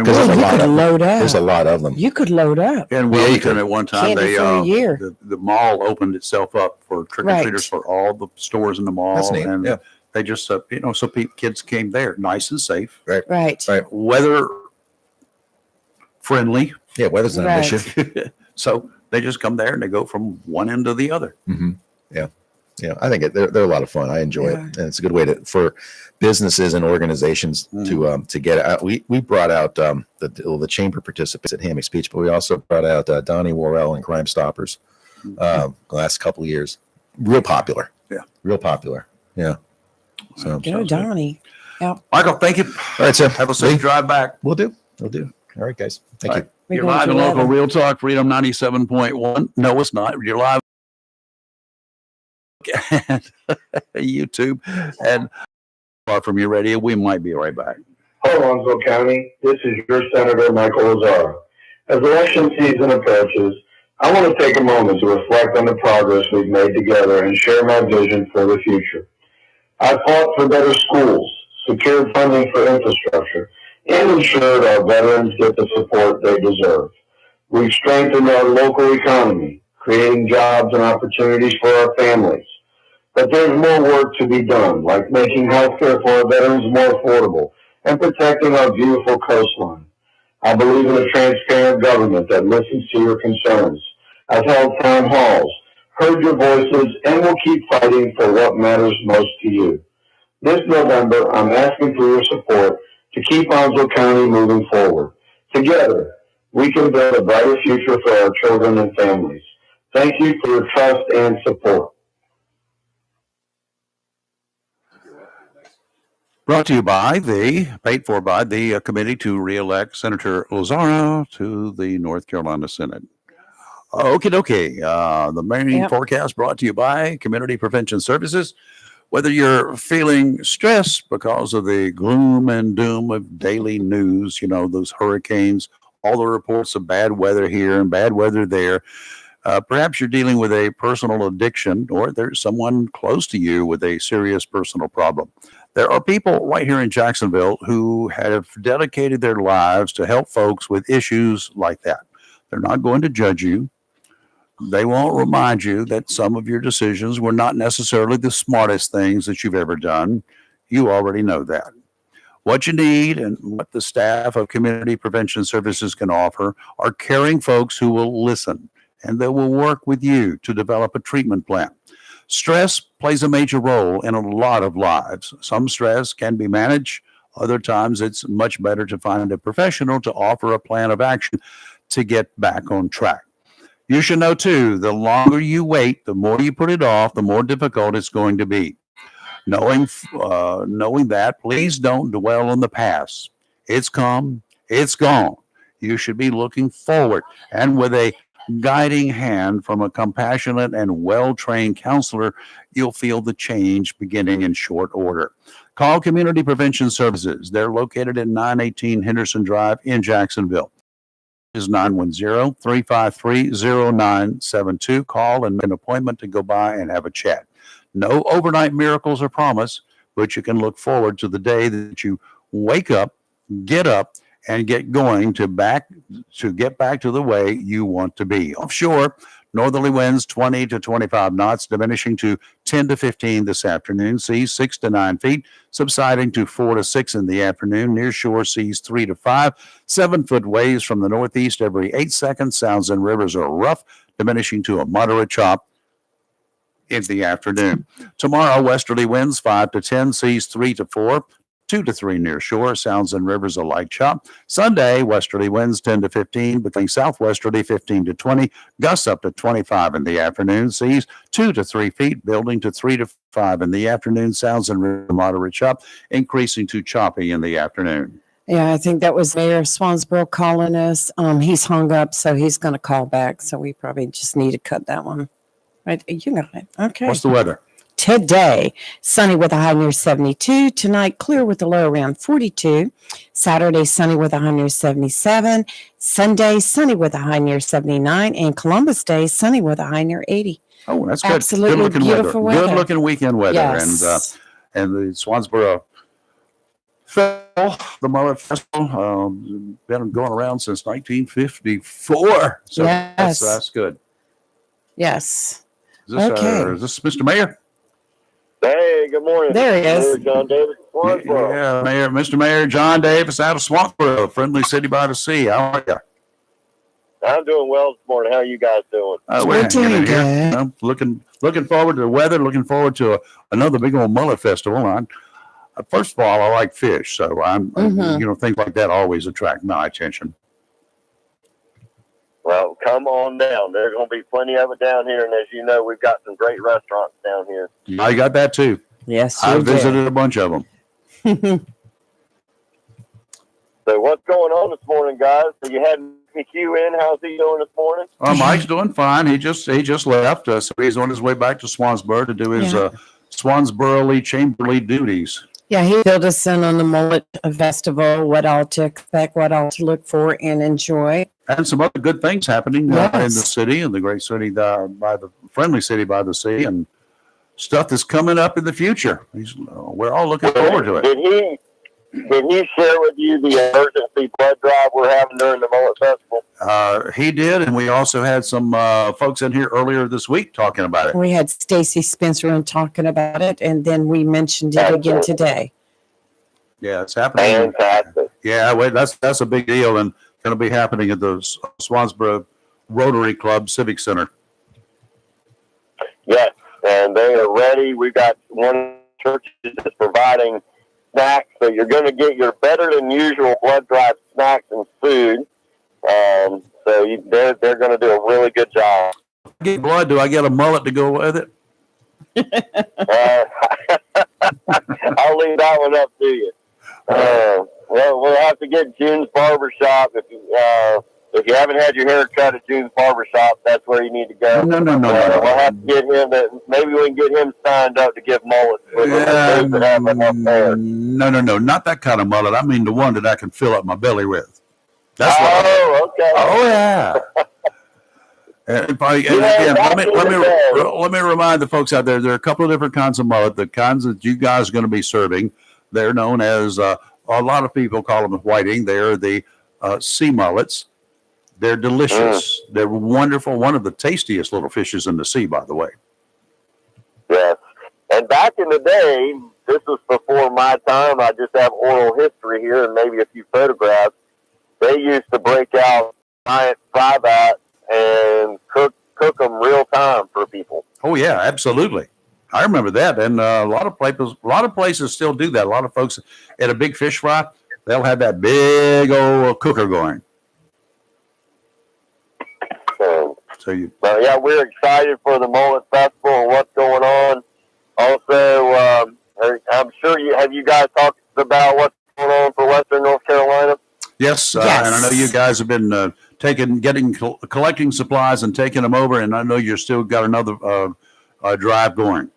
Because
Well,
there's a
you
lot
could
of them.
load
There's a
up.
lot of them.
You could load up.
In
Yeah, you
Wilmington
could.
at one time,
Candy
they
for a year.
the mall opened itself up for trick or treaters
Right.
for all the stores in the mall.
That's neat.
And
Yeah.
they just so kids came there, nice and safe,
Right.
Right.
weather friendly.
Yeah, weather's not
Right.
an issue.
So they just come there and they go from one end to the other.
Hmm. Yeah, I think they're a lot of fun. I enjoy
Yeah.
it, and it's a good way for businesses and organizations to get out. We brought out the chamber participants at Hammock Speech, but we also brought out Donnie Worrell and Crime Stoppers the last couple of years. Real popular.
Yeah.
Real popular. Yeah. So,
Go, Donnie.
Michael, thank you.
all right, so
Have a safe drive back.
We'll do. All right, guys. Thank
All
you.
right.
We're
You're
going
live
to
and local,
11.
Real Talk, Freedom 97.1. No, it's not. You're live at YouTube and far from your radio. We might be right back.
Hello, Onslow County. This is your Senator Michael Lazaro. As election season approaches, I want to take a moment to reflect on the progress we've made together and share my vision for the future. I fought for better schools, secured funding for infrastructure, and ensured our veterans get the support they deserve. We've strengthened our local economy, creating jobs and opportunities for our families. But there's more work to be done, like making healthcare for our veterans more affordable and protecting our beautiful coastline. I believe in a transparent government that listens to your concerns. I've held town halls, heard your voices, and will keep fighting for what matters most to you. This November, I'm asking for your support to keep Onslow County moving forward. Together, we can build a brighter future for our children and families. Thank you for your trust and support.
Brought to you by paid for by the committee to reelect Senator Lazaro to the North Carolina Senate. Okay. The marine
Yep.
forecast brought to you by Community Prevention Services. Whether you're feeling stressed because of the gloom and doom of daily news, those hurricanes, all the reports of bad weather here and bad weather there, perhaps you're dealing with a personal addiction or there's someone close to you with a serious personal problem. There are people right here in Jacksonville who have dedicated their lives to help folks with issues like that. They're not going to judge you. They won't remind you that some of your decisions were not necessarily the smartest things that you've ever done. You already know that. What you need and what the staff of Community Prevention Services can offer are caring folks who will listen and they will work with you to develop a treatment plan. Stress plays a major role in a lot of lives. Some stress can be managed. Other times it's much better to find a professional to offer a plan of action to get back on track. You should know too, the longer you wait, the more you put it off, the more difficult it's going to be. Knowing that, please don't dwell on the past. It's come, it's gone. You should be looking forward, and with a guiding hand from a compassionate and well-trained counselor, you'll feel the change beginning in short order. Call Community Prevention Services. They're located at 918 Henderson Drive in Jacksonville. Is 910-353-0972. Call and make an appointment to go by and have a chat. No overnight miracles are promised, but you can look forward to the day that you wake up, get up, and get going to get back to the way you want to be. Offshore, northerly winds 20 to 25 knots, diminishing to 10 to 15 this afternoon. Seas 6 to 9 feet, subsiding to 4 to 6 in the afternoon. Near shore seas 3 to 5. 7-foot waves from the northeast every 8 seconds. Sounds and rivers are rough, diminishing to a moderate chop in the afternoon. Tomorrow, westerly winds 5 to 10, seas 3 to 4. 2 to 3 near shore. Sounds and rivers a light chop. Sunday, westerly winds 10 to 15, becoming southwesterly 15 to 20, gusts up to 25 in the afternoon. Seas 2 to 3 feet, building to 3 to 5 in the afternoon. Sounds and rivers moderate chop, increasing to choppy in the afternoon.
Yeah, I think that was Mayor of Swansboro calling us. He's hung up, so he's going to call back. So we probably just need to cut that one. Right, you got it. Okay.
What's the weather?
Today, sunny with a high near 72. Tonight, clear with a low around 42. Saturday, sunny with a high near 77. Sunday, sunny with a high near 79. And Columbus Day, sunny with a high near 80.
Oh, that's good.
Absolutely
Good looking
beautiful weather.
Good looking weekend weather.
Yes.
And the Swansboro Festival, the Mullet Festival, been going around since 1954. So
Yes.
that's good.
Yes.
Is this,
Okay.
is this Mr. Mayor?
Hey, good morning.
There he is.
Mayor John Davis, Swansboro.
Yeah, Mr. Mayor John Davis out of Swansboro, friendly city by the sea. How are you?
I'm doing well this morning. How are you guys doing?
We're doing
hanging in here.
good.
You know, looking forward to the weather. Looking forward to another big old mullet festival. First of all, I like fish, so I'm things like that always attract my attention.
Well, come on down. There's going to be plenty of it down here. And as you know, we've got some great restaurants down here.
I got that too.
Yes,
I
you did.
visited a bunch of them.
So what's going on this morning, guys? So you had McHugh in. How's he doing this morning?
Mike's doing fine. He just left, so he's on his way back to Swansboro to do his
Yeah.
Swansboro Chamberlain duties.
Yeah, he filled us in on the Mullet Festival, what all to expect, what all to look for and enjoy.
And some other good things happening in the
Yes.
city, and the great city by the friendly city by the sea, and stuff that's coming up in the future. We're all looking forward to it.
Did he share with you the emergency blood drive we're having during the Mullet Festival?
He did, and we also had some folks in here earlier this week talking about it.
We had Stacy Spencer in talking about it, and then we mentioned it again today.
Yeah, it's happening.
Fantastic.
Yeah, wait, that's a big deal, and going to be happening at the Swansboro Rotary Club Civic Center.
Yes, and they are ready. We've got one church that's providing snacks, so you're going to get your better than usual blood drive snacks and food. They're going to do a really good job.
Get blood? Do I get a mullet to go with it?
I'll leave that one up to you. Well, we'll have to get June's Barbershop. If you haven't had your hair cut at June's Barbershop, that's where you need to go.
No.
We'll have to get him. Maybe we can get him signed up to give mullets.
No, not that kind of mullet. I mean the one that I can fill up my belly with. That's what.
Okay.
Oh yeah. And again, let me remind the folks out there. There are a couple of different kinds of mullet. The kinds that you guys are going to be serving, they're known as a lot of people call them whiting. They're the sea mullets. They're delicious. They're wonderful. One of the tastiest little fishes in the sea, by the way.
Yes. And back in the day, this was before my time. I just have oral history here and maybe a few photographs. They used to break out giant fry bats and cook them real time for people.
Oh yeah, absolutely. I remember that, and a lot of places still do that. A lot of folks at a big fish fry, they'll have that big old cooker going.
We're excited for the Mullet Festival and what's going on. Also, I'm sure you guys talked about what's going on for Western North Carolina?
Yes,
Yes.
and I know you guys have been collecting supplies and taking them over, and I know you're still got another drive going.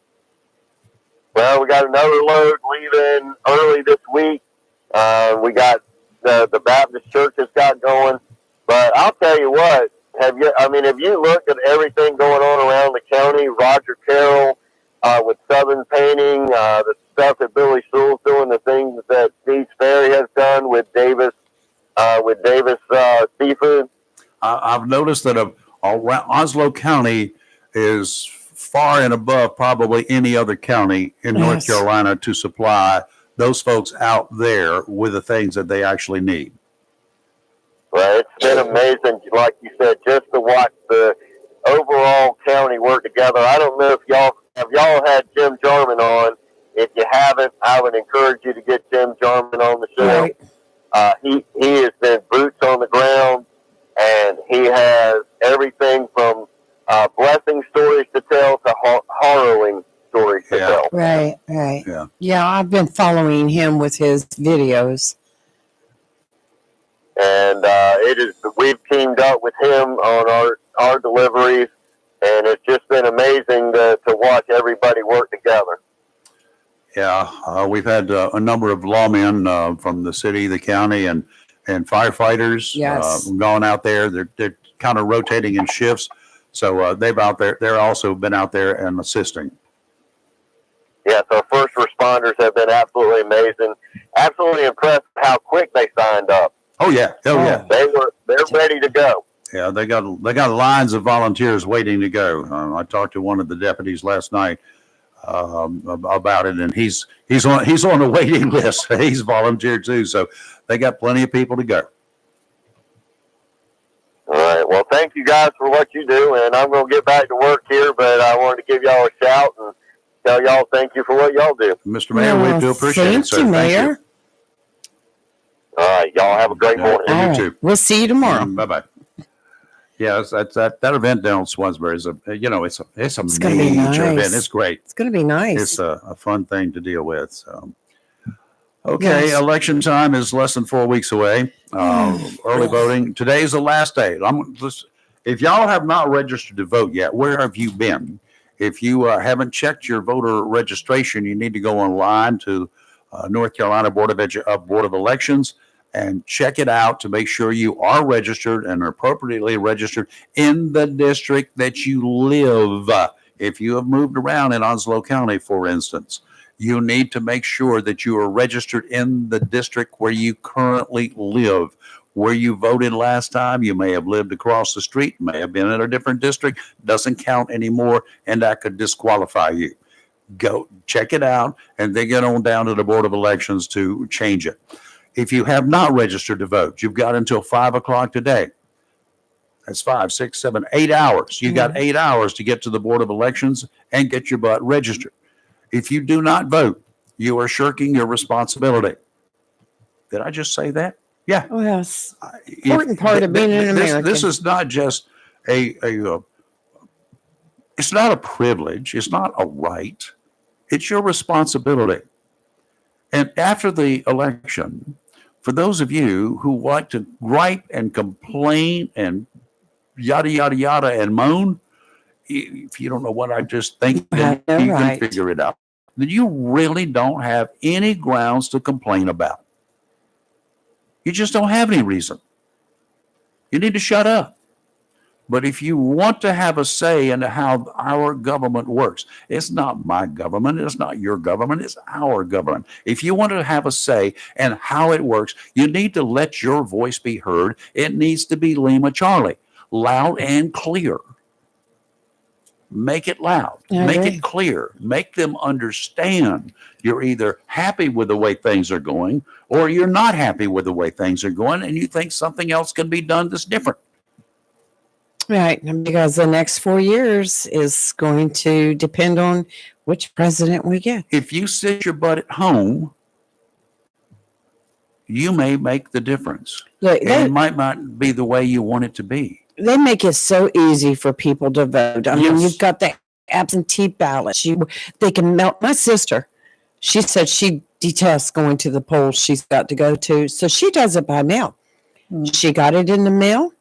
Well, we got another load leaving early this week. We got the Baptist Church has got going, but I'll tell you what. Have you looked at everything going on around the county? Roger Carroll with Southern Painting, the stuff that Billy Sewell's doing, the things that Steve Sperry has done with Davis Seafood.
I've noticed that Onslow County is far and above probably any other county in North
Yes.
Carolina to supply those folks out there with the things that they actually need.
Well, it's been amazing, like you said, just to watch the overall county work together. I don't know if y'all had Jim Jarman on. If you haven't, I would encourage you to get Jim Jarman on the show.
Right.
He has been boots on the ground, and he has everything from blessing stories to tell to harrowing stories to
Yeah.
tell.
Right.
Yeah.
Yeah, I've been following him with his videos.
And we've teamed up with him on our deliveries, and it's just been amazing to watch everybody work together.
Yeah, we've had a number of lawmen from the city, the county, and firefighters
Yes.
gone out there. They're kind of rotating in shifts, so they're also been out there and assisting.
Yes, our first responders have been absolutely amazing. Absolutely impressed how quick they signed up.
Oh yeah, yeah.
They're ready to go.
Yeah, they got lines of volunteers waiting to go. I talked to one of the deputies last night about it, and he's on the waiting list. He's volunteered too, so they got plenty of people to go.
All right. Well, thank you guys for what you do, and I'm going to get back to work here, but I wanted to give y'all a shout and tell y'all thank you for what y'all do.
Mr. Mayor, we do appreciate it.
Thank
sir.
you,
Thank
Mayor.
All right. Y'all have a great morning.
And you
All right.
too.
We'll see you tomorrow.
Bye bye. Yeah, that event down in Swansbury is it's a
gonna be
major
nice.
event. It's great.
It's going to be nice.
It's a fun thing to deal with. So, okay,
Yes.
election time is less than 4 weeks away. Early voting today is the last day. If y'all have not registered to vote yet, where have you been? If you haven't checked your voter registration, you need to go online to North Carolina Board of Elections and check it out to make sure you are registered and are appropriately registered in the district that you live. If you have moved around in Onslow County, for instance, you need to make sure that you are registered in the district where you currently live. Where you voted last time, you may have lived across the street, may have been in a different district, doesn't count anymore, and that could disqualify you. Go check it out and then get on down to the Board of Elections to change it. If you have not registered to vote, you've got until 5 o'clock today. That's 5, 6, 7, 8 hours. You got 8 hours to get to the Board of Elections and get your butt registered. If you do not vote, you are shirking your responsibility. Did I just say that? Yeah.
Oh, yes. Important part of being an American.
This is not just it's not a privilege. It's not a right. It's your responsibility. And after the election, for those of you who like to gripe and complain and yada, yada, yada, and moan, if you don't know what I just think, then
I know,
you
right.
can figure it out. Then you really don't have any grounds to complain about. You just don't have any reason. You need to shut up. But if you want to have a say in how our government works, it's not my government, it's not your government, it's our government. If you want to have a say in how it works, you need to let your voice be heard. It needs to be Lima Charlie, loud and clear. Make it loud,
I
make
agree.
it clear, make them understand you're either happy with the way things are going or you're not happy with the way things are going and you think something else can be done that's different.
Right. Because the next 4 years is going to depend on which president we get.
If you sit your butt at home, you may make the difference.
Look,
And it might not be the way you want it to be.
they make it so easy for people to vote. I mean,
Yes.
you've got the absentee ballots. They can melt. My sister She said she detests going to the polls she's got to go to. So she does it by mail. She got it in the mail.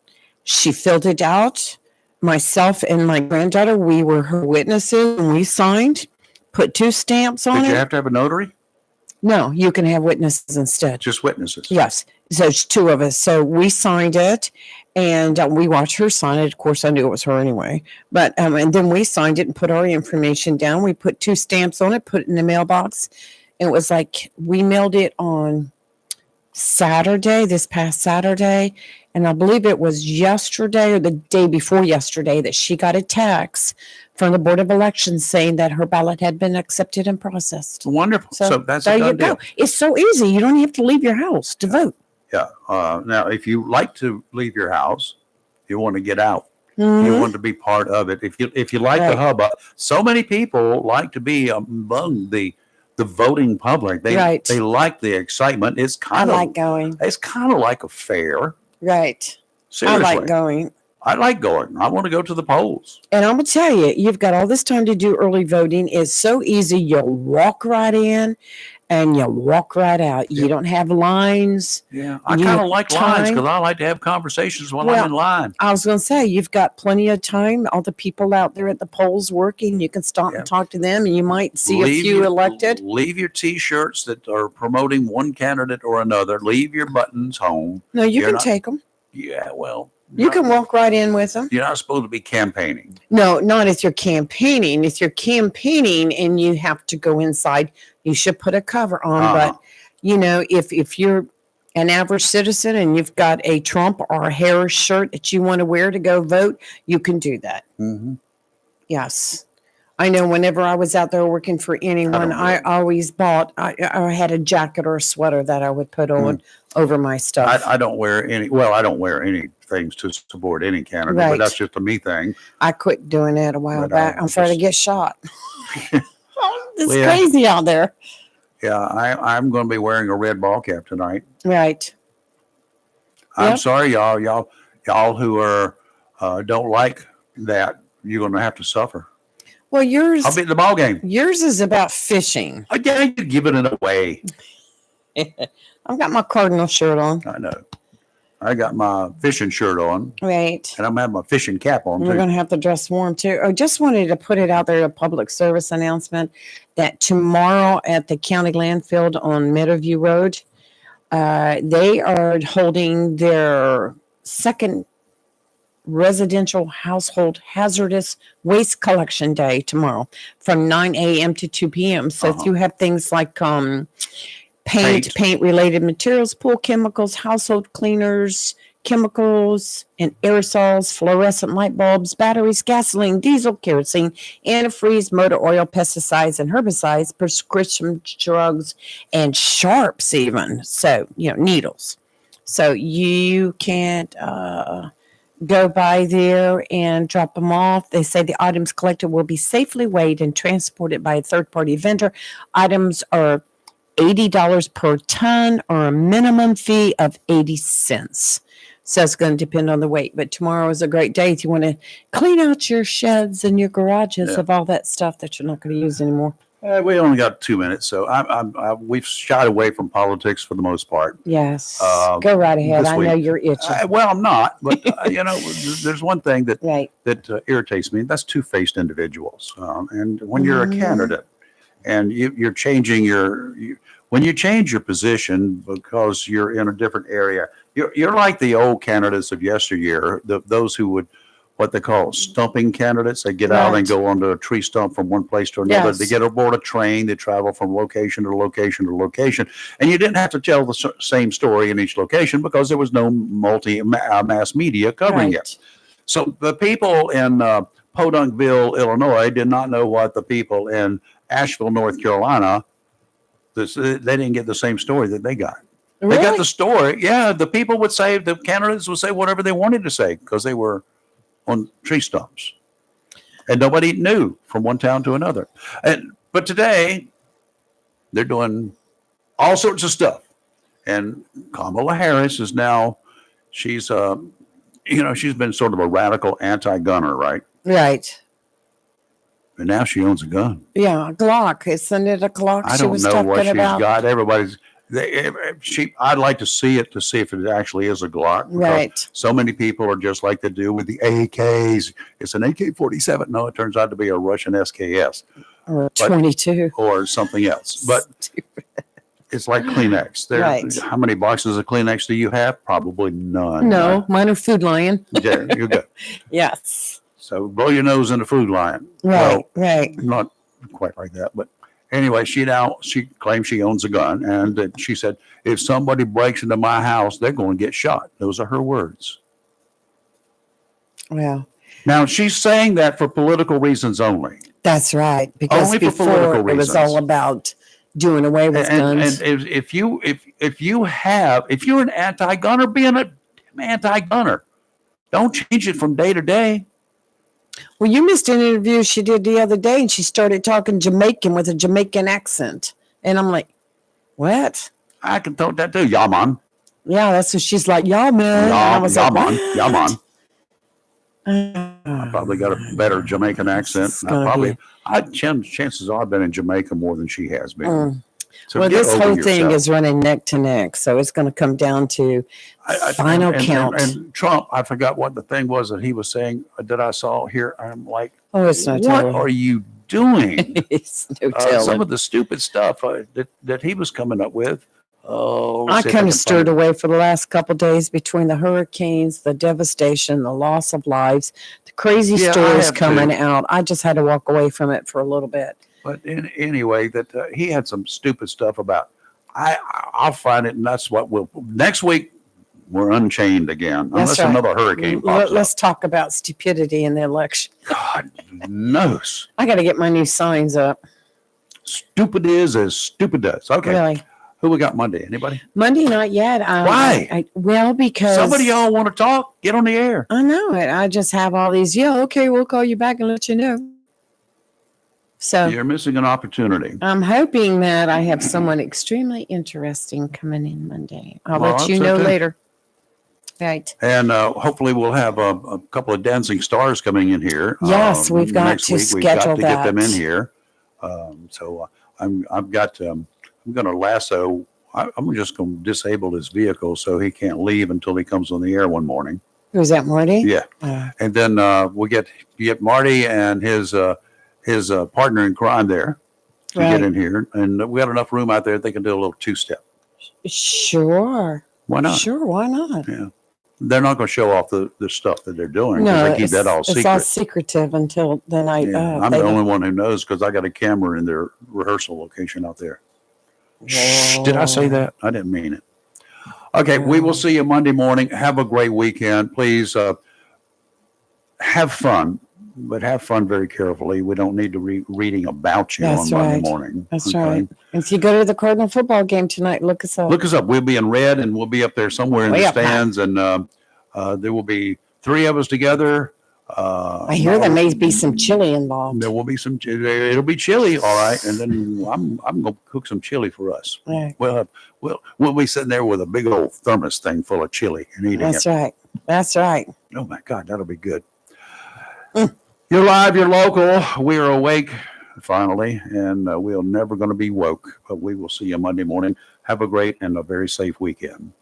She filled it out. Myself and my granddaughter, we were her witnesses and we signed, put 2 stamps on
Did you
it.
have to have a notary?
No, you can have witnesses instead.
Just witnesses?
Yes. So it's 2 of us. So we signed it and we watched her sign it. Of course, I knew it was her anyway. But, and then we signed it and put our information down. We put 2 stamps on it, put it in the mailbox. And it was like, we mailed it on Saturday, this past Saturday. And I believe it was yesterday or the day before yesterday that she got a text from the Board of Elections saying that her ballot had been accepted and processed.
Wonderful. So that's
there
a
you
done deal.
go. It's so easy. You don't have to leave your house to vote.
Yeah. Now, if you like to leave your house, you want to get out. You
Mhm.
want to be part of it. If you like the
Right.
hubbub, so many people like to be among the voting public. They
Right.
they like the excitement. It's
I
kind of
like going.
it's kind of like a fair.
Right.
Seriously,
I like going.
I like going. I want to go to the polls.
And I'm going to tell you, you've got all this time to do early voting. It's so easy. You'll walk right in and you'll walk right out. You
Yeah.
don't have lines.
Yeah, I
You
kind
have
of like lines
time.
because I like to have conversations while
Well,
I'm in line.
I was going to say, you've got plenty of time. All the people out there at the polls working, you can stop
Yeah.
and talk to them and you might see a
Leave
few
your-
elected.
Leave your T-shirts that are promoting one candidate or another. Leave your buttons home.
No, you
you're
can
not-
take them.
Yeah, well,
You can walk right in with them.
You're not supposed to be campaigning.
No, not if you're campaigning. If you're campaigning and you have to go inside, you should put a cover on.
Uh-huh.
But you know, if you're an average citizen and you've got a Trump or a Harris shirt that you want to wear to go vote, you can do that.
Mm-hmm.
Yes. I know whenever I was out there working for anyone,
do
I
it.
always bought, I had a jacket or a sweater that I would put on over my stuff.
I don't wear any. Well, I don't wear any things to support any candidate,
Right.
but that's just a me thing.
I quit doing that a while
But,
back. I'm afraid to
just-
get shot. It's
Well, yeah.
crazy out there.
Yeah, I'm going to be wearing a red ball cap tonight.
Right.
I'm
Yep.
sorry, y'all who are don't like that. You're going to have to suffer.
Well, yours
I'll be at the ball game.
yours is about fishing.
Again, you're giving it away.
I've got my Cardinal shirt on.
I know. I got my fishing shirt on,
Right.
and I'm having my fishing cap on
We're
too.
going to have to dress warm too. I just wanted to put it out there, a public service announcement that tomorrow at the county landfill on Meadowview Road, they are holding their second residential household hazardous waste collection day tomorrow from 9 a.m. to 2 p.m. So if you have things like paint related materials, pool chemicals, household cleaners, chemicals and aerosols, fluorescent light bulbs, batteries, gasoline, diesel, kerosene, antifreeze, motor oil, pesticides and herbicides, prescription drugs, and sharps even. So, needles. So you can't go by there and drop them off. They say the items collected will be safely weighed and transported by a third-party vendor. Items are $80 per ton or a minimum fee of 80 cents. So it's going to depend on the weight. But tomorrow is a great day if you want to clean out your sheds and your garages
Yeah.
of all that stuff that you're not going to use anymore.
We only got 2 minutes, so we've shied away from politics for the most part.
Yes.
Um,
Go right ahead.
this
I know
week-
you're itching.
Well, I'm not, but there's one thing that
Right.
irritates me. That's two-faced individuals. And when you're a
Mhm.
candidate, and you're changing when you change your position because you're in a different area, you're like the old candidates of yesteryear. Those who would what they call stumping candidates. They get out and
Right.
go onto a tree stump from one place to another.
Yes.
They get aboard a train. They travel from location to location to location. And you didn't have to tell the same story in each location because there was no mass media covering it.
Right.
So the people in Podunkville, Illinois, did not know what the people in Asheville, North Carolina, they didn't get the same story that they got. They got
Really?
the story. Yeah, the people would say, the candidates would say whatever they wanted to say because they were on tree stumps. And nobody knew from one town to another. But today, they're doing all sorts of stuff. And Kamala Harris is now, she's been sort of a radical anti-gunner, right?
Right.
And now she owns a gun.
Yeah, a Glock. Isn't it a Glock
I
she
don't
was
know
talking
what she's
about?
got. Everybody's, I'd like to see it to see if it actually is a Glock. because
Right.
So many people are just like they do with the AKs. It's an AK-47. No, it turns out to be a Russian SKS
Or 22.
or something else. But it's like Kleenex.
Right.
How many boxes of Kleenex do you have? Probably none.
No, mine are Food Lion.
Yeah, you go.
Yes.
So blow your nose in the Food Lion.
Right,
Well,
right.
not quite like that, but anyway, she claims she owns a gun, and that she said, if somebody breaks into my house, they're going to get shot. Those are her words.
Well,
Now she's saying that for political reasons only.
that's right. Because
Only for
before
political
it was
reasons.
all about doing away with guns.
And if you're an anti-gunner, be an anti-gunner. Don't change it from day to day.
Well, you missed an interview she did the other day, and she started talking Jamaican with a Jamaican accent. And I'm like, what?
I can talk that too. Yeah, man.
Yeah, that's what she's like, y'all, man. And I
Yeah,
was
yeah,
like,
man. Yeah, man.
man.
I probably got a better Jamaican accent.
It's gonna
Chances are I've been in Jamaica more than she has been.
Mm.
So
Well,
get
this
over
whole thing
yourself.
is running neck to neck. So it's going to come down to final count.
And Trump, I forgot what the thing was that he was saying that I saw here. I'm like,
oh, it's no
what
telling.
are you doing?
It's no
Some
telling.
of the stupid stuff that he was coming up with. Oh,
I
let's see if
kind
can
of
find
stirred
it.
away for the last couple of days between the hurricanes, the devastation, the loss of lives, the crazy
Yeah, I
stories
have
coming
too.
out. I just had to walk away from it for a little bit.
But anyway, that he had some stupid stuff about. I'll find it, and that's what we'll next week. We're unchained again,
That's
unless
right.
another hurricane pops
Let's talk about stupidity in the election.
up. God knows.
I got to get my new signs up.
Stupid is as stupid does. Okay,
Really.
who we got Monday? Anybody?
Monday, not yet.
Why?
Well, because
Somebody y'all want to talk? Get on the air.
I know it. I just have all these. Yeah, okay, we'll call you back and let you know. So
You're missing an opportunity.
I'm hoping that I have someone extremely interesting coming in Monday. I'll
Well,
let you
that's
know
okay.
later. Right.
And hopefully we'll have a couple of dancing stars coming in here.
Yes, we've got
next
to
week. We've got
schedule
to get them in
that.
here. I'm going to lasso. I'm just going to disable his vehicle so he can't leave until he comes on the air one morning.
Who's that, Marty?
Yeah, and then we get Marty and his partner in crime there to
Right.
get in here, and we got enough room out there they can do a little two-step.
Sure.
Why not?
Sure. Why not?
They're not going to show off the stuff that they're doing. 'Cause
No,
they keep that all
it's
secret.
all secretive until the night
Yeah,
of.
I'm
They
the
don't-
only one who knows because I got a camera in their rehearsal location out there. Shh, did I say that? I didn't mean it. Okay, we will see you Monday morning. Have a great weekend. Please have fun, but have fun very carefully. We don't need to reading about you
That's
on Monday
right.
morning.
That's right. If you go to the Cardinal football game tonight, look us up.
Look us up. We'll be in red, and we'll be up there somewhere in
Way
the
up high.
stands, and there will be 3 of us together.
I hear there may be some chili involved.
There will be some. It'll be chili, all right. And then I'm gonna cook some chili for us.
Right.
We'll be sitting there with a big old thermos thing full of chili and eating
That's
it.
right. That's right.
Oh my God, that'll be good. You're live. You're local. We are awake finally, and we're never going to be woke. But we will see you Monday morning. Have a great and a very safe weekend.